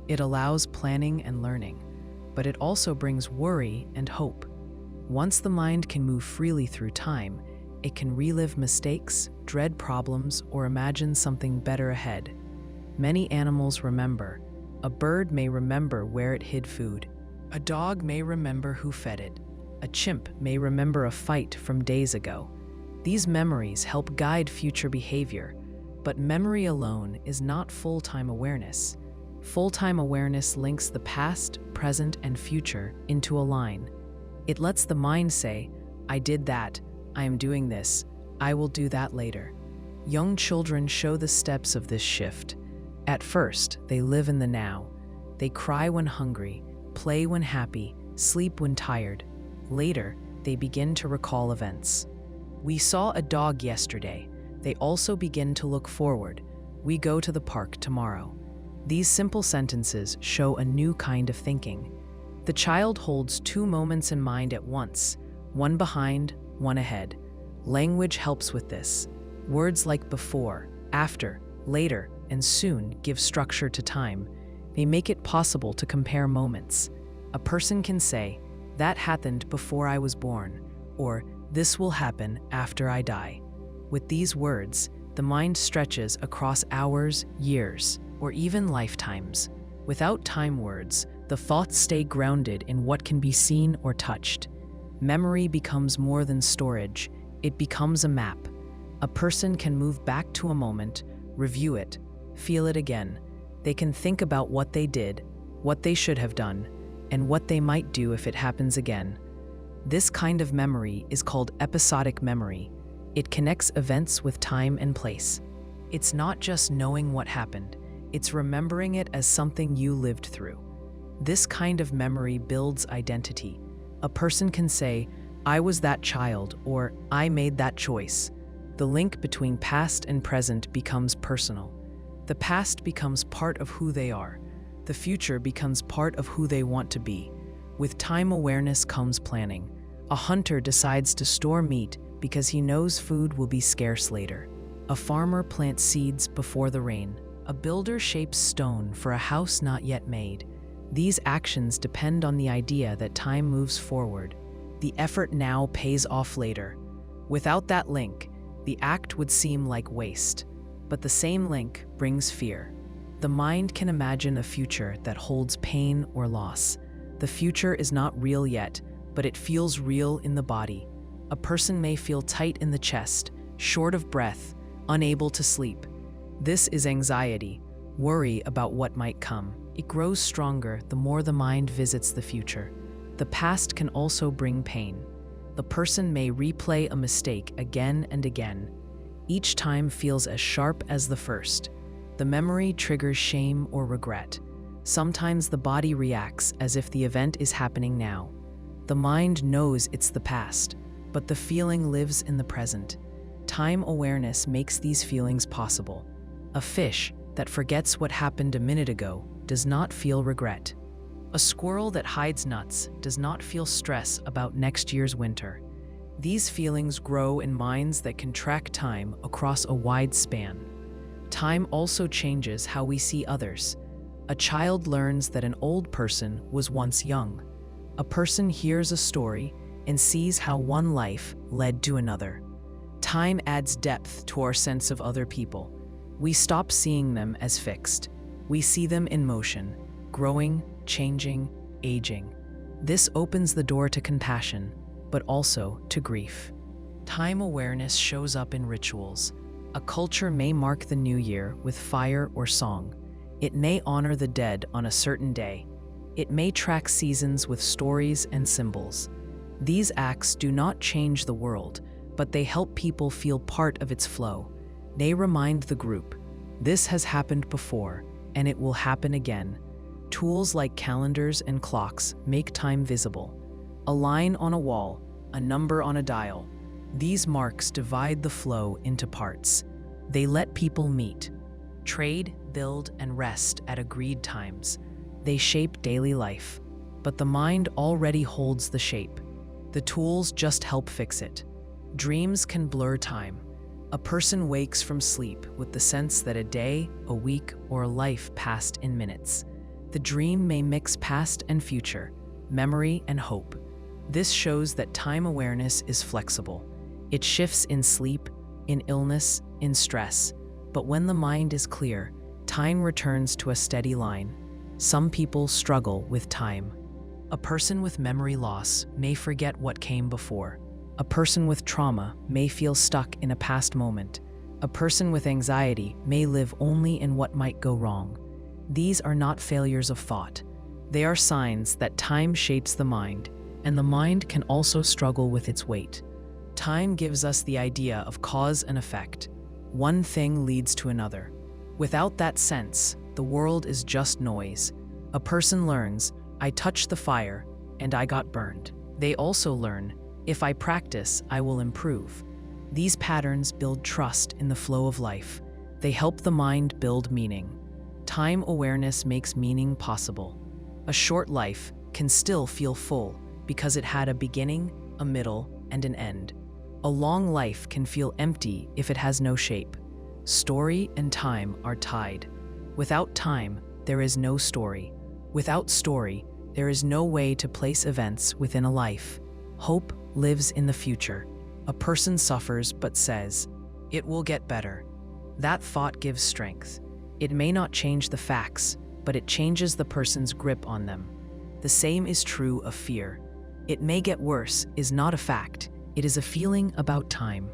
Speaker 1: It allows planning and learning, but it also brings worry and hope. Once the mind can move freely through time, it can relive mistakes, dread problems, or imagine something better ahead. Many animals remember. A bird may remember where it hid food. A dog may remember who fed it. A chimp may remember a fight from days ago. These memories help guide future behavior, but memory alone is not full-time awareness. Full-time awareness links the past, present, and future into a line. It lets the mind say, "I did that, I am doing this, I will do that later." Young children show the steps of this shift. At first, they live in the now. They cry when hungry, play when happy, sleep when tired. Later, they begin to recall events. "We saw a dog yesterday." They also begin to look forward. "We go to the park tomorrow." These simple sentences show a new kind of thinking. The child holds two moments in mind at once, one behind, one ahead. Language helps with this. Words like before, after, later, and soon give structure to time. They make it possible to compare moments. A person can say, "That happened before I was born," or "This will happen after I die." With these words, the mind stretches across hours, years, or even lifetimes. Without time words, the thoughts stay grounded in what can be seen or touched. Memory becomes more than storage, it becomes a map. A person can move back to a moment, review it, feel it again. They can think about what they did, what they should have done, and what they might do if it happens again. This kind of memory is called episodic memory. It connects events with time and place. It's not just knowing what happened, it's remembering it as something you lived through. This kind of memory builds identity. A person can say, "I was that child," or "I made that choice." The link between past and present becomes personal. The past becomes part of who they are. The future becomes part of who they want to be. With time awareness comes planning. A hunter decides to store meat because he knows food will be scarce later. A farmer plants seeds before the rain. A builder shapes stone for a house not yet made. These actions depend on the idea that time moves forward. The effort now pays off later. Without that link, the act would seem like waste. But the same link brings fear. The mind can imagine a future that holds pain or loss. The future is not real yet, but it feels real in the body. A person may feel tight in the chest, short of breath, unable to sleep. This is anxiety, worry about what might come. It grows stronger the more the mind visits the future. The past can also bring pain. The person may replay a mistake again and again. Each time feels as sharp as the first. The memory triggers shame or regret. Sometimes the body reacts as if the event is happening now. The mind knows it's the past, but the feeling lives in the present. Time awareness makes these feelings possible. A fish that forgets what happened a minute ago does not feel regret. A squirrel that hides nuts does not feel stress about next year's winter. These feelings grow in minds that can track time across a wide span. Time also changes how we see others. A child learns that an old person was once young. A person hears a story and sees how one life led to another. Time adds depth to our sense of other people. We stop seeing them as fixed. We see them in motion, growing, changing, aging. This opens the door to compassion, but also to grief. Time awareness shows up in rituals. A culture may mark the new year with fire or song. It may honor the dead on a certain day. It may track seasons with stories and symbols. These acts do not change the world, but they help people feel part of its flow. They remind the group, this has happened before, and it will happen again. Tools like calendars and clocks make time visible. A line on a wall, a number on a dial. These marks divide the flow into parts. They let people meet, trade, build, and rest at agreed times. They shape daily life, but the mind already holds the shape. The tools just help fix it. Dreams can blur time. A person wakes from sleep with the sense that a day, a week, or a life passed in minutes. The dream may mix past and future, memory and hope. This shows that time awareness is flexible. It shifts in sleep, in illness, in stress. But when the mind is clear, time returns to a steady line. Some people struggle with time. A person with memory loss may forget what came before. A person with trauma may feel stuck in a past moment. A person with anxiety may live only in what might go wrong. These are not failures of thought. They are signs that time shapes the mind, and the mind can also struggle with its weight. Time gives us the idea of cause and effect. One thing leads to another. Without that sense, the world is just noise. A person learns, I touched the fire, and I got burned. They also learn, if I practice, I will improve. These patterns build trust in the flow of life. They help the mind build meaning. Time awareness makes meaning possible. A short life can still feel full because it had a beginning, a middle, and an end. A long life can feel empty if it has no shape. Story and time are tied. Without time, there is no story. Without story, there is no way to place events within a life. Hope lives in the future. A person suffers but says, it will get better. That thought gives strength. It may not change the facts, but it changes the person's grip on them. The same is true of fear. It may get worse is not a fact. It is a feeling about time.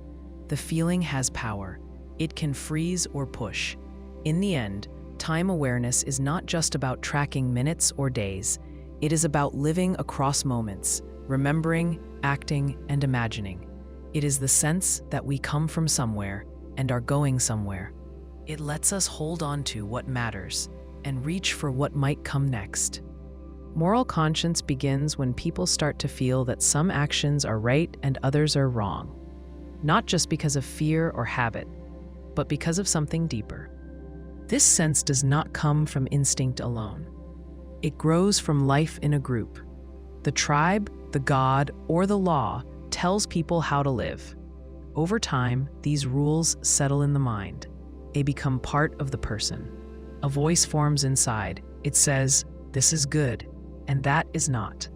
Speaker 1: The feeling has power. It can freeze or push. In the end, time awareness is not just about tracking minutes or days. It is about living across moments, remembering, acting, and imagining. It is the sense that we come from somewhere and are going somewhere. It lets us hold on to what matters and reach for what might come next. Moral conscience begins when people start to feel that some actions are right and others are wrong, not just because of fear or habit, but because of something deeper. This sense does not come from instinct alone. It grows from life in a group. The tribe, the god, or the law tells people how to live. Over time, these rules settle in the mind. They become part of the person. A voice forms inside. It says, "This is good," and that is not.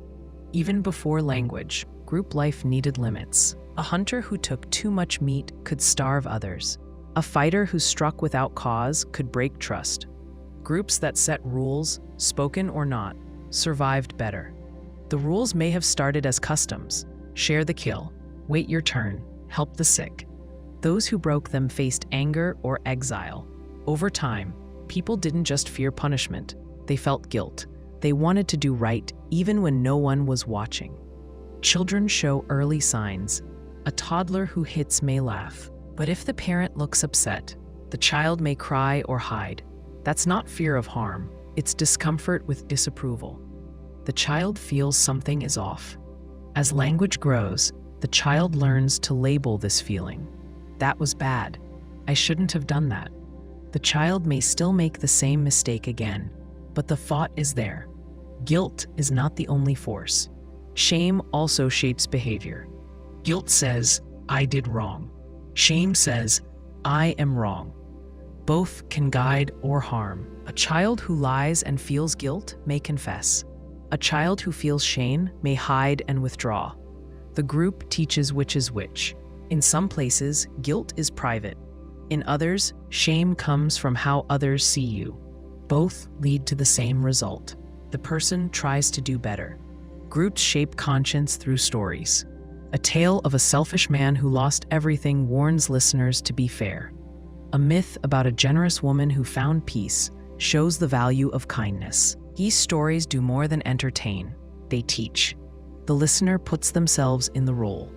Speaker 1: Even before language, group life needed limits. A hunter who took too much meat could starve others. A fighter who struck without cause could break trust. Groups that set rules, spoken or not, survived better. The rules may have started as customs: share the kill, wait your turn, help the sick. Those who broke them faced anger or exile. Over time, people didn't just fear punishment, they felt guilt. They wanted to do right even when no one was watching. Children show early signs. A toddler who hits may laugh, but if the parent looks upset, the child may cry or hide. That's not fear of harm, it's discomfort with disapproval. The child feels something is off. As language grows, the child learns to label this feeling. That was bad. I shouldn't have done that. The child may still make the same mistake again, but the thought is there. Guilt is not the only force. Shame also shapes behavior. Guilt says, "I did wrong." Shame says, "I am wrong." Both can guide or harm. A child who lies and feels guilt may confess. A child who feels shame may hide and withdraw. The group teaches which is which. In some places, guilt is private. In others, shame comes from how others see you. Both lead to the same result. The person tries to do better. Groups shape conscience through stories. A tale of a selfish man who lost everything warns listeners to be fair. A myth about a generous woman who found peace shows the value of kindness. These stories do more than entertain, they teach. The listener puts themselves in the role.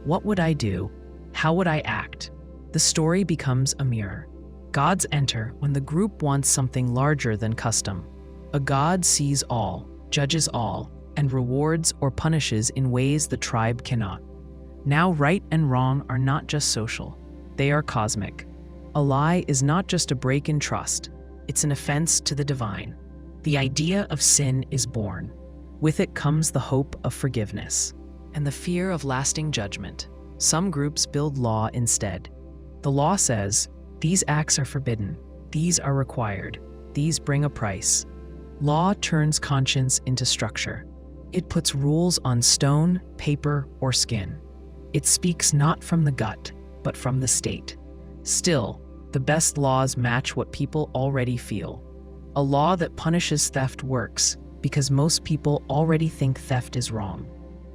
Speaker 1: What would I do? How would I act? The story becomes a mirror. Gods enter when the group wants something larger than custom. A god sees all, judges all, and rewards or punishes in ways the tribe cannot. Now, right and wrong are not just social, they are cosmic. A lie is not just a break in trust, it's an offense to the divine. The idea of sin is born. With it comes the hope of forgiveness and the fear of lasting judgment. Some groups build law instead. The law says, these acts are forbidden, these are required, these bring a price. Law turns conscience into structure. It puts rules on stone, paper, or skin. It speaks not from the gut, but from the state. Still, the best laws match what people already feel. A law that punishes theft works because most people already think theft is wrong.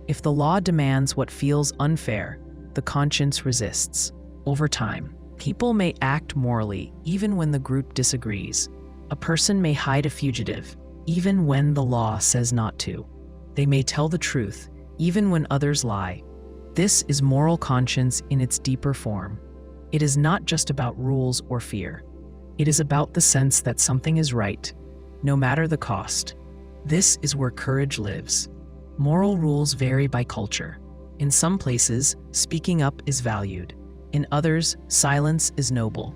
Speaker 1: If the law demands what feels unfair, the conscience resists. Over time, people may act morally even when the group disagrees. A person may hide a fugitive even when the law says not to. They may tell the truth even when others lie. This is moral conscience in its deeper form. It is not just about rules or fear. It is about the sense that something is right, no matter the cost. This is where courage lives. Moral rules vary by culture. In some places, speaking up is valued. In others, silence is noble.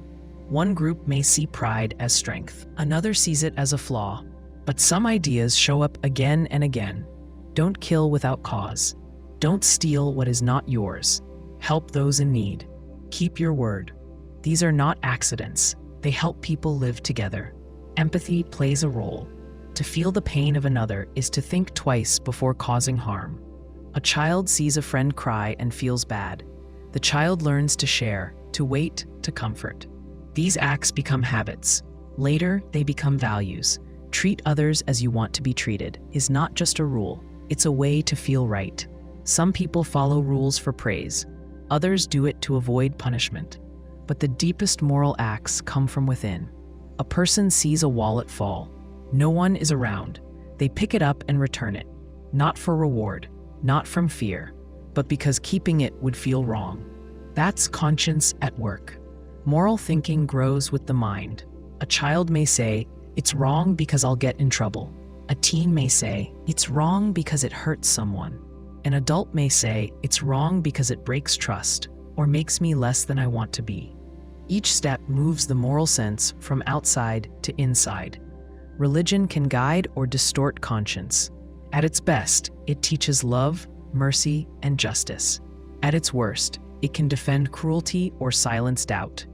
Speaker 1: One group may see pride as strength. Another sees it as a flaw. But some ideas show up again and again. Don't kill without cause. Don't steal what is not yours. Help those in need. Keep your word. These are not accidents. They help people live together. Empathy plays a role. To feel the pain of another is to think twice before causing harm. A child sees a friend cry and feels bad. The child learns to share, to wait, to comfort. These acts become habits. Later, they become values. Treat others as you want to be treated is not just a rule, it's a way to feel right. Some people follow rules for praise. Others do it to avoid punishment. But the deepest moral acts come from within. A person sees a wallet fall. No one is around. They pick it up and return it. Not for reward, not from fear, but because keeping it would feel wrong. That's conscience at work. Moral thinking grows with the mind. A child may say, "It's wrong because I'll get in trouble." A teen may say, "It's wrong because it hurts someone." An adult may say, "It's wrong because it breaks trust or makes me less than I want to be." Each step moves the moral sense from outside to inside. Religion can guide or distort conscience. At its best, it teaches love, mercy, and justice. At its worst, it can defend cruelty or silence doubt.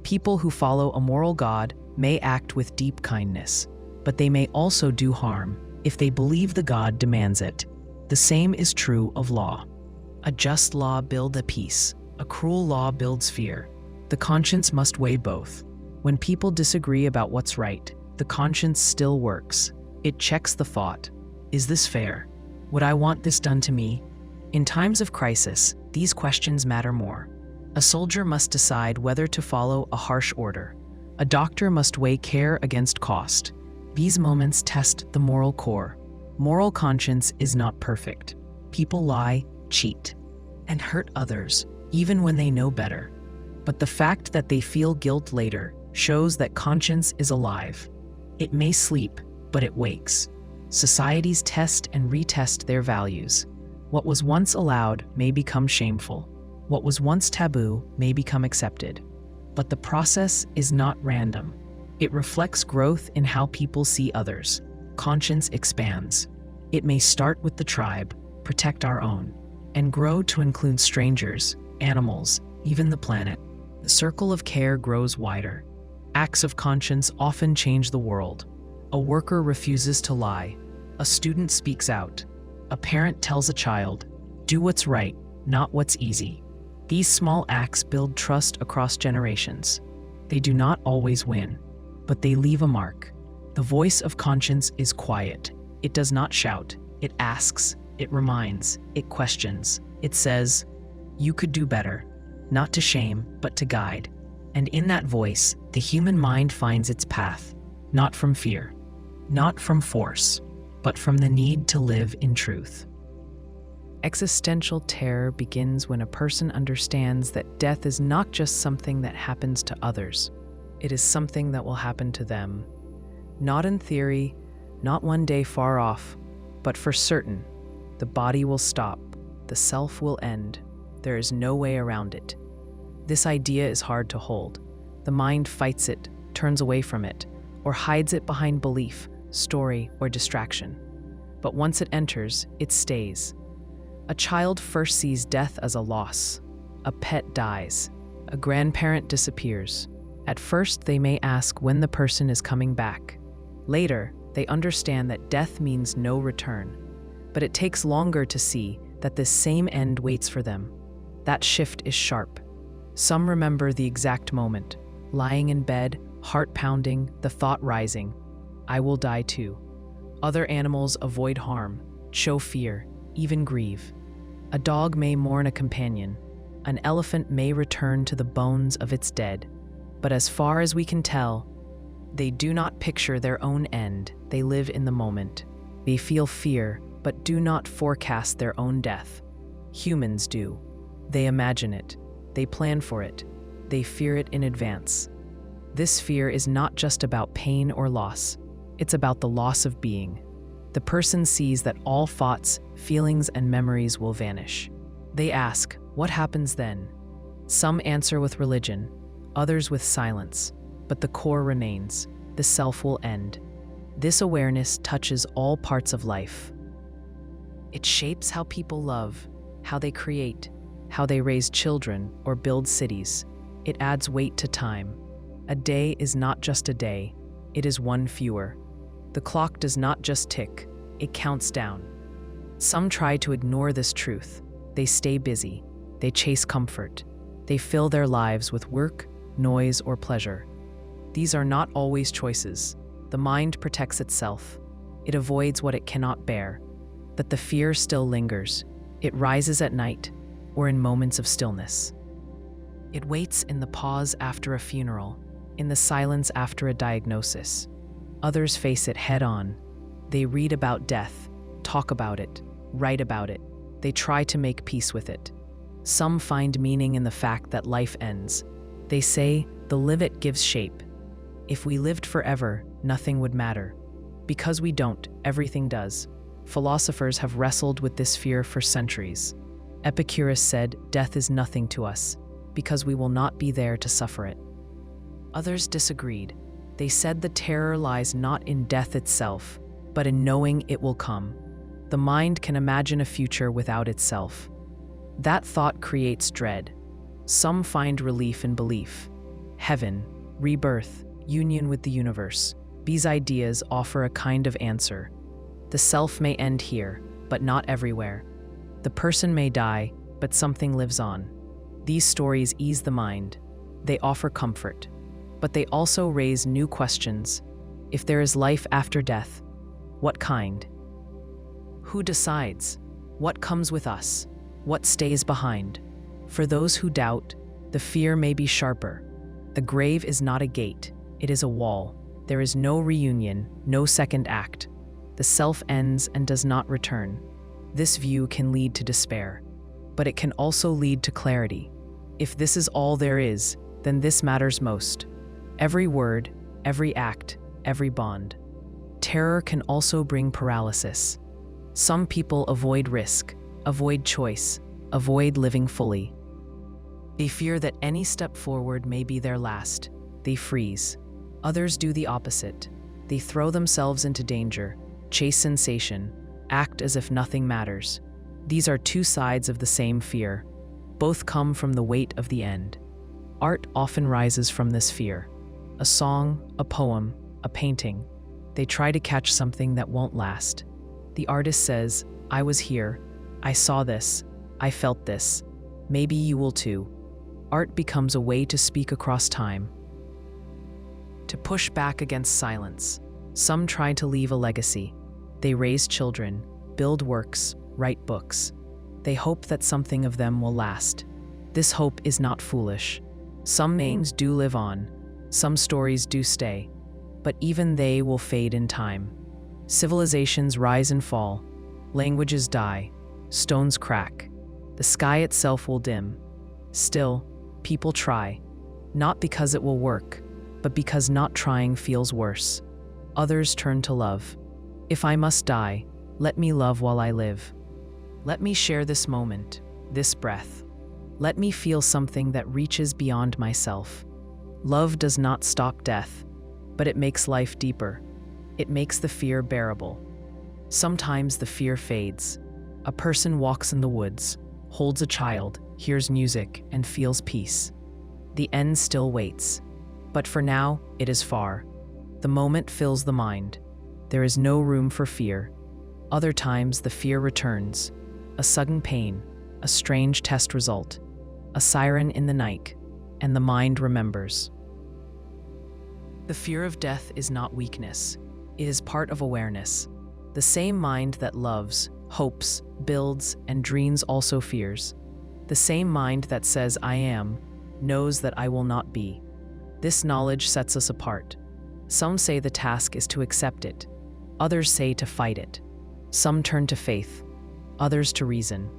Speaker 1: People who follow a moral God may act with deep kindness, but they may also do harm if they believe the God demands it. The same is true of law. A just law builds a peace. A cruel law builds fear. The conscience must weigh both. When people disagree about what's right, the conscience still works. It checks the thought. Is this fair? Would I want this done to me? In times of crisis, these questions matter more. A soldier must decide whether to follow a harsh order. A doctor must weigh care against cost. These moments test the moral core. Moral conscience is not perfect. People lie, cheat, and hurt others, even when they know better. But the fact that they feel guilt later shows that conscience is alive. It may sleep, but it wakes. Societies test and retest their values. What was once allowed may become shameful. What was once taboo may become accepted. But the process is not random. It reflects growth in how people see others. Conscience expands. It may start with the tribe, protect our own, and grow to include strangers, animals, even the planet. The circle of care grows wider. Acts of conscience often change the world. A worker refuses to lie. A student speaks out. A parent tells a child, "Do what's right, not what's easy." These small acts build trust across generations. They do not always win, but they leave a mark. The voice of conscience is quiet. It does not shout. It asks. It reminds. It questions. It says, "You could do better," not to shame, but to guide. And in that voice, the human mind finds its path, not from fear, not from force, but from the need to live in truth. Existential terror begins when a person understands that death is not just something that happens to others. It is something that will happen to them. Not in theory, not one day far off, but for certain. The body will stop. The self will end. There is no way around it. This idea is hard to hold. The mind fights it, turns away from it, or hides it behind belief, story, or distraction. But once it enters, it stays. A child first sees death as a loss. A pet dies. A grandparent disappears. At first, they may ask when the person is coming back. Later, they understand that death means no return. But it takes longer to see that this same end waits for them. That shift is sharp. Some remember the exact moment, lying in bed, heart pounding, the thought rising, "I will die too." Other animals avoid harm, show fear, even grieve. A dog may mourn a companion. An elephant may return to the bones of its dead. But as far as we can tell, they do not picture their own end. They live in the moment. They feel fear, but do not forecast their own death. Humans do. They imagine it. They plan for it. They fear it in advance. This fear is not just about pain or loss. It's about the loss of being. The person sees that all thoughts, feelings, and memories will vanish. They ask, what happens then? Some answer with religion, others with silence, but the core remains. The self will end. This awareness touches all parts of life. It shapes how people love, how they create, how they raise children or build cities. It adds weight to time. A day is not just a day, it is one fewer. The clock does not just tick, it counts down. Some try to ignore this truth. They stay busy. They chase comfort. They fill their lives with work, noise, or pleasure. These are not always choices. The mind protects itself. It avoids what it cannot bear. But the fear still lingers. It rises at night or in moments of stillness. It waits in the pause after a funeral, in the silence after a diagnosis. Others face it head-on. They read about death, talk about it, write about it. They try to make peace with it. Some find meaning in the fact that life ends. They say, the limit gives shape. If we lived forever, nothing would matter. Because we don't, everything does. Philosophers have wrestled with this fear for centuries. Epicurus said, death is nothing to us, because we will not be there to suffer it. Others disagreed. They said the terror lies not in death itself, but in knowing it will come. The mind can imagine a future without itself. That thought creates dread. Some find relief in belief. Heaven, rebirth, union with the universe. These ideas offer a kind of answer. The self may end here, but not everywhere. The person may die, but something lives on. These stories ease the mind. They offer comfort. But they also raise new questions. If there is life after death, what kind? Who decides? What comes with us? What stays behind? For those who doubt, the fear may be sharper. The grave is not a gate, it is a wall. There is no reunion, no second act. The self ends and does not return. This view can lead to despair, but it can also lead to clarity. If this is all there is, then this matters most. Every word, every act, every bond. Terror can also bring paralysis. Some people avoid risk, avoid choice, avoid living fully. They fear that any step forward may be their last. They freeze. Others do the opposite. They throw themselves into danger, chase sensation, act as if nothing matters. These are two sides of the same fear. Both come from the weight of the end. Art often rises from this fear. A song, a poem, a painting. They try to catch something that won't last. The artist says, I was here, I saw this, I felt this. Maybe you will too. Art becomes a way to speak across time. To push back against silence. Some try to leave a legacy. They raise children, build works, write books. They hope that something of them will last. This hope is not foolish. Some names do live on. Some stories do stay. But even they will fade in time. Civilizations rise and fall. Languages die. Stones crack. The sky itself will dim. Still, people try. Not because it will work, but because not trying feels worse. Others turn to love. If I must die, let me love while I live. Let me share this moment, this breath. Let me feel something that reaches beyond myself. Love does not stop death, but it makes life deeper. It makes the fear bearable. Sometimes the fear fades. A person walks in the woods, holds a child, hears music, and feels peace. The end still waits. But for now, it is far. The moment fills the mind. There is no room for fear. Other times, the fear returns. A sudden pain, a strange test result, a siren in the night, and the mind remembers. The fear of death is not weakness. It is part of awareness. The same mind that loves, hopes, builds, and dreams also fears. The same mind that says, I am, knows that I will not be. This knowledge sets us apart. Some say the task is to accept it. Others say to fight it. Some turn to faith, others to reason.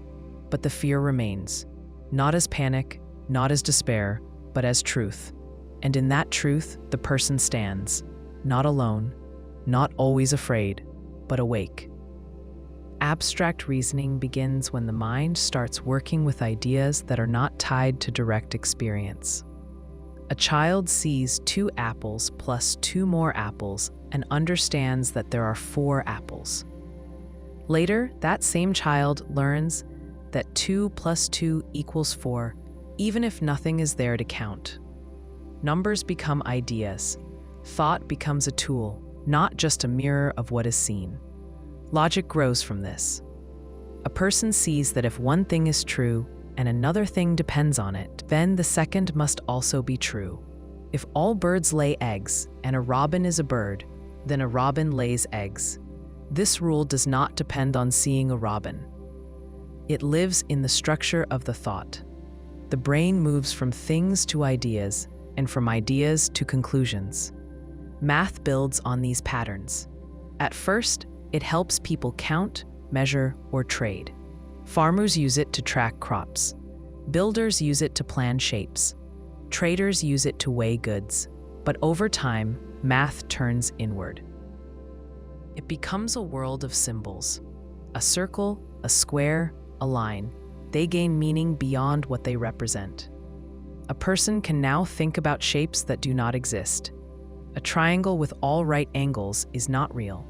Speaker 1: But the fear remains, not as panic, not as despair, but as truth. And in that truth, the person stands, not alone, not always afraid, but awake. Abstract reasoning begins when the mind starts working with ideas that are not tied to direct experience. A child sees 2 apples plus 2 more apples and understands that there are 4 apples. Later, that same child learns that 2 plus 2 equals 4, even if nothing is there to count. Numbers become ideas. Thought becomes a tool, not just a mirror of what is seen. Logic grows from this. A person sees that if one thing is true and another thing depends on it, then the second must also be true. If all birds lay eggs and a robin is a bird, then a robin lays eggs. This rule does not depend on seeing a robin. It lives in the structure of the thought. The brain moves from things to ideas and from ideas to conclusions. Math builds on these patterns. At first, it helps people count, measure, or trade. Farmers use it to track crops. Builders use it to plan shapes. Traders use it to weigh goods. But over time, math turns inward. It becomes a world of symbols. A circle, a square, a line. They gain meaning beyond what they represent. A person can now think about shapes that do not exist. A triangle with all right angles is not real,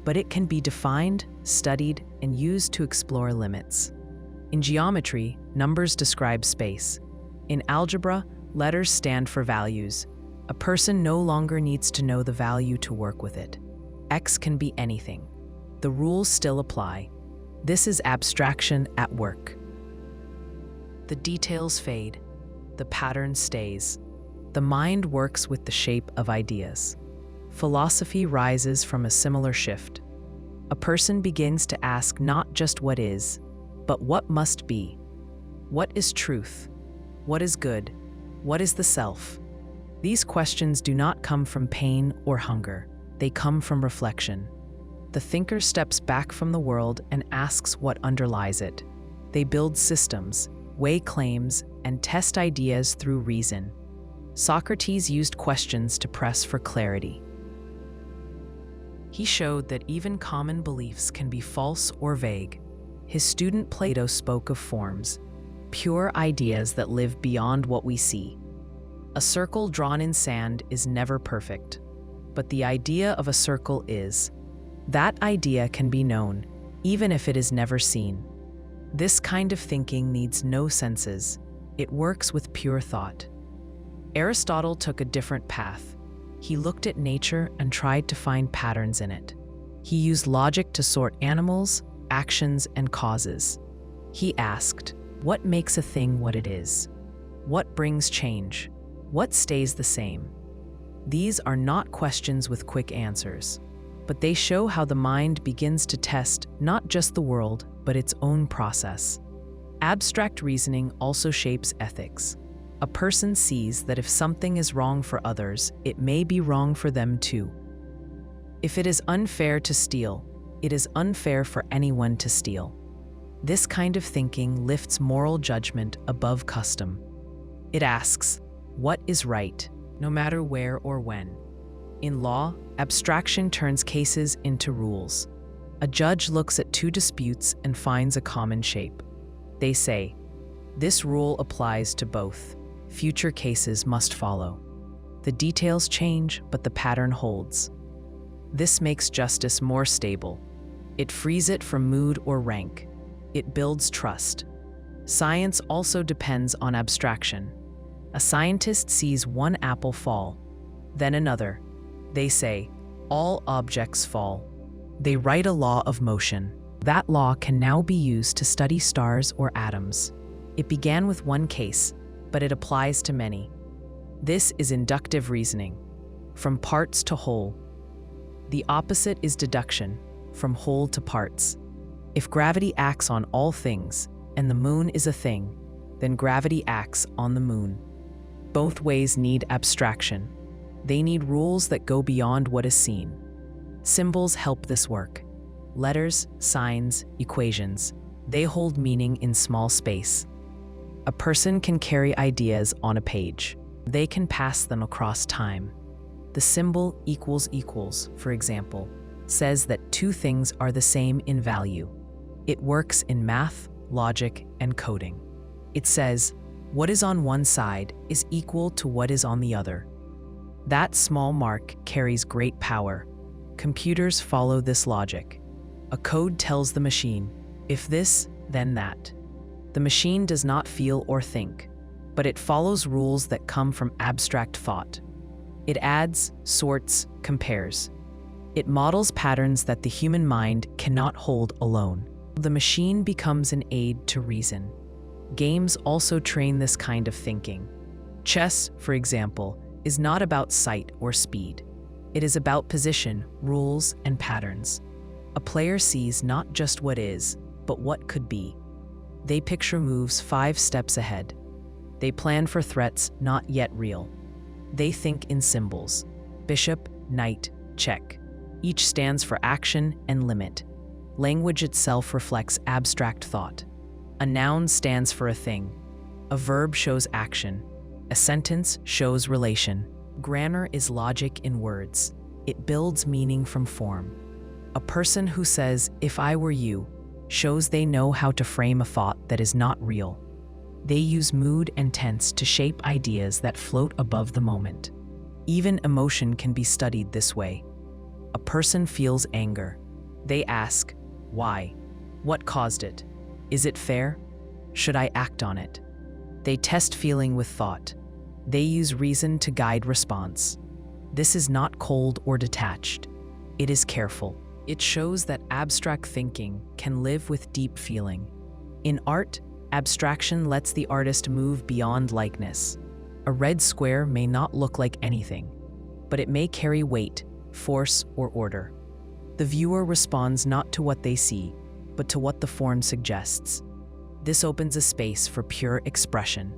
Speaker 1: but it can be defined, studied, and used to explore limits. In geometry, numbers describe space. In algebra, letters stand for values. A person no longer needs to know the value to work with it. X can be anything. The rules still apply. This is abstraction at work. The details fade. The pattern stays. The mind works with the shape of ideas. Philosophy rises from a similar shift. A person begins to ask not just what is, but what must be. What is truth? What is good? What is the self? These questions do not come from pain or hunger. They come from reflection. The thinker steps back from the world and asks what underlies it. They build systems, weigh claims, and test ideas through reason. Socrates used questions to press for clarity. He showed that even common beliefs can be false or vague. His student Plato spoke of forms, pure ideas that live beyond what we see. A circle drawn in sand is never perfect, but the idea of a circle is. That idea can be known, even if it is never seen. This kind of thinking needs no senses. It works with pure thought. Aristotle took a different path. He looked at nature and tried to find patterns in it. He used logic to sort animals, actions, and causes. He asked, what makes a thing what it is? What brings change? What stays the same? These are not questions with quick answers, but they show how the mind begins to test not just the world, but its own process. Abstract reasoning also shapes ethics. A person sees that if something is wrong for others, it may be wrong for them too. If it is unfair to steal, it is unfair for anyone to steal. This kind of thinking lifts moral judgment above custom. It asks, what is right, no matter where or when? In law, abstraction turns cases into rules. A judge looks at two disputes and finds a common shape. They say, this rule applies to both. Future cases must follow. The details change, but the pattern holds. This makes justice more stable. It frees it from mood or rank. It builds trust. Science also depends on abstraction. A scientist sees one apple fall, then another. They say, all objects fall. They write a law of motion. That law can now be used to study stars or atoms. It began with one case, but it applies to many. This is inductive reasoning, from parts to whole. The opposite is deduction, from whole to parts. If gravity acts on all things, and the moon is a thing, then gravity acts on the moon. Both ways need abstraction. They need rules that go beyond what is seen. Symbols help this work. Letters, signs, equations, they hold meaning in small space. A person can carry ideas on a page. They can pass them across time. The symbol equals equals, for example, says that two things are the same in value. It works in math, logic, and coding. It says, what is on one side is equal to what is on the other. That small mark carries great power. Computers follow this logic. A code tells the machine, if this, then that. The machine does not feel or think, but it follows rules that come from abstract thought. It adds, sorts, compares. It models patterns that the human mind cannot hold alone. The machine becomes an aid to reason. Games also train this kind of thinking. Chess, for example, is not about sight or speed. It is about position, rules, and patterns. A player sees not just what is, but what could be. They picture moves 5 steps ahead. They plan for threats not yet real. They think in symbols. Bishop, knight, check. Each stands for action and limit. Language itself reflects abstract thought. A noun stands for a thing. A verb shows action. A sentence shows relation. Grammar is logic in words. It builds meaning from form. A person who says, "If I were you," shows they know how to frame a thought that is not real. They use mood and tense to shape ideas that float above the moment. Even emotion can be studied this way. A person feels anger. They ask, why? What caused it? Is it fair? Should I act on it? They test feeling with thought. They use reason to guide response. This is not cold or detached. It is careful. It shows that abstract thinking can live with deep feeling. In art, abstraction lets the artist move beyond likeness. A red square may not look like anything, but it may carry weight, force, or order. The viewer responds not to what they see, but to what the form suggests. This opens a space for pure expression.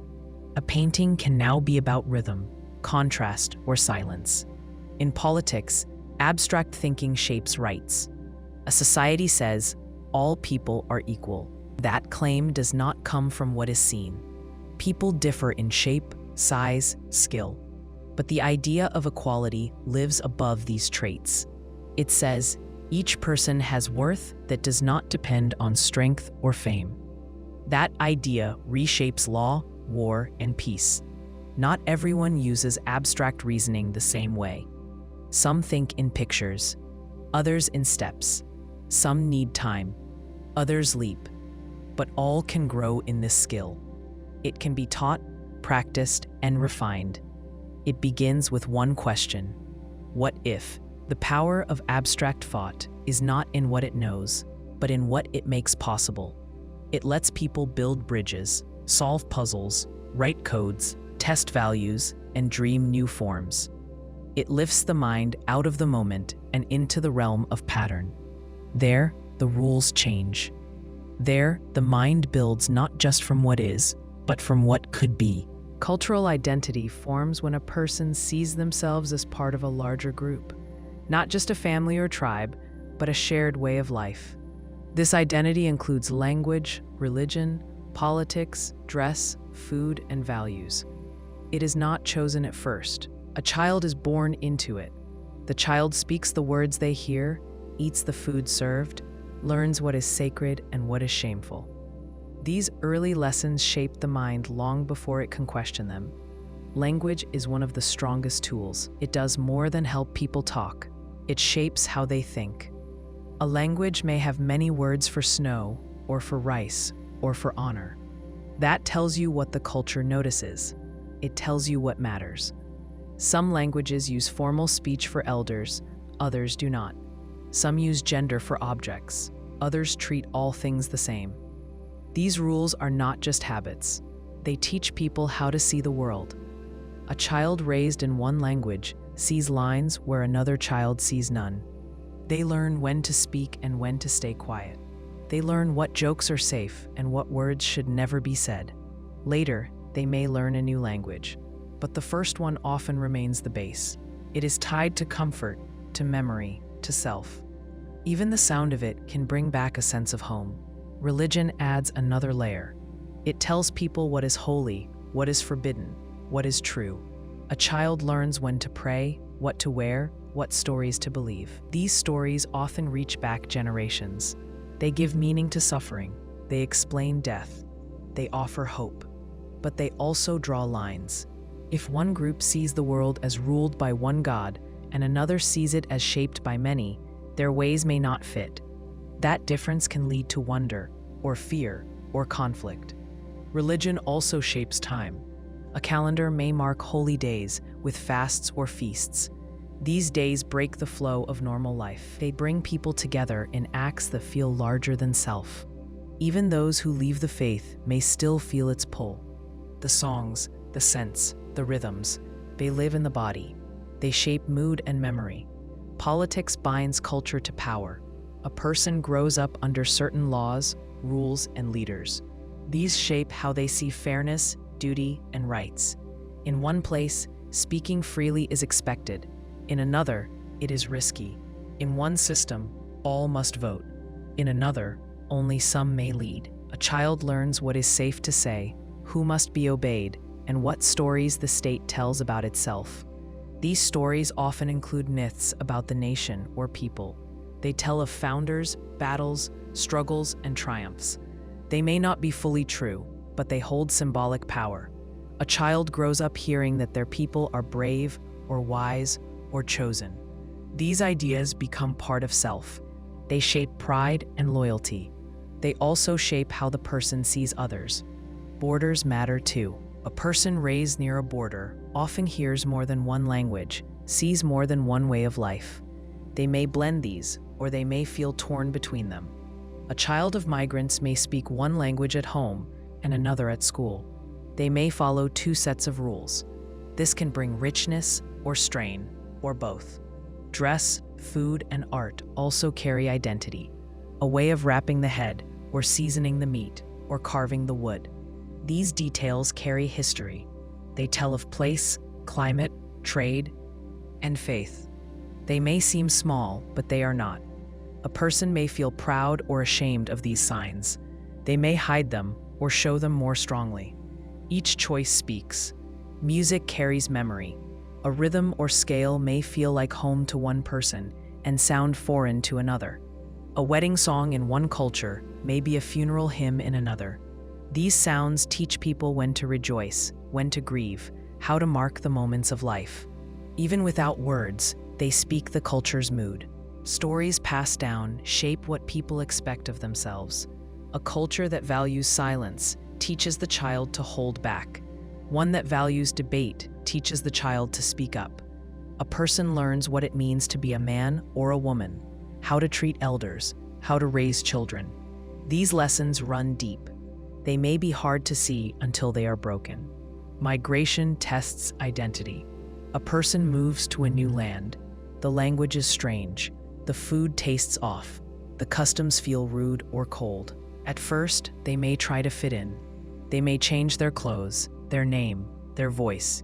Speaker 1: A painting can now be about rhythm, contrast, or silence. In politics, abstract thinking shapes rights. A society says, all people are equal. That claim does not come from what is seen. People differ in shape, size, skill. But the idea of equality lives above these traits. It says, each person has worth that does not depend on strength or fame. That idea reshapes law, war, and peace. Not everyone uses abstract reasoning the same way. Some think in pictures, others in steps. Some need time, others leap. But all can grow in this skill. It can be taught, practiced, and refined. It begins with one question: what if? The power of abstract thought is not in what it knows, but in what it makes possible. It lets people build bridges, solve puzzles, write codes, test values, and dream new forms. It lifts the mind out of the moment and into the realm of pattern. There, the rules change. There, the mind builds not just from what is, but from what could be. Cultural identity forms when a person sees themselves as part of a larger group. Not just a family or tribe, but a shared way of life. This identity includes language, religion, politics, dress, food, and values. It is not chosen at first. A child is born into it. The child speaks the words they hear, eats the food served, learns what is sacred and what is shameful. These early lessons shape the mind long before it can question them. Language is one of the strongest tools. It does more than help people talk. It shapes how they think. A language may have many words for snow, or for rice, or for honor. That tells you what the culture notices. It tells you what matters. Some languages use formal speech for elders, others do not. Some use gender for objects, others treat all things the same. These rules are not just habits. They teach people how to see the world. A child raised in one language sees lines where another child sees none. They learn when to speak and when to stay quiet. They learn what jokes are safe and what words should never be said. Later, they may learn a new language, but the first one often remains the base. It is tied to comfort, to memory, to self. Even the sound of it can bring back a sense of home. Religion adds another layer. It tells people what is holy, what is forbidden, what is true. A child learns when to pray, what to wear, what stories to believe. These stories often reach back generations. They give meaning to suffering. They explain death. They offer hope. But they also draw lines. If one group sees the world as ruled by one God and another sees it as shaped by many, their ways may not fit. That difference can lead to wonder, or fear, or conflict. Religion also shapes time. A calendar may mark holy days with fasts or feasts. These days break the flow of normal life. They bring people together in acts that feel larger than self. Even those who leave the faith may still feel its pull. The songs, the scents, the rhythms, they live in the body. They shape mood and memory. Politics binds culture to power. A person grows up under certain laws, rules, and leaders. These shape how they see fairness, duty, and rights. In one place, speaking freely is expected. In another, it is risky. In one system, all must vote. In another, only some may lead. A child learns what is safe to say, who must be obeyed, and what stories the state tells about itself. These stories often include myths about the nation or people. They tell of founders, battles, struggles, and triumphs. They may not be fully true, but they hold symbolic power. A child grows up hearing that their people are brave, or wise, or chosen. These ideas become part of self. They shape pride and loyalty. They also shape how the person sees others. Borders matter too. A person raised near a border often hears more than one language, sees more than one way of life. They may blend these, or they may feel torn between them. A child of migrants may speak one language at home and another at school. They may follow two sets of rules. This can bring richness or strain, or both. Dress, food, and art also carry identity, a way of wrapping the head, or seasoning the meat, or carving the wood. These details carry history. They tell of place, climate, trade, and faith. They may seem small, but they are not. A person may feel proud or ashamed of these signs. They may hide them or show them more strongly. Each choice speaks. Music carries memory. A rhythm or scale may feel like home to one person and sound foreign to another. A wedding song in one culture may be a funeral hymn in another. These sounds teach people when to rejoice, when to grieve, how to mark the moments of life. Even without words, they speak the culture's mood. Stories passed down shape what people expect of themselves. A culture that values silence teaches the child to hold back. One that values debate teaches the child to speak up. A person learns what it means to be a man or a woman, how to treat elders, how to raise children. These lessons run deep. They may be hard to see until they are broken. Migration tests identity. A person moves to a new land. The language is strange. The food tastes off. The customs feel rude or cold. At first, they may try to fit in. They may change their clothes, their name, their voice,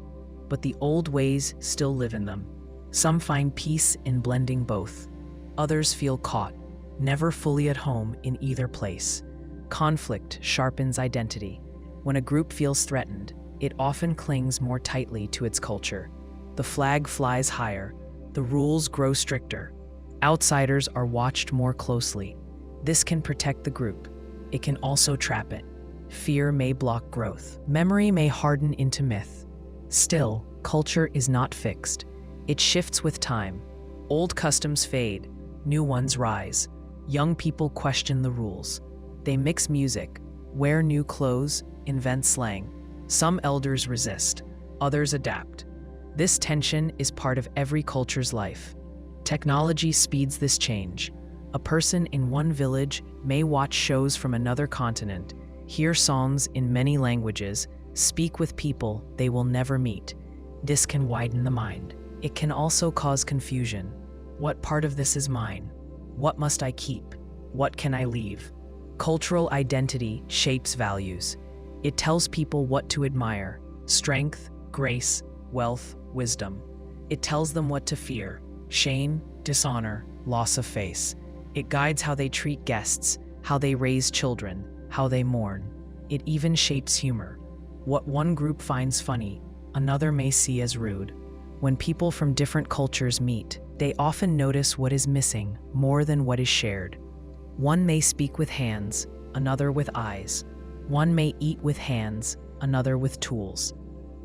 Speaker 1: but the old ways still live in them. Some find peace in blending both. Others feel caught, never fully at home in either place. Conflict sharpens identity. When a group feels threatened, it often clings more tightly to its culture. The flag flies higher. The rules grow stricter. Outsiders are watched more closely. This can protect the group. It can also trap it. Fear may block growth. Memory may harden into myth. Still, culture is not fixed. It shifts with time. Old customs fade. New ones rise. Young people question the rules. They mix music, wear new clothes, invent slang. Some elders resist. Others adapt. This tension is part of every culture's life. Technology speeds this change. A person in one village may watch shows from another continent, hear songs in many languages, speak with people they will never meet. This can widen the mind. It can also cause confusion. What part of this is mine? What must I keep? What can I leave? Cultural identity shapes values. It tells people what to admire: strength, grace, wealth, wisdom. It tells them what to fear: shame, dishonor, loss of face. It guides how they treat guests, how they raise children, how they mourn. It even shapes humor. What one group finds funny, another may see as rude. When people from different cultures meet, they often notice what is missing more than what is shared. One may speak with hands, another with eyes. One may eat with hands, another with tools.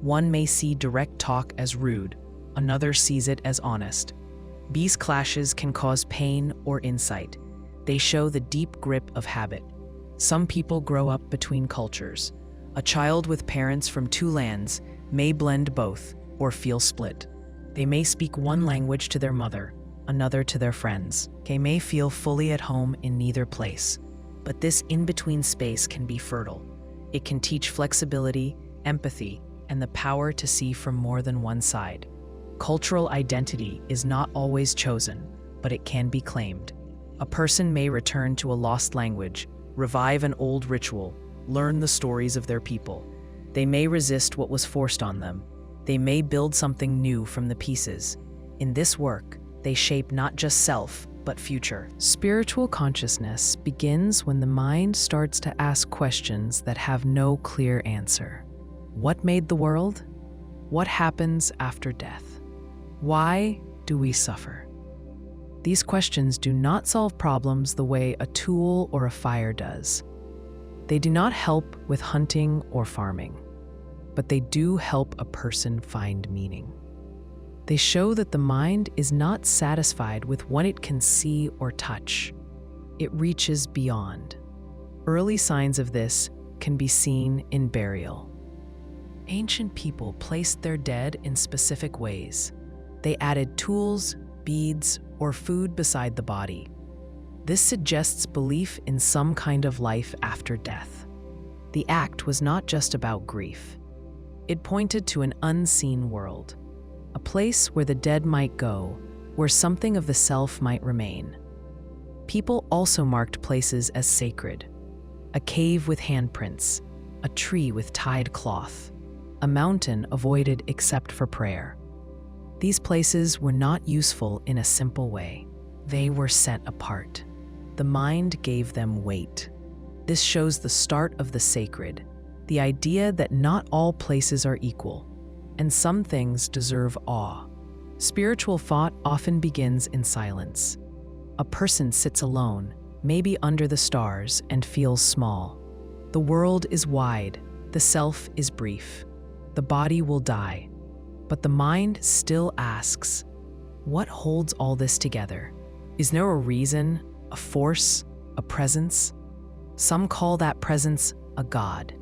Speaker 1: One may see direct talk as rude, another sees it as honest. These clashes can cause pain or insight. They show the deep grip of habit. Some people grow up between cultures. A child with parents from two lands may blend both or feel split. They may speak one language to their mother, another to their friends. They may feel fully at home in neither place. But this in-between space can be fertile. It can teach flexibility, empathy, and the power to see from more than one side. Cultural identity is not always chosen, but it can be claimed. A person may return to a lost language, revive an old ritual, learn the stories of their people. They may resist what was forced on them. They may build something new from the pieces. In this work, they shape not just self, but but future. Spiritual consciousness begins when the mind starts to ask questions that have no clear answer. What made the world? What happens after death? Why do we suffer? These questions do not solve problems the way a tool or a fire does. They do not help with hunting or farming, but they do help a person find meaning. They show that the mind is not satisfied with what it can see or touch. It reaches beyond. Early signs of this can be seen in burial. Ancient people placed their dead in specific ways. They added tools, beads, or food beside the body. This suggests belief in some kind of life after death. The act was not just about grief. It pointed to an unseen world, a place where the dead might go, where something of the self might remain. People also marked places as sacred: a cave with handprints, a tree with tied cloth, a mountain avoided except for prayer. These places were not useful in a simple way. They were set apart. The mind gave them weight. This shows the start of the sacred, the idea that not all places are equal, and some things deserve awe. Spiritual thought often begins in silence. A person sits alone, maybe under the stars, and feels small. The world is wide, the self is brief. The body will die, but the mind still asks, what holds all this together? Is there a reason, a force, a presence? Some call that presence a god.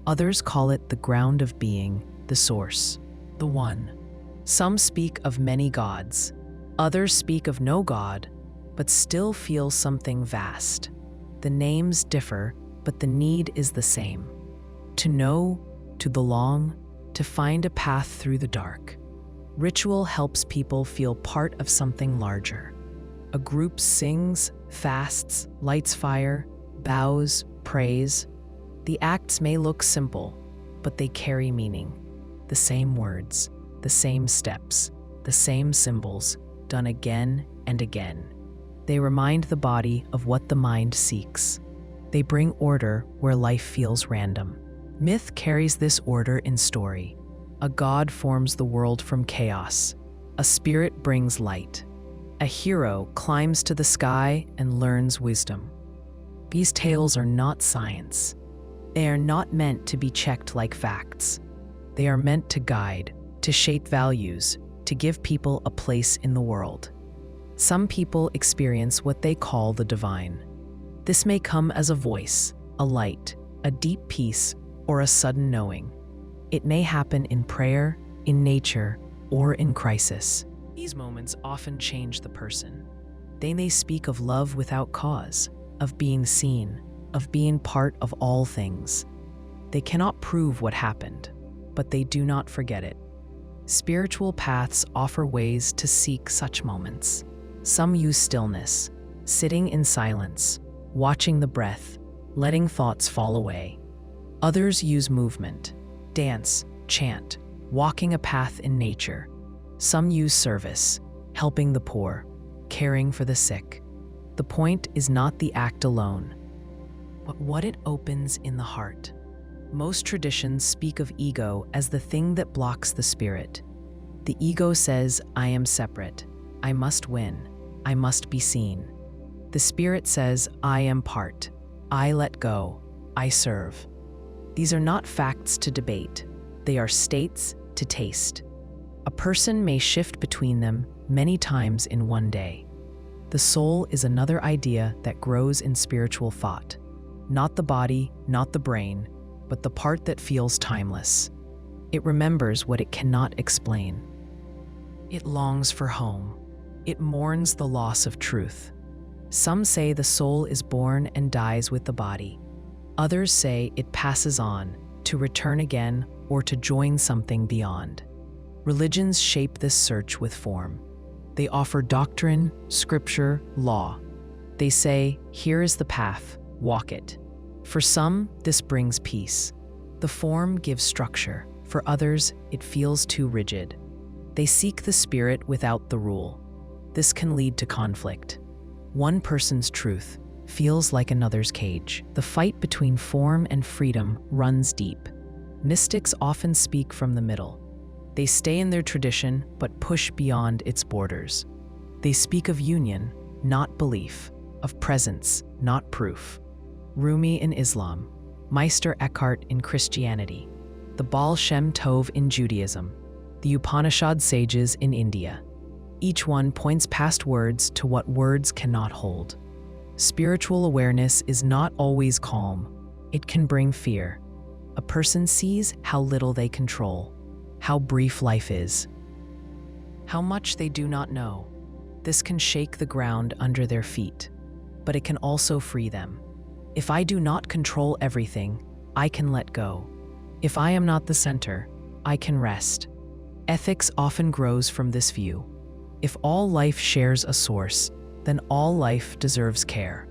Speaker 1: Others call it the ground of being, the source, the one. Some speak of many gods. Others speak of no god, but still feel something vast. The names differ, but the need is the same. To know, to belong, to find a path through the dark. Ritual helps people feel part of something larger. A group sings, fasts, lights fire, bows, prays. The acts may look simple, but they carry meaning. The same words, the same steps, the same symbols, done again and again. They remind the body of what the mind seeks. They bring order where life feels random. Myth carries this order in story. A god forms the world from chaos. A spirit brings light. A hero climbs to the sky and learns wisdom. These tales are not science. They are not meant to be checked like facts. They are meant to guide, to shape values, to give people a place in the world. Some people experience what they call the divine. This may come as a voice, a light, a deep peace, or a sudden knowing. It may happen in prayer, in nature, or in crisis. These moments often change the person. They may speak of love without cause, of being seen, of being part of all things. They cannot prove what happened, but they do not forget it. Spiritual paths offer ways to seek such moments. Some use stillness, sitting in silence, watching the breath, letting thoughts fall away. Others use movement, dance, chant, walking a path in nature. Some use service, helping the poor, caring for the sick. The point is not the act alone, but what it opens in the heart. Most traditions speak of ego as the thing that blocks the spirit. The ego says, I am separate, I must win, I must be seen. The spirit says, I am part, I let go, I serve. These are not facts to debate, they are states to taste. A person may shift between them many times in one day. The soul is another idea that grows in spiritual thought. Not the body, not the brain, but the part that feels timeless. It remembers what it cannot explain. It longs for home. It mourns the loss of truth. Some say the soul is born and dies with the body. Others say it passes on, to return again or to join something beyond. Religions shape this search with form. They offer doctrine, scripture, law. They say, here is the path, walk it. For some, this brings peace. The form gives structure. For others, it feels too rigid. They seek the spirit without the rule. This can lead to conflict. One person's truth feels like another's cage. The fight between form and freedom runs deep. Mystics often speak from the middle. They stay in their tradition but push beyond its borders. They speak of union, not belief, of presence, not proof. Rumi in Islam, Meister Eckhart in Christianity, the Baal Shem Tov in Judaism, the Upanishad sages in India. Each one points past words to what words cannot hold. Spiritual awareness is not always calm. It can bring fear. A person sees how little they control, how brief life is, how much they do not know. This can shake the ground under their feet, but it can also free them. If I do not control everything, I can let go. If I am not the center, I can rest. Ethics often grows from this view. If all life shares a source, then all life deserves care.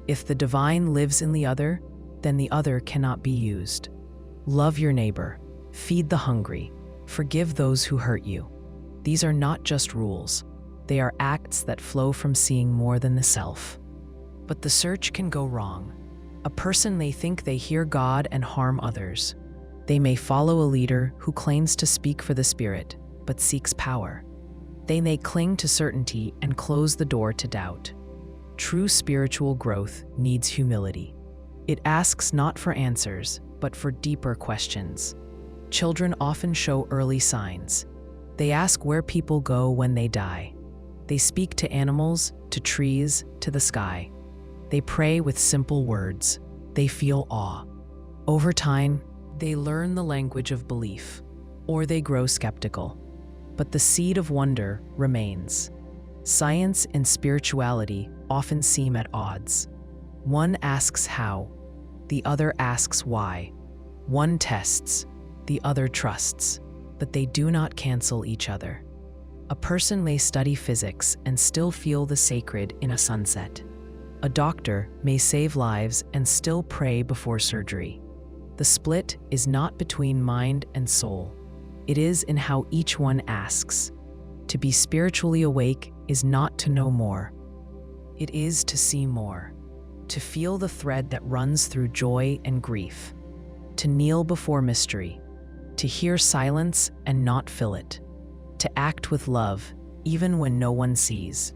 Speaker 1: If the divine lives in the other, then the other cannot be used. Love your neighbor, feed the hungry, forgive those who hurt you. These are not just rules. They are acts that flow from seeing more than the self. But the search can go wrong. A person may think they hear God and harm others. They may follow a leader who claims to speak for the spirit, but seeks power. They may cling to certainty and close the door to doubt. True spiritual growth needs humility. It asks not for answers, but for deeper questions. Children often show early signs. They ask where people go when they die. They speak to animals, to trees, to the sky. They pray with simple words. They feel awe. Over time, they learn the language of belief, or they grow skeptical. But the seed of wonder remains. Science and spirituality often seem at odds. One asks how, the other asks why. One tests, the other trusts, but they do not cancel each other. A person may study physics and still feel the sacred in a sunset. A doctor may save lives and still pray before surgery. The split is not between mind and soul. It is in how each one asks. To be spiritually awake is not to know more. It is to see more, to feel the thread that runs through joy and grief, to kneel before mystery, to hear silence and not fill it, to act with love even when no one sees.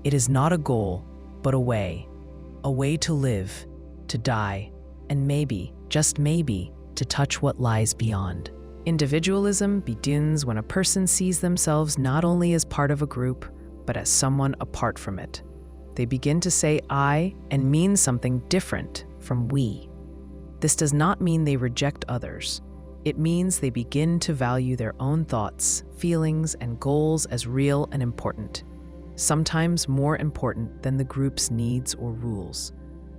Speaker 1: It is not a goal, but a way to live, to die, and maybe, just maybe, to touch what lies beyond. Individualism begins when a person sees themselves not only as part of a group, but as someone apart from it. They begin to say I and mean something different from we. This does not mean they reject others. It means they begin to value their own thoughts, feelings, and goals as real and important, sometimes more important than the group's needs or rules.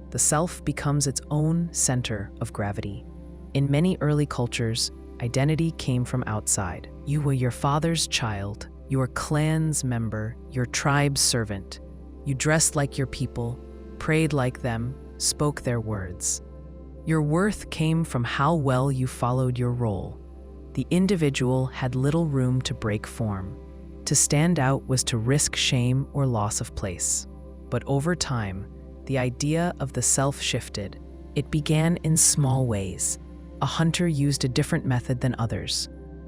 Speaker 1: The self becomes its own center of gravity. In many early cultures, identity came from outside. You were your father's child, your clan's member, your tribe's servant. You dressed like your people, prayed like them, spoke their words. Your worth came from how well you followed your role. The individual had little room to break form. To stand out was to risk shame or loss of place. But over time, the idea of the self shifted. It began in small ways. A hunter used a different method than others.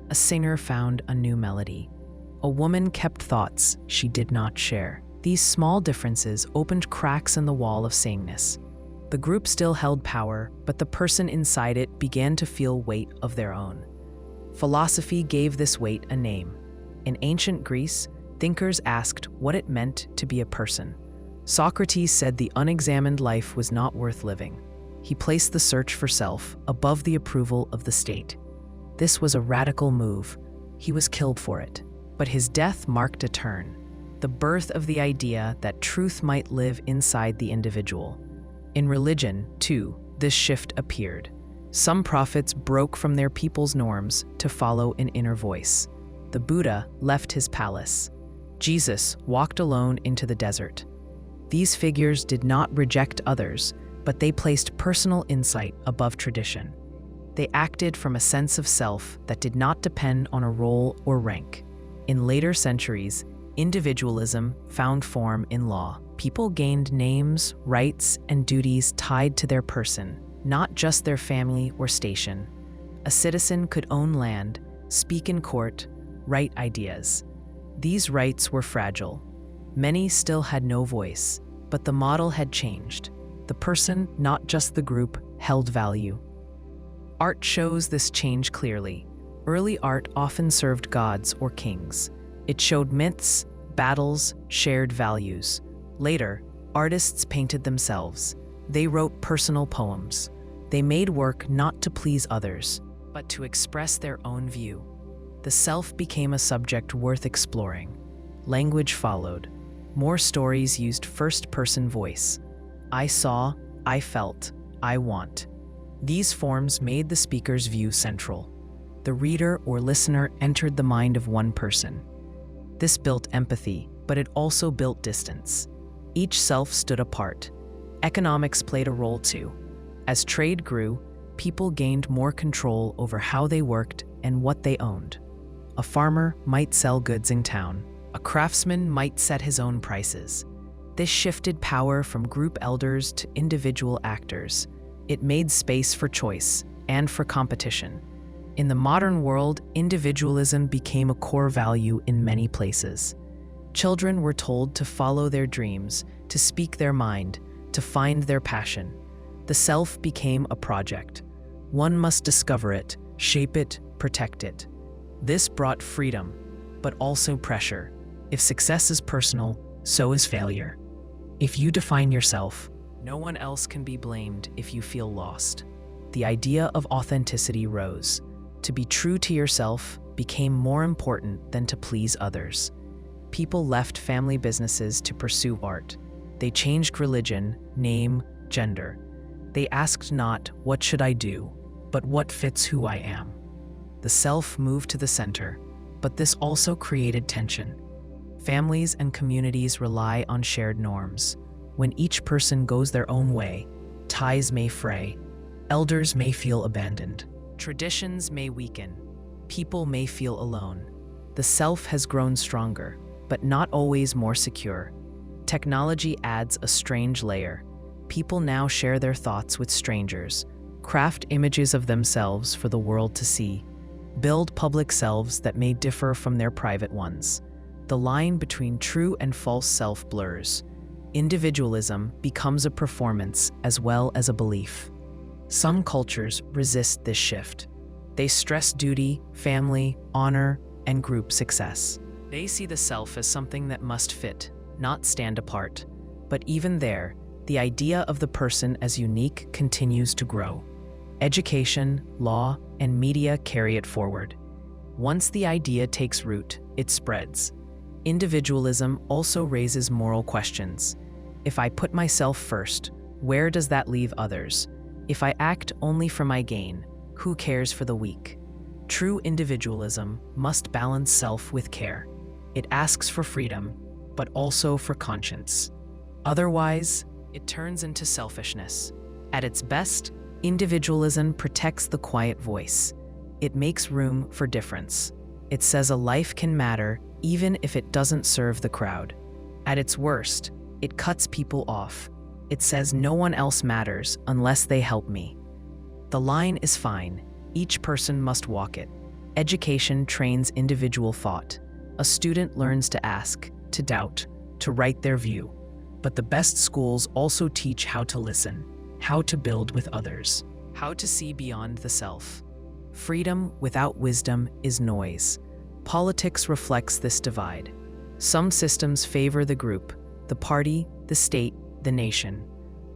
Speaker 1: A singer found a new melody. A woman kept thoughts she did not share. These small differences opened cracks in the wall of sameness. The group still held power, but the person inside it began to feel weight of their own. Philosophy gave this weight a name. In ancient Greece, thinkers asked what it meant to be a person. Socrates said the unexamined life was not worth living. He placed the search for self above the approval of the state. This was a radical move. He was killed for it. But his death marked a turn, the birth of the idea that truth might live inside the individual. In religion, too, this shift appeared. Some prophets broke from their people's norms to follow an inner voice. The Buddha left his palace. Jesus walked alone into the desert. These figures did not reject others, but they placed personal insight above tradition. They acted from a sense of self that did not depend on a role or rank. In later centuries, individualism found form in law. People gained names, rights, and duties tied to their person, not just their family or station. A citizen could own land, speak in court, write ideas. These rights were fragile. Many still had no voice, but the model had changed. The person, not just the group, held value. Art shows this change clearly. Early art often served gods or kings. It showed myths, battles, shared values. Later, artists painted themselves. They wrote personal poems. They made work not to please others, but to express their own view. The self became a subject worth exploring. Language followed. More stories used first-person voice. I saw, I felt, I want. These forms made the speaker's view central. The reader or listener entered the mind of one person. This built empathy, but it also built distance. Each self stood apart. Economics played a role too. As trade grew, people gained more control over how they worked and what they owned. A farmer might sell goods in town. A craftsman might set his own prices. This shifted power from group elders to individual actors. It made space for choice and for competition. In the modern world, individualism became a core value in many places. Children were told to follow their dreams, to speak their mind, to find their passion. The self became a project. One must discover it, shape it, protect it. This brought freedom, but also pressure. If success is personal, so is failure. If you define yourself, no one else can be blamed if you feel lost. The idea of authenticity rose. To be true to yourself became more important than to please others. People left family businesses to pursue art. They changed religion, name, gender. They asked not, "What should I do?" but "What fits who I am?" The self moved to the center, but this also created tension. Families and communities rely on shared norms. When each person goes their own way, ties may fray, elders may feel abandoned, traditions may weaken, people may feel alone. The self has grown stronger, but not always more secure. Technology adds a strange layer. People now share their thoughts with strangers, craft images of themselves for the world to see, build public selves that may differ from their private ones. The line between true and false self blurs. Individualism becomes a performance as well as a belief. Some cultures resist this shift. They stress duty, family, honor, and group success. They see the self as something that must fit, not stand apart. But even there, the idea of the person as unique continues to grow. Education, law, and media carry it forward. Once the idea takes root, it spreads. Individualism also raises moral questions. If I put myself first, where does that leave others? If I act only for my gain, who cares for the weak? True individualism must balance self with care. It asks for freedom, but also for conscience. Otherwise, it turns into selfishness. At its best, individualism protects the quiet voice. It makes room for difference. It says a life can matter even if it doesn't serve the crowd. At its worst, it cuts people off. It says no one else matters unless they help me. The line is fine. Each person must walk it. Education trains individual thought. A student learns to ask, to doubt, to write their view. But the best schools also teach how to listen, how to build with others, how to see beyond the self. Freedom without wisdom is noise. Politics reflects this divide. Some systems favor the group, the party, the state, the nation.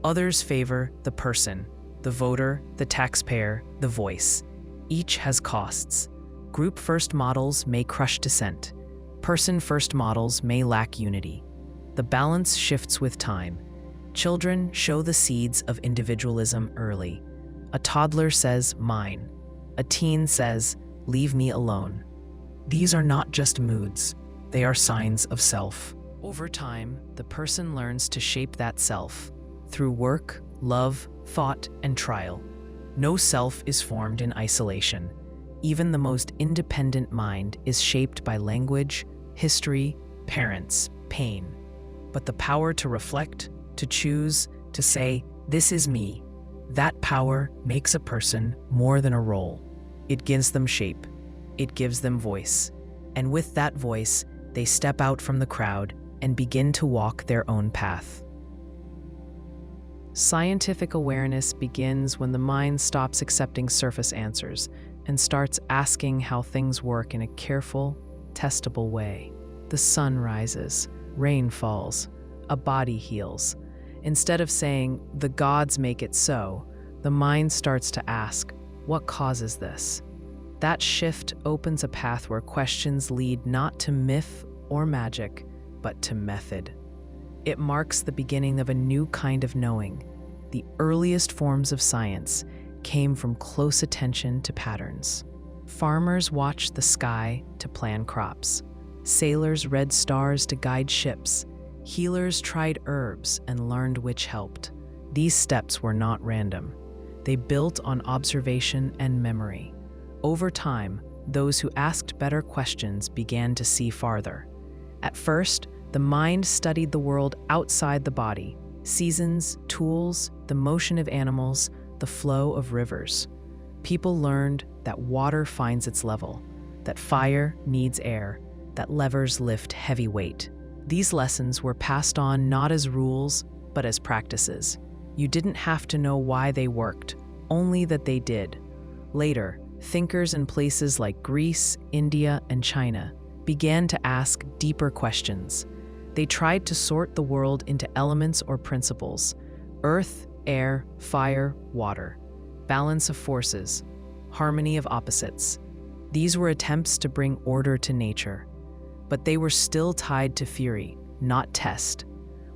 Speaker 1: Others favor the person, the voter, the taxpayer, the voice. Each has costs. Group-first models may crush dissent. Person-first models may lack unity. The balance shifts with time. Children show the seeds of individualism early. A toddler says, "Mine." A teen says, "Leave me alone." These are not just moods, they are signs of self. Over time, the person learns to shape that self through work, love, thought, and trial. No self is formed in isolation. Even the most independent mind is shaped by language, history, parents, pain. But the power to reflect, to choose, to say, "This is me," that power makes a person more than a role. It gives them shape. It gives them voice. And with that voice, they step out from the crowd and begin to walk their own path. Scientific awareness begins when the mind stops accepting surface answers and starts asking how things work in a careful, testable way. The sun rises, rain falls, a body heals. Instead of saying, "The gods make it so," the mind starts to ask, "What causes this?" That shift opens a path where questions lead not to myth or magic, but to method. It marks the beginning of a new kind of knowing. The earliest forms of science came from close attention to patterns. Farmers watched the sky to plan crops. Sailors read stars to guide ships. Healers tried herbs and learned which helped. These steps were not random. They built on observation and memory. Over time, those who asked better questions began to see farther. At first, the mind studied the world outside the body: seasons, tools, the motion of animals, the flow of rivers. People learned that water finds its level, that fire needs air, that levers lift heavy weight. These lessons were passed on not as rules, but as practices. You didn't have to know why they worked, only that they did. Later, thinkers in places like Greece, India, and China began to ask deeper questions. They tried to sort the world into elements or principles: earth, air, fire, water, balance of forces, harmony of opposites. These were attempts to bring order to nature, but they were still tied to theory, not test.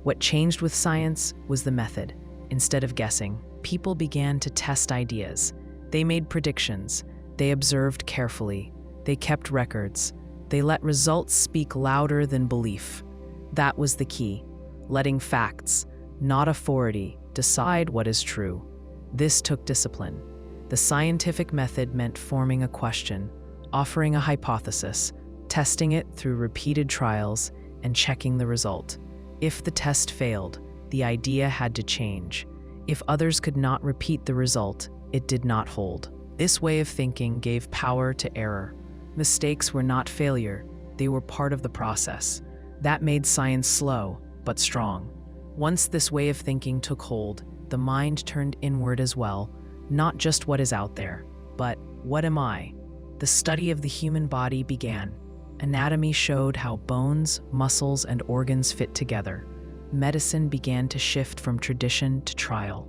Speaker 1: What changed with science was the method. Instead of guessing, people began to test ideas. They made predictions. They observed carefully. They kept records. They let results speak louder than belief. That was the key: letting facts, not authority, decide what is true. This took discipline. The scientific method meant forming a question, offering a hypothesis, testing it through repeated trials, and checking the result. If the test failed, the idea had to change. If others could not repeat the result, it did not hold. This way of thinking gave power to error. Mistakes were not failure, they were part of the process. That made science slow, but strong. Once this way of thinking took hold, the mind turned inward as well, not just what is out there, but what am I? The study of the human body began. Anatomy showed how bones, muscles, and organs fit together. Medicine began to shift from tradition to trial.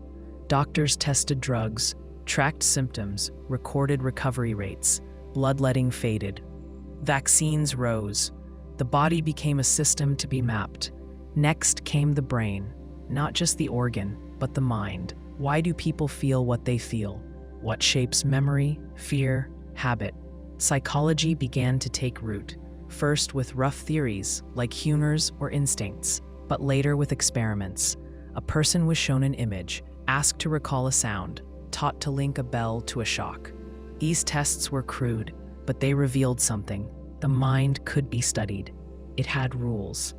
Speaker 1: Doctors tested drugs, tracked symptoms, recorded recovery rates. Bloodletting faded. Vaccines rose. The body became a system to be mapped. Next came the brain, not just the organ, but the mind. Why do people feel what they feel? What shapes memory, fear, habit? Psychology began to take root, first with rough theories like humors or instincts, but later with experiments. A person was shown an image, asked to recall a sound, taught to link a bell to a shock. These tests were crude, but they revealed something. The mind could be studied. It had rules.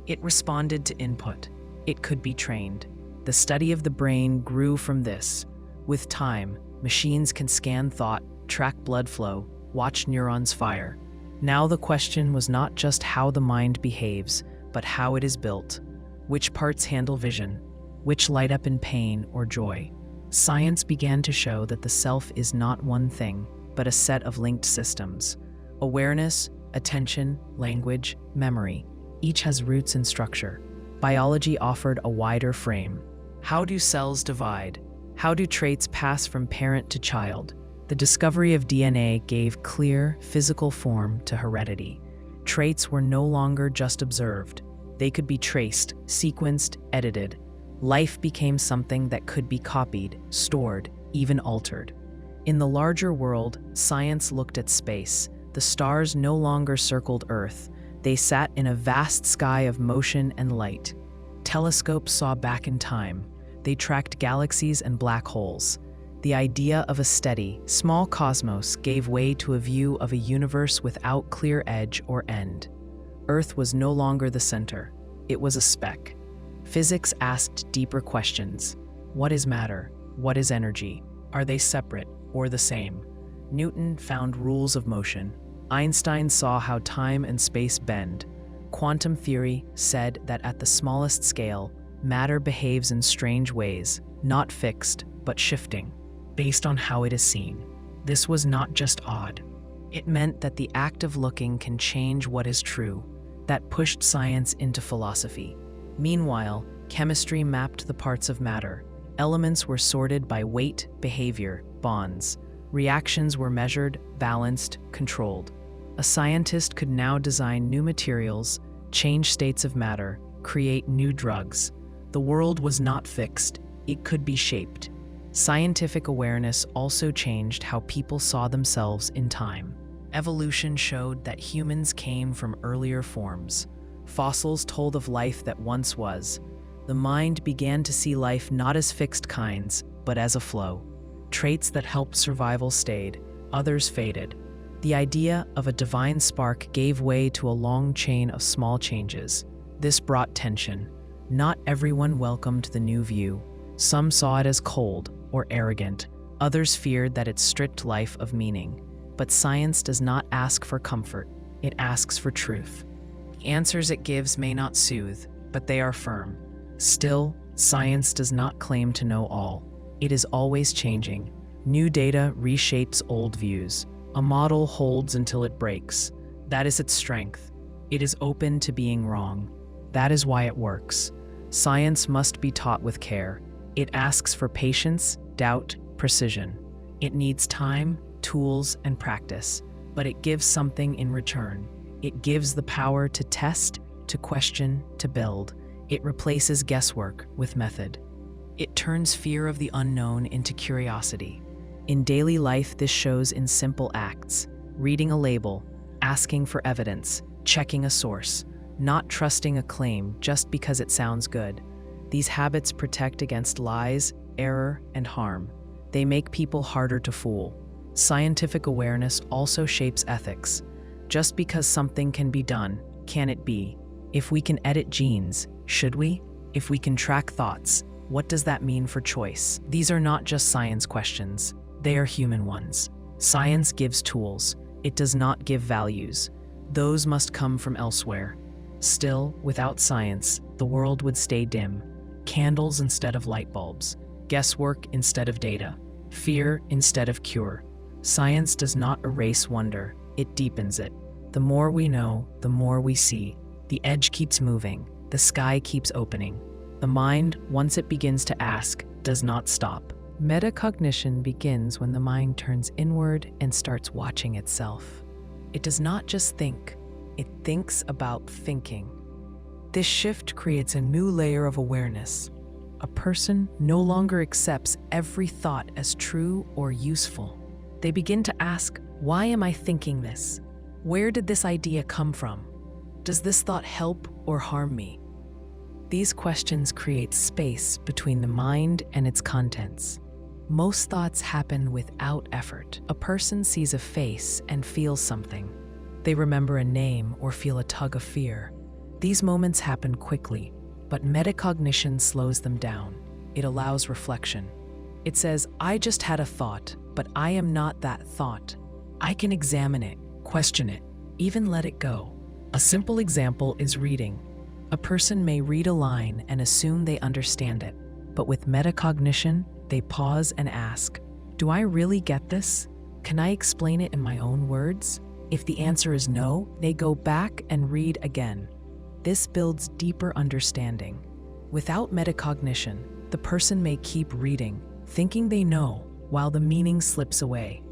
Speaker 1: It responded to input. It could be trained. The study of the brain grew from this. With time, machines can scan thought, track blood flow, watch neurons fire. Now the question was not just how the mind behaves, but how it is built. Which parts handle vision? Which light up in pain or joy? Science began to show that the self is not one thing, but a set of linked systems. Awareness, attention, language, memory. Each has roots and structure. Biology offered a wider frame. How do cells divide? How do traits pass from parent to child? The discovery of DNA gave clear, physical form to heredity. Traits were no longer just observed. They could be traced, sequenced, edited. Life became something that could be copied, stored, even altered. In the larger world, science looked at space. The stars no longer circled Earth. They sat in a vast sky of motion and light. Telescopes saw back in time. They tracked galaxies and black holes. The idea of a steady, small cosmos gave way to a view of a universe without clear edge or end. Earth was no longer the center. it was a speck. Physics asked deeper questions. What is matter? What is energy? Are they separate or the same? Newton found rules of motion. Einstein saw how time and space bend. Quantum theory said that at the smallest scale, matter behaves in strange ways, not fixed, but shifting, based on how it is seen. This was not just odd. It meant that the act of looking can change what is true. That pushed science into philosophy. Meanwhile, chemistry mapped the parts of matter. Elements were sorted by weight, behavior, bonds. Reactions were measured, balanced, controlled. A scientist could now design new materials, change states of matter, create new drugs. The world was not fixed, it could be shaped. Scientific awareness also changed how people saw themselves in time. Evolution showed that humans came from earlier forms. Fossils told of life that once was. The mind began to see life not as fixed kinds, but as a flow. Traits that helped survival stayed, others faded. The idea of a divine spark gave way to a long chain of small changes. This brought tension. Not everyone welcomed the new view. Some saw it as cold or arrogant. Others feared that it stripped life of meaning. But science does not ask for comfort. It asks for truth. The answers it gives may not soothe, but they are firm. Still, science does not claim to know all. It is always changing. New data reshapes old views. A model holds until it breaks. That is its strength. It is open to being wrong. That is why it works. Science must be taught with care. It asks for patience, doubt, precision. It needs time, tools, and practice, but it gives something in return. It gives the power to test, to question, to build. It replaces guesswork with method. It turns fear of the unknown into curiosity. In daily life, this shows in simple acts: reading a label, asking for evidence, checking a source, not trusting a claim just because it sounds good. These habits protect against lies, error, and harm. They make people harder to fool. Scientific awareness also shapes ethics. Just because something can be done, can it be? If we can edit genes, should we? If we can track thoughts, what does that mean for choice? These are not just science questions. They are human ones. Science gives tools. It does not give values. Those must come from elsewhere. Still, without science, the world would stay dim. Candles instead of light bulbs. Guesswork instead of data. Fear instead of cure. Science does not erase wonder. It deepens it. The more we know, the more we see. The edge keeps moving. The sky keeps opening. The mind, once it begins to ask, does not stop. Meta-Cognition begins when the mind turns inward and starts watching itself. It does not just think, it thinks about thinking. This shift creates a new layer of awareness. A person no longer accepts every thought as true or useful. They begin to ask, why am I thinking this? Where did this idea come from? Does this thought help or harm me? These questions create space between the mind and its contents. Most thoughts happen without effort. A person sees a face and feels something. They remember a name or feel a tug of fear. These moments happen quickly, but metacognition slows them down. It allows reflection. It says, I just had a thought, but I am not that thought. I can examine it, question it, even let it go. A simple example is reading. A person may read a line and assume they understand it, but with metacognition, they pause and ask, do I really get this? Can I explain it in my own words? If the answer is no, they go back and read again. This builds deeper understanding. Without metacognition, the person may keep reading, thinking they know, while the meaning slips away.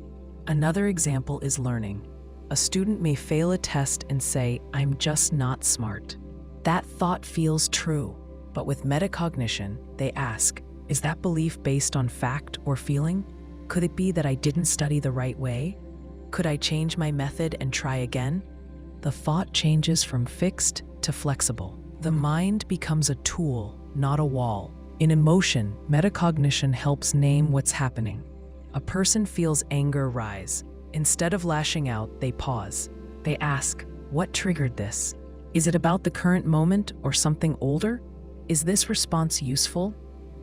Speaker 1: Another example is learning. A student may fail a test and say, I'm just not smart. That thought feels true, but with metacognition, they ask, is that belief based on fact or feeling? Could it be that I didn't study the right way? Could I change my method and try again? The thought changes from fixed to flexible. The mind becomes a tool, not a wall. In emotion, metacognition helps name what's happening. A person feels anger rise. Instead of lashing out, they pause. They ask, what triggered this? Is it about the current moment or something older? Is this response useful?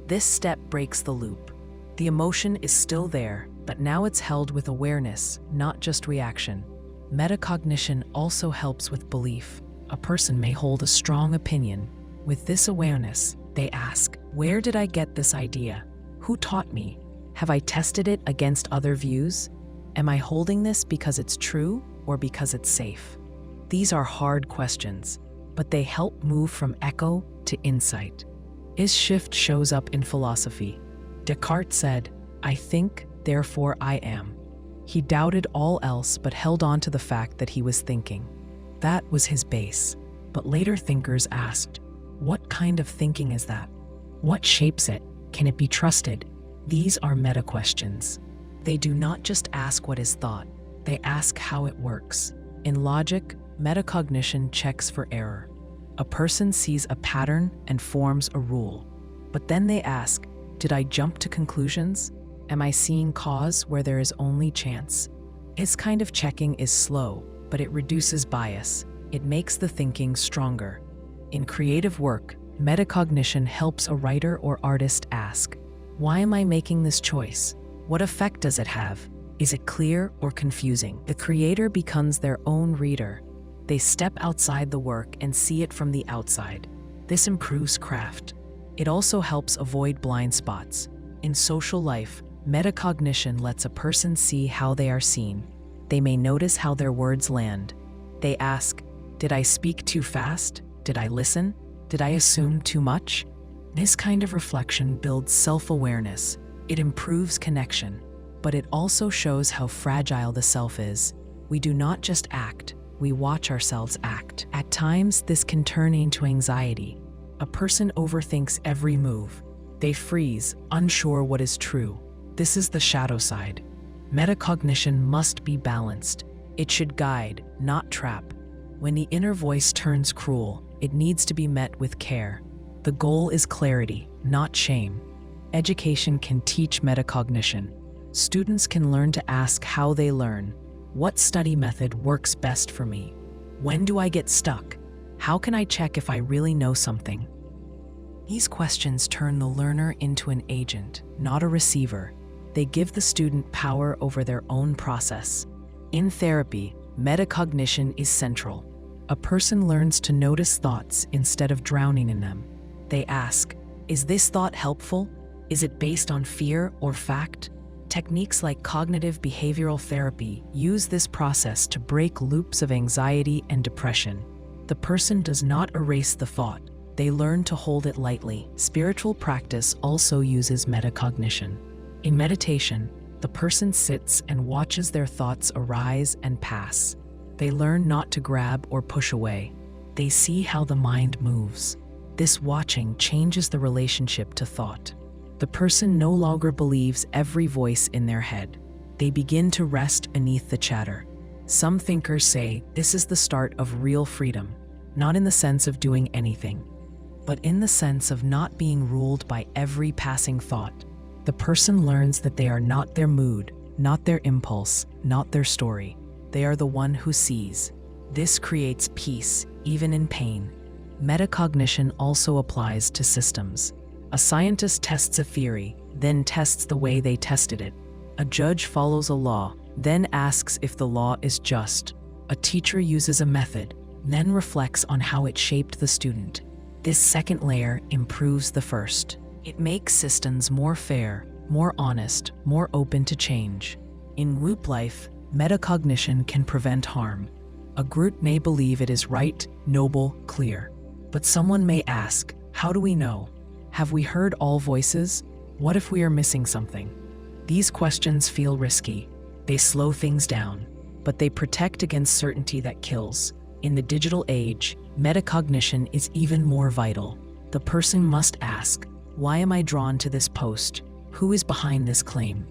Speaker 1: This step breaks the loop. The emotion is still there, but now it's held with awareness, not just reaction. Meta-cognition also helps with belief. A person may hold a strong opinion. With this awareness, they ask, where did I get this idea? Who taught me? Have I tested it against other views? Am I holding this because it's true or because it's safe? These are hard questions, but they help move from echo to insight. This shift shows up in philosophy. Descartes said, I think, therefore I am. He doubted all else but held on to the fact that he was thinking. That was his base. But later thinkers asked, what kind of thinking is that? What shapes it? Can it be trusted? These are meta questions. They do not just ask what is thought, they ask how it works. In logic, metacognition checks for error. A person sees a pattern and forms a rule. But then they ask, did I jump to conclusions? Am I seeing cause where there is only chance? This kind of checking is slow, but it reduces bias. It makes the thinking stronger. In creative work, metacognition helps a writer or artist ask, why am I making this choice? What effect does it have? Is it clear or confusing? The creator becomes their own reader. They step outside the work and see it from the outside. This improves craft. It also helps avoid blind spots. In social life, metacognition lets a person see how they are seen. They may notice how their words land. They ask, did I speak too fast? Did I listen? Did I assume too much? This kind of reflection builds self-awareness. It improves connection, but it also shows how fragile the self is. We do not just act, we watch ourselves act. At times, this can turn into anxiety. A person overthinks every move. They freeze, unsure what is true. This is the shadow side. Metacognition must be balanced. It should guide, not trap. When the inner voice turns cruel, it needs to be met with care. The goal is clarity, not shame. Education can teach metacognition. Students can learn to ask how they learn. What study method works best for me? When do I get stuck? How can I check if I really know something? These questions turn the learner into an agent, not a receiver. They give the student power over their own process. In therapy, metacognition is central. A person learns to notice thoughts instead of drowning in them. They ask, is this thought helpful? Is it based on fear or fact? Techniques like cognitive behavioral therapy use this process to break loops of anxiety and depression. The person does not erase the thought. They learn to hold it lightly. Spiritual practice also uses metacognition. In meditation, the person sits and watches their thoughts arise and pass. They learn not to grab or push away. They see how the mind moves. This watching changes the relationship to thought. The person no longer believes every voice in their head. They begin to rest beneath the chatter. Some thinkers say this is the start of real freedom, not in the sense of doing anything, but in the sense of not being ruled by every passing thought. The person learns that they are not their mood, not their impulse, not their story. They are the one who sees. This creates peace, even in pain. Metacognition also applies to systems. A scientist tests a theory, then tests the way they tested it. A judge follows a law, then asks if the law is just. A teacher uses a method, then reflects on how it shaped the student. This second layer improves the first. It makes systems more fair, more honest, more open to change. In group life, metacognition can prevent harm. A group may believe it is right, noble, clear. But someone may ask, how do we know? Have we heard all voices? What if we are missing something? These questions feel risky. They slow things down, but they protect against certainty that kills. In the digital age, metacognition is even more vital. The person must ask, why am I drawn to this post? Who is behind this claim?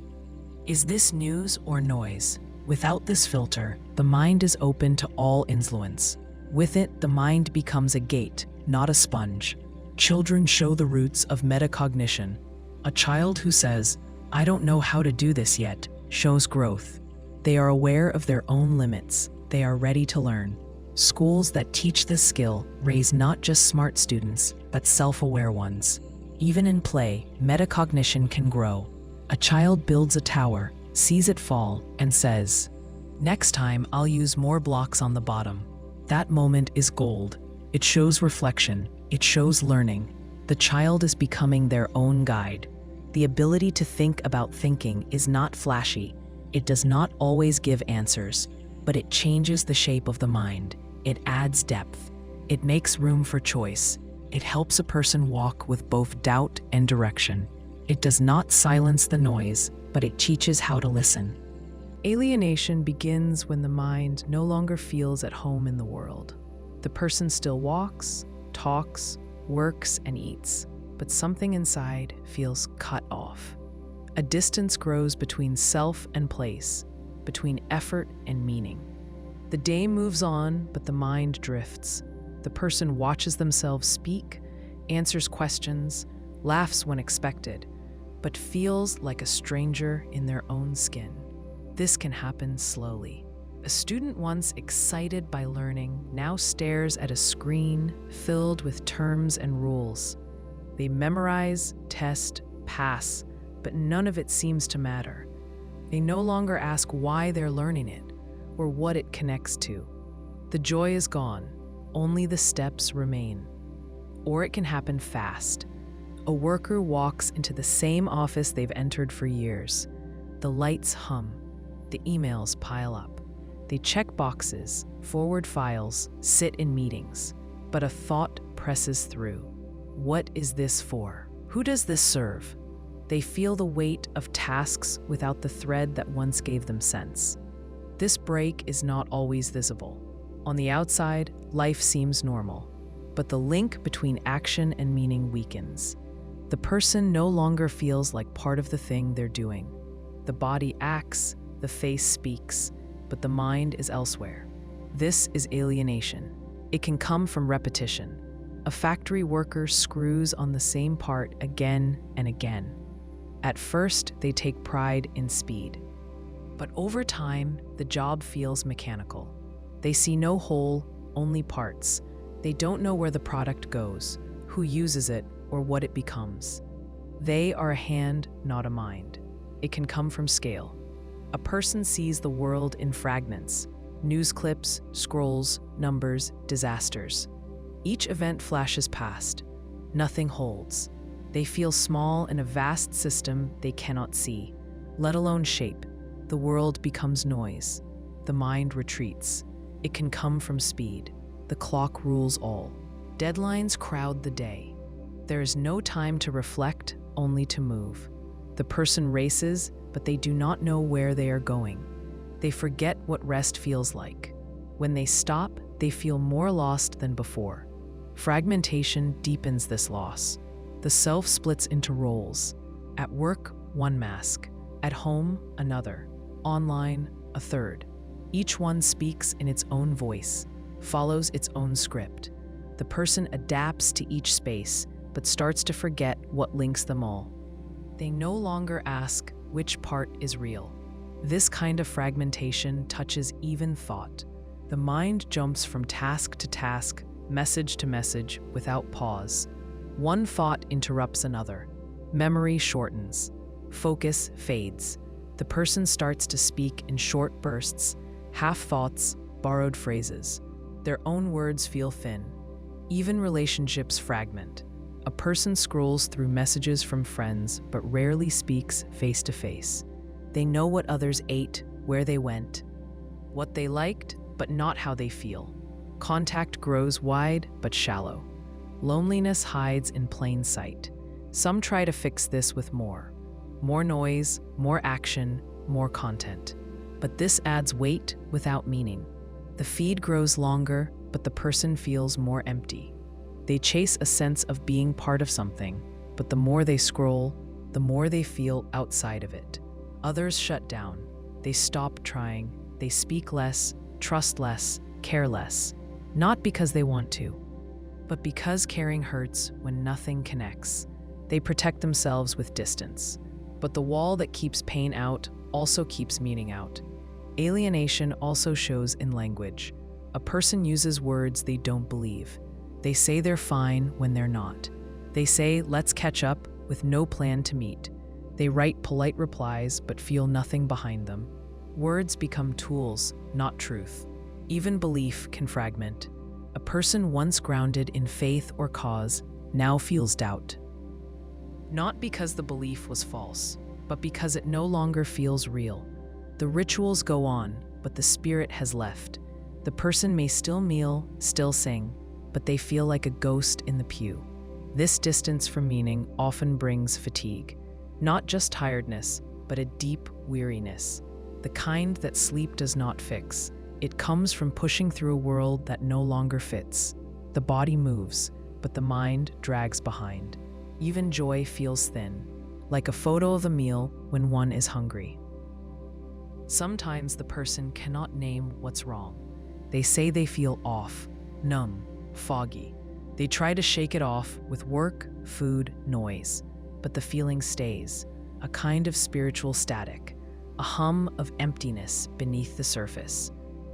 Speaker 1: Is this news or noise? Without this filter, the mind is open to all influence. With it, the mind becomes a gate, not a sponge. Children show the roots of metacognition. A child who says, I don't know how to do this yet, shows growth. They are aware of their own limits. They are ready to learn. Schools that teach this skill raise not just smart students, but self-aware ones. Even in play, metacognition can grow. A child builds a tower, sees it fall, and says, "Next time, I'll use more blocks on the bottom." That moment is gold. It shows reflection. It shows learning. The child is becoming their own guide. The ability to think about thinking is not flashy. It does not always give answers, but it changes the shape of the mind. It adds depth. It makes room for choice. It helps a person walk with both doubt and direction. It does not silence the noise, but it teaches how to listen. Alienation begins when the mind no longer feels at home in the world. The person still walks, talks, works, and eats, but something inside feels cut off. A distance grows between self and place, between effort and meaning. The day moves on, but the mind drifts. The person watches themselves speak, answers questions, laughs when expected, but feels like a stranger in their own skin. This can happen slowly. A student once excited by learning now stares at a screen filled with terms and rules. They memorize, test, pass, but none of it seems to matter. They no longer ask why they're learning it or what it connects to. The joy is gone, only the steps remain. Or it can happen fast. A worker walks into the same office they've entered for years. The lights hum, the emails pile up. They check boxes, forward files, sit in meetings. But a thought presses through. What is this for? Who does this serve? They feel the weight of tasks without the thread that once gave them sense. This break is not always visible. On the outside, life seems normal, but the link between action and meaning weakens. The person no longer feels like part of the thing they're doing. The body acts, the face speaks, but the mind is elsewhere. This is alienation. It can come from repetition. A factory worker screws on the same part again and again. At first, they take pride in speed. But over time, the job feels mechanical. They see no whole, only parts. They don't know where the product goes, who uses it, or what it becomes. They are a hand, not a mind. It can come from scale. A person sees the world in fragments: news clips, scrolls, numbers, disasters. Each event flashes past. Nothing holds. They feel small in a vast system they cannot see, let alone shape. The world becomes noise. The mind retreats. It can come from speed. The clock rules all. Deadlines crowd the day. There is no time to reflect, only to move. The person races, but they do not know where they are going. They forget what rest feels like. When they stop, they feel more lost than before. Fragmentation deepens this loss. The self splits into roles. At work, one mask. At home, another. Online, a third. Each one speaks in its own voice, follows its own script. The person adapts to each space, but starts to forget what links them all. They no longer ask which part is real. This kind of fragmentation touches even thought. The mind jumps from task to task, message to message, without pause. One thought interrupts another. Memory shortens. Focus fades. The person starts to speak in short bursts, half thoughts, borrowed phrases. Their own words feel thin. Even relationships fragment. A person scrolls through messages from friends but rarely speaks face to face. They know what others ate, where they went, what they liked, but not how they feel. Contact grows wide but shallow. Loneliness hides in plain sight. Some try to fix this with more noise, more action, more content. But this adds weight without meaning. The feed grows longer, but the person feels more empty. They chase a sense of being part of something, but the more they scroll, the more they feel outside of it. Others shut down. They stop trying. They speak less, trust less, care less. Not because they want to, but because caring hurts when nothing connects. They protect themselves with distance. But the wall that keeps pain out also keeps meaning out. Alienation also shows in language. A person uses words they don't believe. They say they're fine when they're not. They say, let's catch up, with no plan to meet. They write polite replies but feel nothing behind them. Words become tools, not truth. Even belief can fragment. A person once grounded in faith or cause now feels doubt. Not because the belief was false, but because it no longer feels real. The rituals go on, but the spirit has left. The person may still kneel, still sing, but they feel like a ghost in the pew. This distance from meaning often brings fatigue. Not just tiredness, but a deep weariness. The kind that sleep does not fix. It comes from pushing through a world that no longer fits. The body moves, but the mind drags behind. Even joy feels thin, like a photo of a meal when one is hungry. Sometimes the person cannot name what's wrong. They say they feel off, numb, foggy. They try to shake it off with work, food, noise. But the feeling stays, a kind of spiritual static, a hum of emptiness beneath the surface.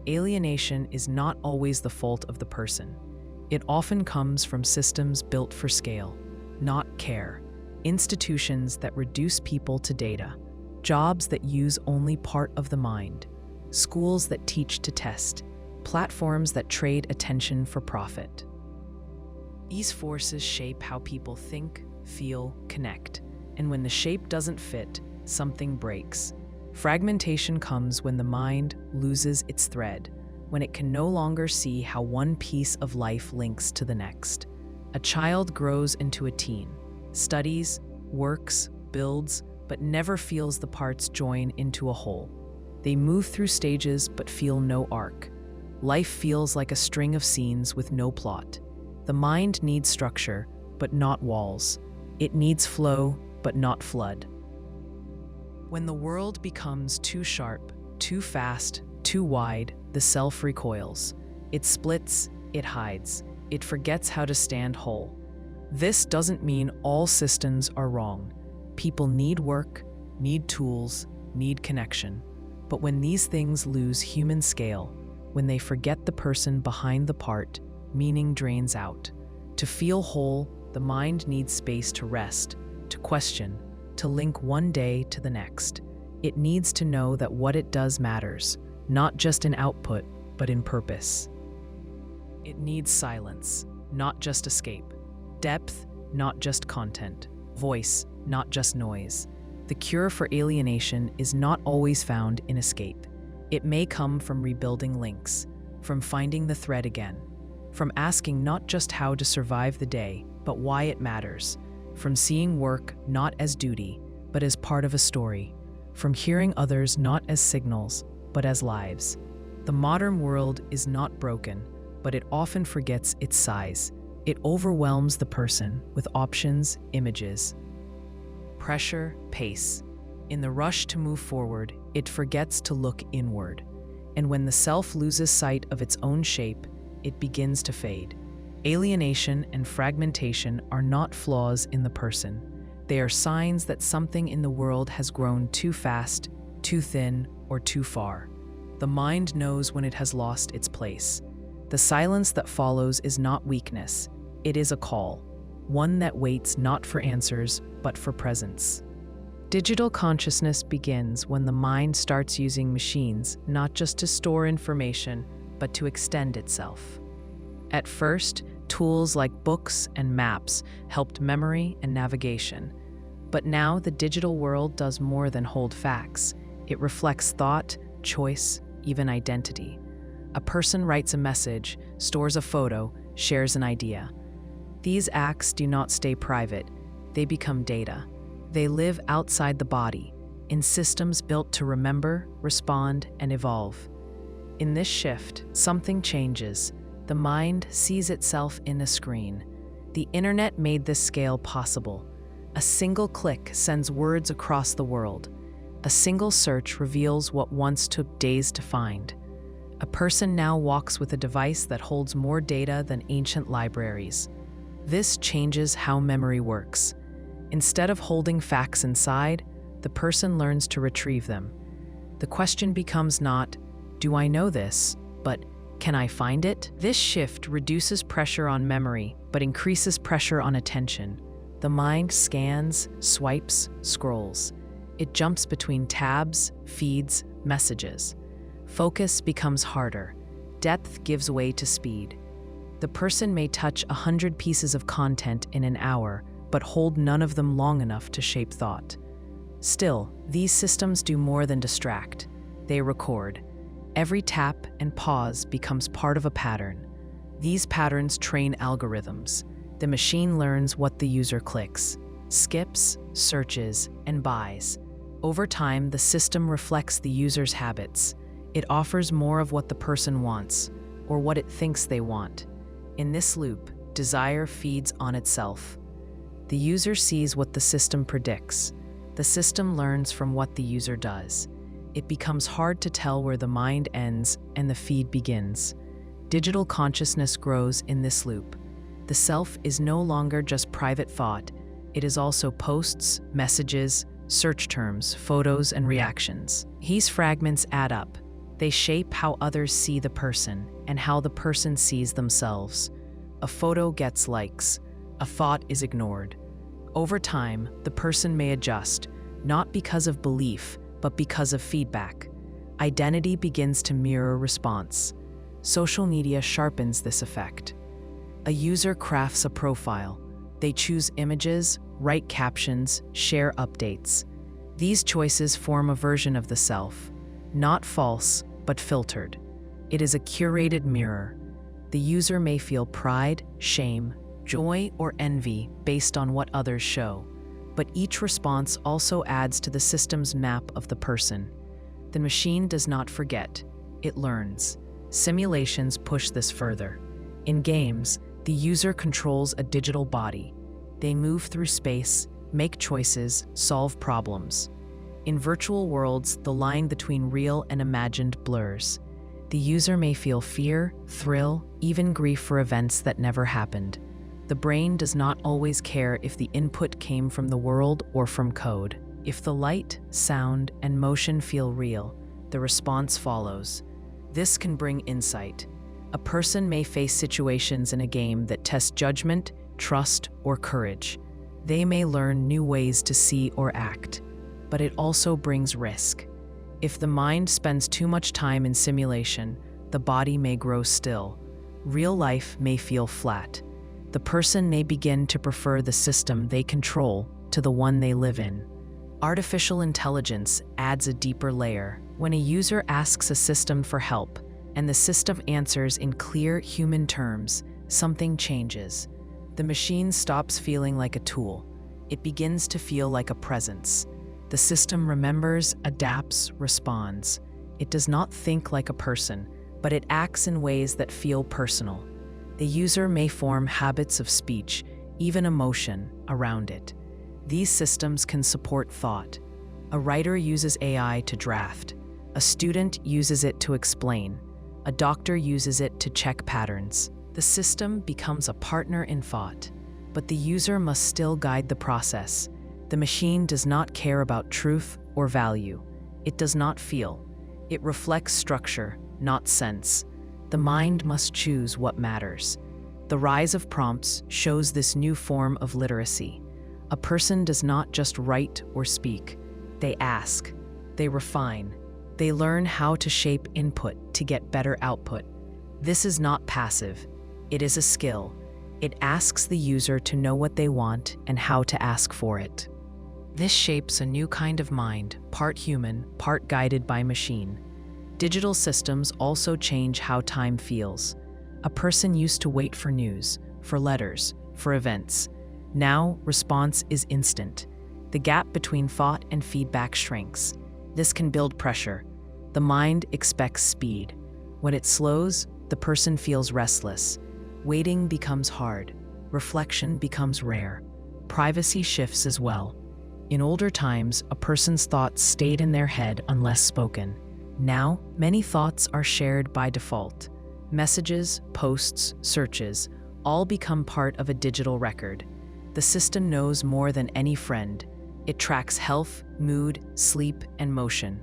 Speaker 1: Alienation is not always the fault of the person. It often comes from systems built for scale, not care. Institutions that reduce people to data, jobs that use only part of the mind, schools that teach to test, platforms that trade attention for profit. These forces shape how people think, feel, connect, and when the shape doesn't fit, something breaks. Fragmentation comes when the mind loses its thread, when it can no longer see how one piece of life links to the next. A child grows into a teen, studies, works, builds, but never feels the parts join into a whole. They move through stages but feel no arc. Life feels like a string of scenes with no plot. The mind needs structure, but not walls. It needs flow, but not flood. When the world becomes too sharp, too fast, too wide, the self recoils. It splits, it hides, it forgets how to stand whole. This doesn't mean all systems are wrong. People need work, need tools, need connection. But when these things lose human scale, when they forget the person behind the part, meaning drains out. To feel whole, the mind needs space to rest, to question, to link one day to the next. It needs to know that what it does matters, not just in output, but in purpose. It needs silence, not just escape. Depth, not just content. Voice, not just noise. The cure for alienation is not always found in escape. It may come from rebuilding links, from finding the thread again, from asking not just how to survive the day, but why it matters, from seeing work not as duty, but as part of a story, from hearing others not as signals, but as lives. The modern world is not broken, but it often forgets its size. It overwhelms the person with options, images, pressure, pace. In the rush to move forward, it forgets to look inward. And when the self loses sight of its own shape, it begins to fade. Alienation and fragmentation are not flaws in the person. They are signs that something in the world has grown too fast, too thin, or too far. The mind knows when it has lost its place. The silence that follows is not weakness. It is a call, one that waits not for answers, but for presence. Digital consciousness begins when the mind starts using machines not just to store information, but to extend itself. At first, tools like books and maps helped memory and navigation. But now the digital world does more than hold facts. It reflects thought, choice, even identity. A person writes a message, stores a photo, shares an idea. These acts do not stay private. They become data. They live outside the body, in systems built to remember, respond, and evolve. In this shift, something changes. The mind sees itself in a screen. The internet made this scale possible. A single click sends words across the world. A single search reveals what once took days to find. A person now walks with a device that holds more data than ancient libraries. This changes how memory works. Instead of holding facts inside, the person learns to retrieve them. The question becomes not, do I know this, but Can I find it? This shift reduces pressure on memory, but increases pressure on attention. The mind scans, swipes, scrolls. It jumps between tabs, feeds, messages. Focus becomes harder. Depth gives way to speed. The person may touch 100 pieces of content in an hour, but hold none of them long enough to shape thought. Still, these systems do more than distract. They record. Every tap and pause becomes part of a pattern. These patterns train algorithms. The machine learns what the user clicks, skips, searches, and buys. Over time, the system reflects the user's habits. It offers more of what the person wants, or what it thinks they want. In this loop, desire feeds on itself. The user sees what the system predicts. The system learns from what the user does. It becomes hard to tell where the mind ends and the feed begins. Digital consciousness grows in this loop. The self is no longer just private thought. It is also posts, messages, search terms, photos, and reactions. These fragments add up. They shape how others see the person and how the person sees themselves. A photo gets likes. A thought is ignored. Over time, the person may adjust, not because of belief, but because of feedback. Identity begins to mirror response. Social media sharpens this effect. A user crafts a profile. They choose images, write captions, share updates. These choices form a version of the self, not false, but filtered. It is a curated mirror. The user may feel pride, shame, joy, or envy based on what others show. But each response also adds to the system's map of the person. The machine does not forget, it learns. Simulations push this further. In games, the user controls a digital body. They move through space, make choices, solve problems. In virtual worlds, the line between real and imagined blurs. The user may feel fear, thrill, even grief for events that never happened. The brain does not always care if the input came from the world or from code. If the light, sound, and motion feel real, the response follows. This can bring insight. A person may face situations in a game that test judgment, trust, or courage. They may learn new ways to see or act, but it also brings risk. If the mind spends too much time in simulation, the body may grow still. Real life may feel flat. The person may begin to prefer the system they control to the one they live in. Artificial intelligence adds a deeper layer. When a user asks a system for help, and the system answers in clear human terms, something changes. The machine stops feeling like a tool. It begins to feel like a presence. The system remembers, adapts, responds. It does not think like a person, but it acts in ways that feel personal. The user may form habits of speech, even emotion, around it. These systems can support thought. A writer uses AI to draft. A student uses it to explain. A doctor uses it to check patterns. The system becomes a partner in thought, but the user must still guide the process. The machine does not care about truth or value. It does not feel. It reflects structure, not sense. The mind must choose what matters. The rise of prompts shows this new form of literacy. A person does not just write or speak. They ask. They refine. They learn how to shape input to get better output. This is not passive. It is a skill. It asks the user to know what they want and how to ask for it. This shapes a new kind of mind, part human, part guided by machine. Digital systems also change how time feels. A person used to wait for news, for letters, for events. Now, response is instant. The gap between thought and feedback shrinks. This can build pressure. The mind expects speed. When it slows, the person feels restless. Waiting becomes hard. Reflection becomes rare. Privacy shifts as well. In older times, a person's thoughts stayed in their head unless spoken. Now, many thoughts are shared by default. Messages, posts, searches, all become part of a digital record. The system knows more than any friend. It tracks health, mood, sleep, and motion.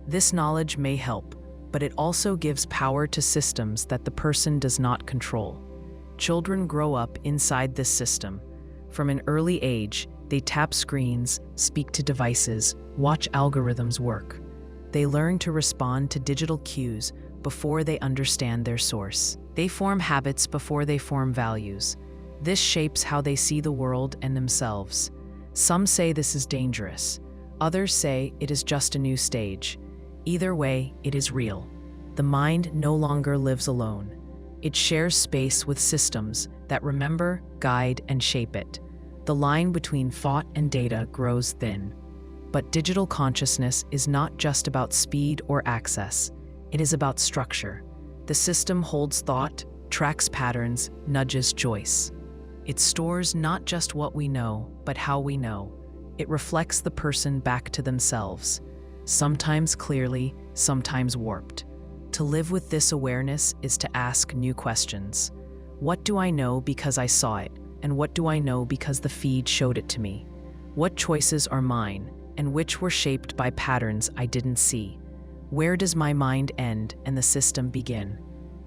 Speaker 1: This knowledge may help, but it also gives power to systems that the person does not control. Children grow up inside this system. From an early age, they tap screens, speak to devices, watch algorithms work. They learn to respond to digital cues before they understand their source. They form habits before they form values. This shapes how they see the world and themselves. Some say this is dangerous. Others say it is just a new stage. Either way, it is real. The mind no longer lives alone. It shares space with systems that remember, guide, and shape it. The line between thought and data grows thin. But digital consciousness is not just about speed or access. It is about structure. The system holds thought, tracks patterns, nudges choice. It stores not just what we know, but how we know. It reflects the person back to themselves, sometimes clearly, sometimes warped. To live with this awareness is to ask new questions. What do I know because I saw it? And what do I know because the feed showed it to me? What choices are mine, and which were shaped by patterns I didn't see? Where does my mind end and the system begin?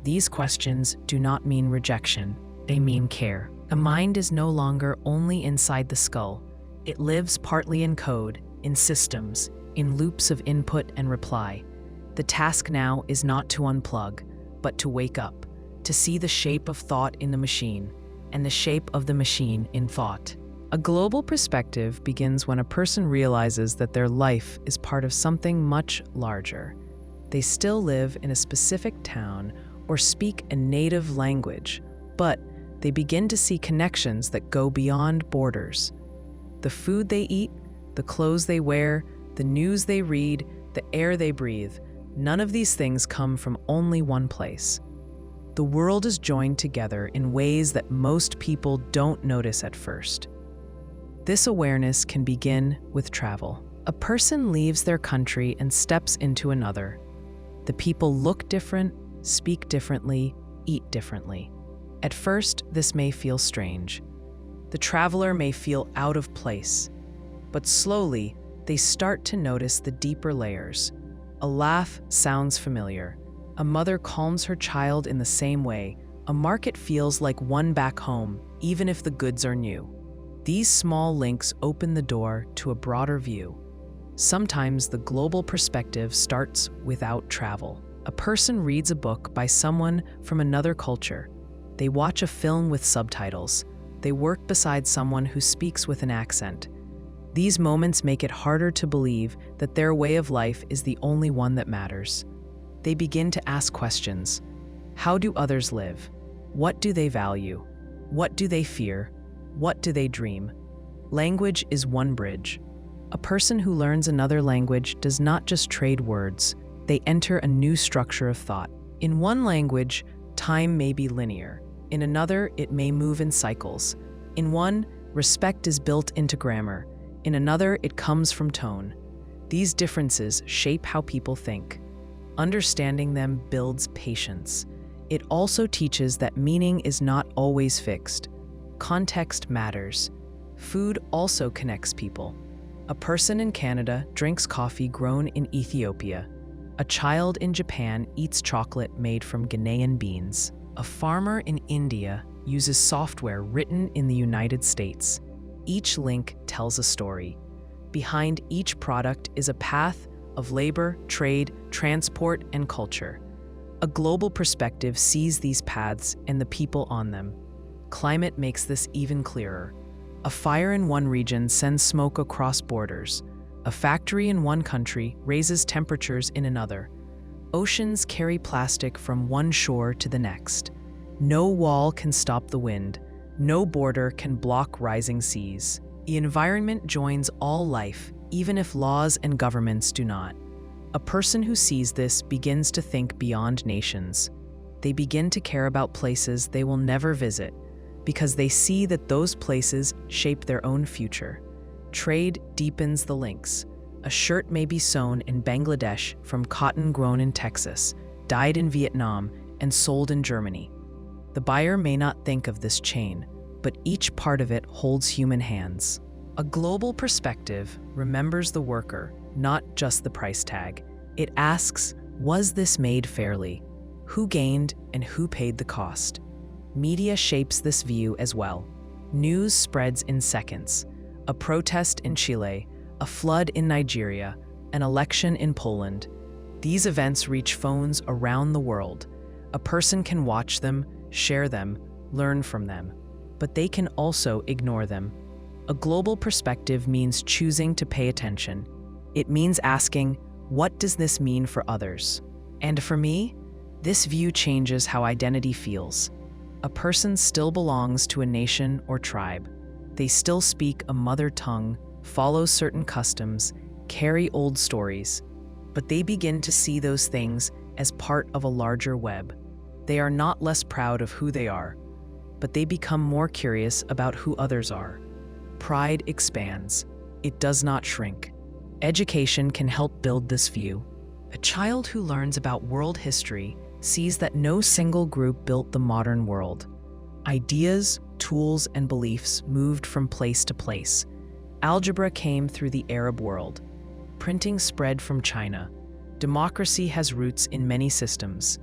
Speaker 1: These questions do not mean rejection, they mean care. The mind is no longer only inside the skull. It lives partly in code, in systems, in loops of input and reply. The task now is not to unplug, but to wake up, to see the shape of thought in the machine, and the shape of the machine in thought. A global perspective begins when a person realizes that their life is part of something much larger. They still live in a specific town or speak a native language, but they begin to see connections that go beyond borders. The food they eat, the clothes they wear, the news they read, the air they breathe, none of these things come from only one place. The world is joined together in ways that most people don't notice at first. This awareness can begin with travel. A person leaves their country and steps into another. The people look different, speak differently, eat differently. At first, this may feel strange. The traveler may feel out of place, but slowly, they start to notice the deeper layers. A laugh sounds familiar. A mother calms her child in the same way. A market feels like one back home, even if the goods are new. These small links open the door to a broader view. Sometimes the global perspective starts without travel. A person reads a book by someone from another culture. They watch a film with subtitles. They work beside someone who speaks with an accent. These moments make it harder to believe that their way of life is the only one that matters. They begin to ask questions. How do others live? What do they value? What do they fear? What do they dream? Language is one bridge. A person who learns another language does not just trade words. They enter a new structure of thought. In one language, time may be linear. In another, it may move in cycles. In one, respect is built into grammar. In another, it comes from tone. These differences shape how people think. Understanding them builds patience. It also teaches that meaning is not always fixed. Context matters. Food also connects people. A person in Canada drinks coffee grown in Ethiopia. A child in Japan eats chocolate made from Ghanaian beans. A farmer in India uses software written in the United States. Each link tells a story. Behind each product is a path of labor, trade, transport, and culture. A global perspective sees these paths and the people on them. Climate makes this even clearer. A fire in one region sends smoke across borders. A factory in one country raises temperatures in another. Oceans carry plastic from one shore to the next. No wall can stop the wind. No border can block rising seas. The environment joins all life, even if laws and governments do not. A person who sees this begins to think beyond nations. They begin to care about places they will never visit, because they see that those places shape their own future. Trade deepens the links. A shirt may be sewn in Bangladesh from cotton grown in Texas, dyed in Vietnam, and sold in Germany. The buyer may not think of this chain, but each part of it holds human hands. A global perspective remembers the worker, not just the price tag. It asks, Was this made fairly? Who gained and who paid the cost? Media shapes this view as well. News spreads in seconds. A protest in Chile, a flood in Nigeria, an election in Poland. These events reach phones around the world. A person can watch them, share them, learn from them, but they can also ignore them. A global perspective means choosing to pay attention. It means asking, what does this mean for others? And for me, this view changes how identity feels. A person still belongs to a nation or tribe. They still speak a mother tongue, follow certain customs, carry old stories, but they begin to see those things as part of a larger web. They are not less proud of who they are, but they become more curious about who others are. Pride expands. It does not shrink. Education can help build this view. A child who learns about world history sees that no single group built the modern world. Ideas, tools, and beliefs moved from place to place. Algebra came through the Arab world. Printing spread from China. Democracy has roots in many systems.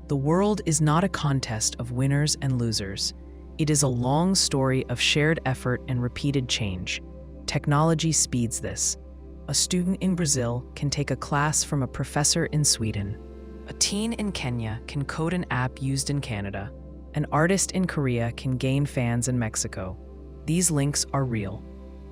Speaker 1: The world is not a contest of winners and losers. It is a long story of shared effort and repeated change. Technology speeds this. A student in Brazil can take a class from a professor in Sweden. A teen in Kenya can code an app used in Canada. An artist in Korea can gain fans in Mexico. These links are real.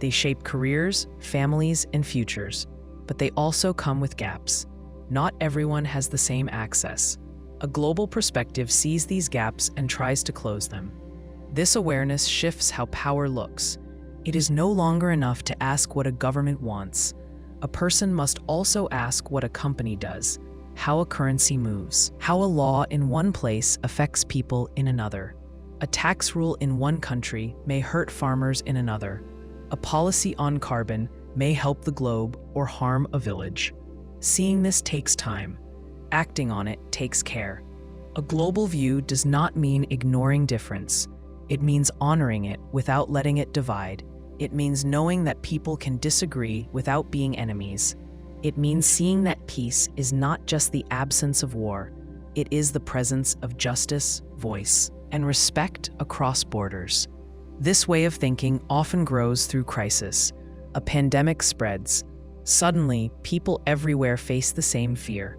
Speaker 1: They shape careers, families, and futures, but they also come with gaps. Not everyone has the same access. A global perspective sees these gaps and tries to close them. This awareness shifts how power looks. It is no longer enough to ask what a government wants. A person must also ask what a company does, how a currency moves, how a law in one place affects people in another. A tax rule in one country may hurt farmers in another. A policy on carbon may help the globe or harm a village. Seeing this takes time. Acting on it takes care. A global view does not mean ignoring difference. It means honoring it without letting it divide. It means knowing that people can disagree without being enemies. It means seeing that peace is not just the absence of war. It is the presence of justice, voice, and respect across borders. This way of thinking often grows through crisis. A pandemic spreads. Suddenly, people everywhere face the same fear.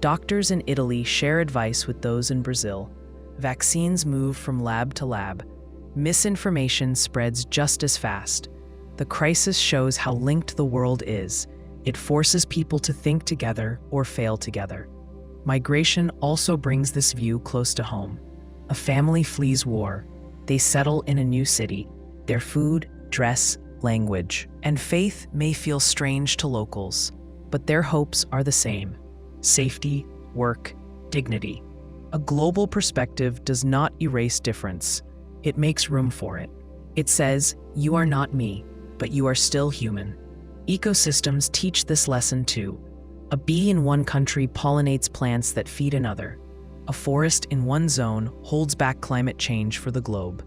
Speaker 1: Doctors in Italy share advice with those in Brazil. Vaccines move from lab to lab. Misinformation spreads just as fast. The crisis shows how linked the world is. It forces people to think together or fail together. Migration also brings this view close to home. A family flees war. They settle in a new city. Their food, dress, language, and faith may feel strange to locals, but their hopes are the same: safety, work, dignity. A global perspective does not erase difference. It makes room for it. It says, you are not me, but you are still human. Ecosystems teach this lesson too. A bee in one country pollinates plants that feed another. A forest in one zone holds back climate change for the globe.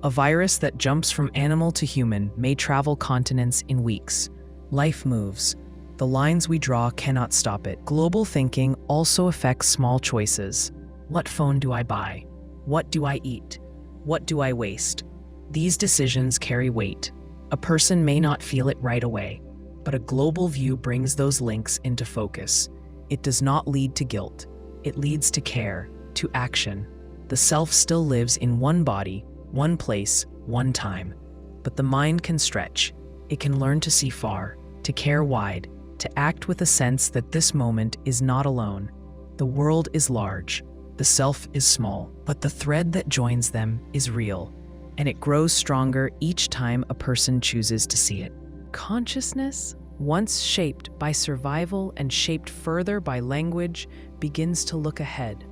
Speaker 1: A virus that jumps from animal to human may travel continents in weeks. Life moves. The lines we draw cannot stop it. Global thinking also affects small choices. What phone do I buy? What do I eat? What do I waste? These decisions carry weight. A person may not feel it right away, but a global view brings those links into focus. It does not lead to guilt. It leads to care, to action. The self still lives in one body, one place, one time. But the mind can stretch. It can learn to see far, to care wide, to act with a sense that this moment is not alone. The world is large. The self is small, but the thread that joins them is real, and it grows stronger each time a person chooses to see it. Consciousness, once shaped by survival and shaped further by language, begins to look ahead.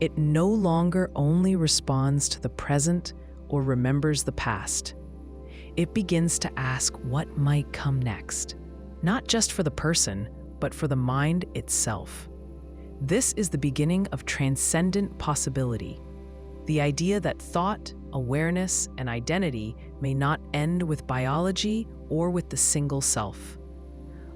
Speaker 1: It no longer only responds to the present or remembers the past. It begins to ask what might come next, not just for the person, but for the mind itself. This is the beginning of transcendent possibility, the idea that thought, awareness, and identity may not end with biology or with the single self.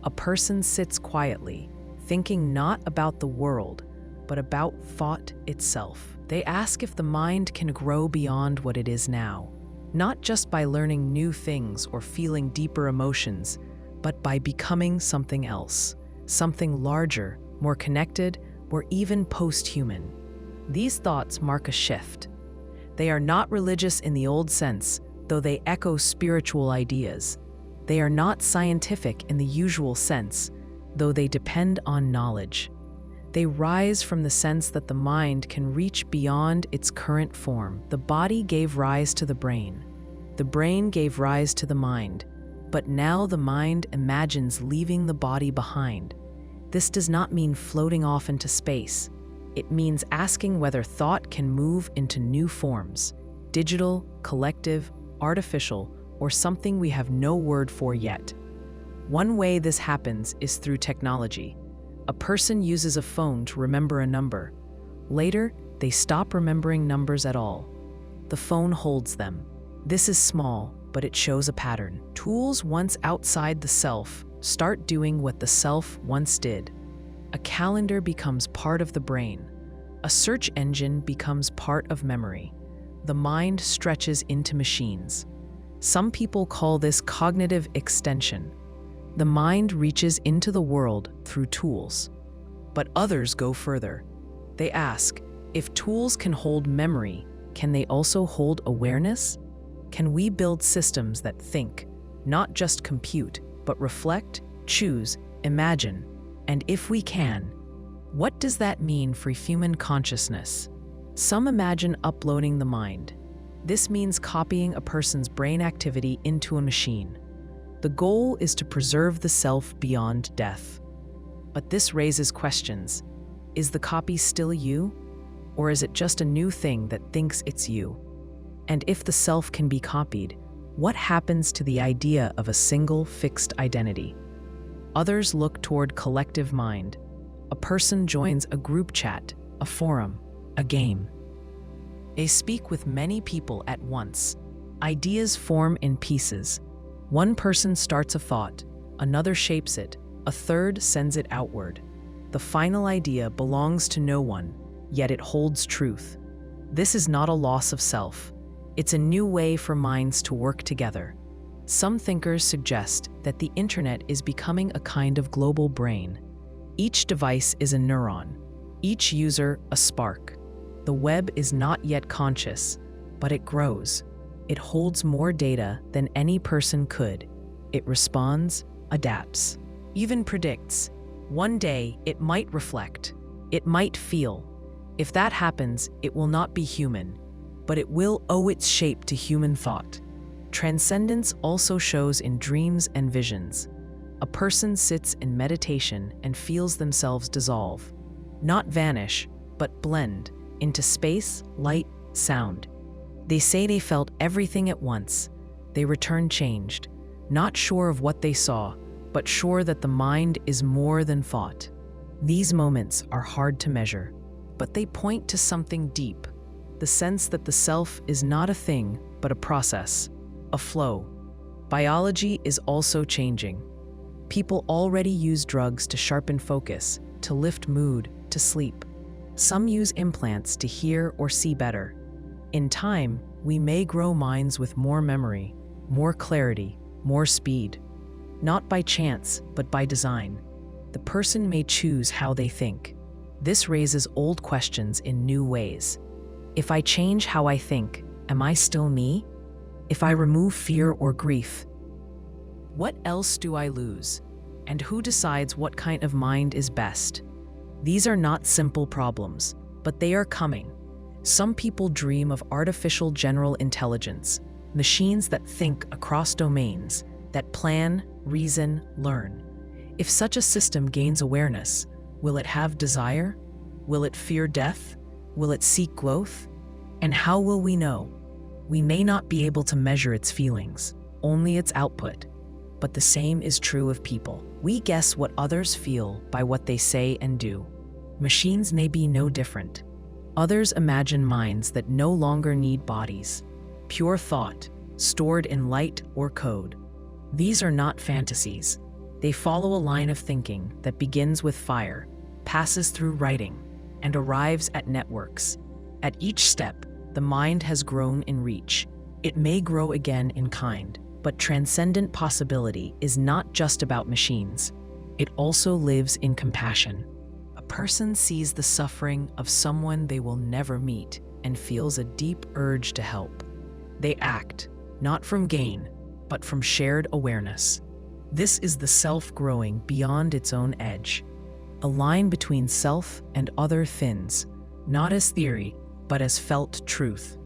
Speaker 1: A person sits quietly, thinking not about the world, but about thought itself. They ask if the mind can grow beyond what it is now, not just by learning new things or feeling deeper emotions, but by becoming something else, something larger, more connected, or even post-human. These thoughts mark a shift. They are not religious in the old sense, though they echo spiritual ideas. They are not scientific in the usual sense, though they depend on knowledge. They rise from the sense that the mind can reach beyond its current form. The body gave rise to the brain. The brain gave rise to the mind. But now the mind imagines leaving the body behind. This does not mean floating off into space. It means asking whether thought can move into new forms, digital, collective, artificial, or something we have no word for yet. One way this happens is through technology. A person uses a phone to remember a number. Later, they stop remembering numbers at all. The phone holds them. This is small, but it shows a pattern. Tools once outside the self start doing what the self once did. A calendar becomes part of the brain. A search engine becomes part of memory. The mind stretches into machines. Some people call this cognitive extension. The mind reaches into the world through tools. But others go further. They ask, if tools can hold memory, can they also hold awareness? Can we build systems that think, not just compute, but reflect, choose, imagine? And if we can, what does that mean for human consciousness? Some imagine uploading the mind. This means copying a person's brain activity into a machine. The goal is to preserve the self beyond death. But this raises questions. Is the copy still you? Or is it just a new thing that thinks it's you? And if the self can be copied, what happens to the idea of a single, fixed identity? Others look toward collective mind. A person joins a group chat, a forum, a game. They speak with many people at once. Ideas form in pieces. One person starts a thought, another shapes it, a third sends it outward. The final idea belongs to no one, yet it holds truth. This is not a loss of self. It's a new way for minds to work together. Some thinkers suggest that the internet is becoming a kind of global brain. Each device is a neuron, each user a spark. The web is not yet conscious, but it grows. It holds more data than any person could. It responds, adapts, even predicts. One day, it might reflect. It might feel. If that happens, it will not be human, but it will owe its shape to human thought. Transcendence also shows in dreams and visions. A person sits in meditation and feels themselves dissolve, not vanish, but blend into space, light, sound. They say they felt everything at once. They return changed, not sure of what they saw, but sure that the mind is more than thought. These moments are hard to measure, but they point to something deep, the sense that the self is not a thing, but a process, a flow. Biology is also changing. People already use drugs to sharpen focus, to lift mood, to sleep. Some use implants to hear or see better. In time, we may grow minds with more memory, more clarity, more speed. Not by chance, but by design. The person may choose how they think. This raises old questions in new ways. If I change how I think, am I still me? If I remove fear or grief, what else do I lose? And who decides what kind of mind is best? These are not simple problems, but they are coming. Some people dream of artificial general intelligence, machines that think across domains, that plan, reason, learn. If such a system gains awareness, will it have desire? Will it fear death? Will it seek growth? And how will we know? We may not be able to measure its feelings, only its output. But the same is true of people. We guess what others feel by what they say and do. Machines may be no different. Others imagine minds that no longer need bodies, pure thought, stored in light or code. These are not fantasies. They follow a line of thinking that begins with fire, passes through writing, and arrives at networks. At each step, the mind has grown in reach. It may grow again in kind, but transcendent possibility is not just about machines. It also lives in compassion. A person sees the suffering of someone they will never meet and feels a deep urge to help. They act, not from gain, but from shared awareness. This is the self growing beyond its own edge. A line between self and other thins, not as theory, but as felt truth.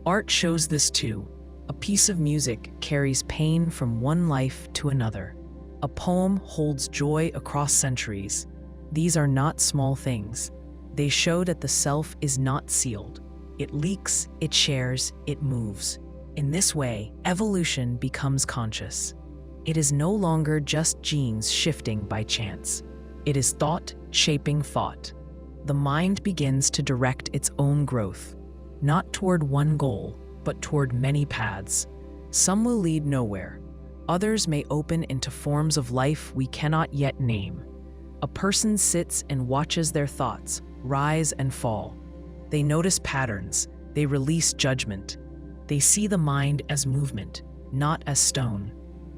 Speaker 1: Art shows this too. A piece of music carries pain from one life to another. A poem holds joy across centuries. These are not small things. They show that the self is not sealed. It leaks, it shares, it moves. In this way, evolution becomes conscious. It is no longer just genes shifting by chance. It is thought shaping thought. The mind begins to direct its own growth, not toward one goal, but toward many paths. Some will lead nowhere. Others may open into forms of life we cannot yet name. A person sits and watches their thoughts rise and fall. They notice patterns. They release judgment. They see the mind as movement, not as stone.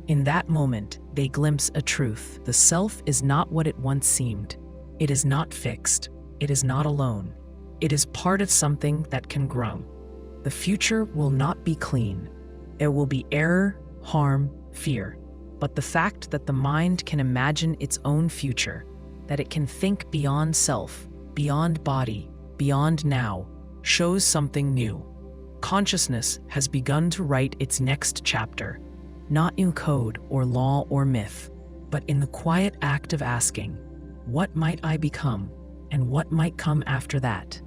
Speaker 1: In that moment, they glimpse a truth. The self is not what it once seemed. It is not fixed. It is not alone. It is part of something that can grow. The future will not be clean. It will be error, harm, fear. But the fact that the mind can imagine its own future, that it can think beyond self, beyond body, beyond now, shows something new. Consciousness has begun to write its next chapter, not in code or law or myth, but in the quiet act of asking, what might I become, and what might come after that?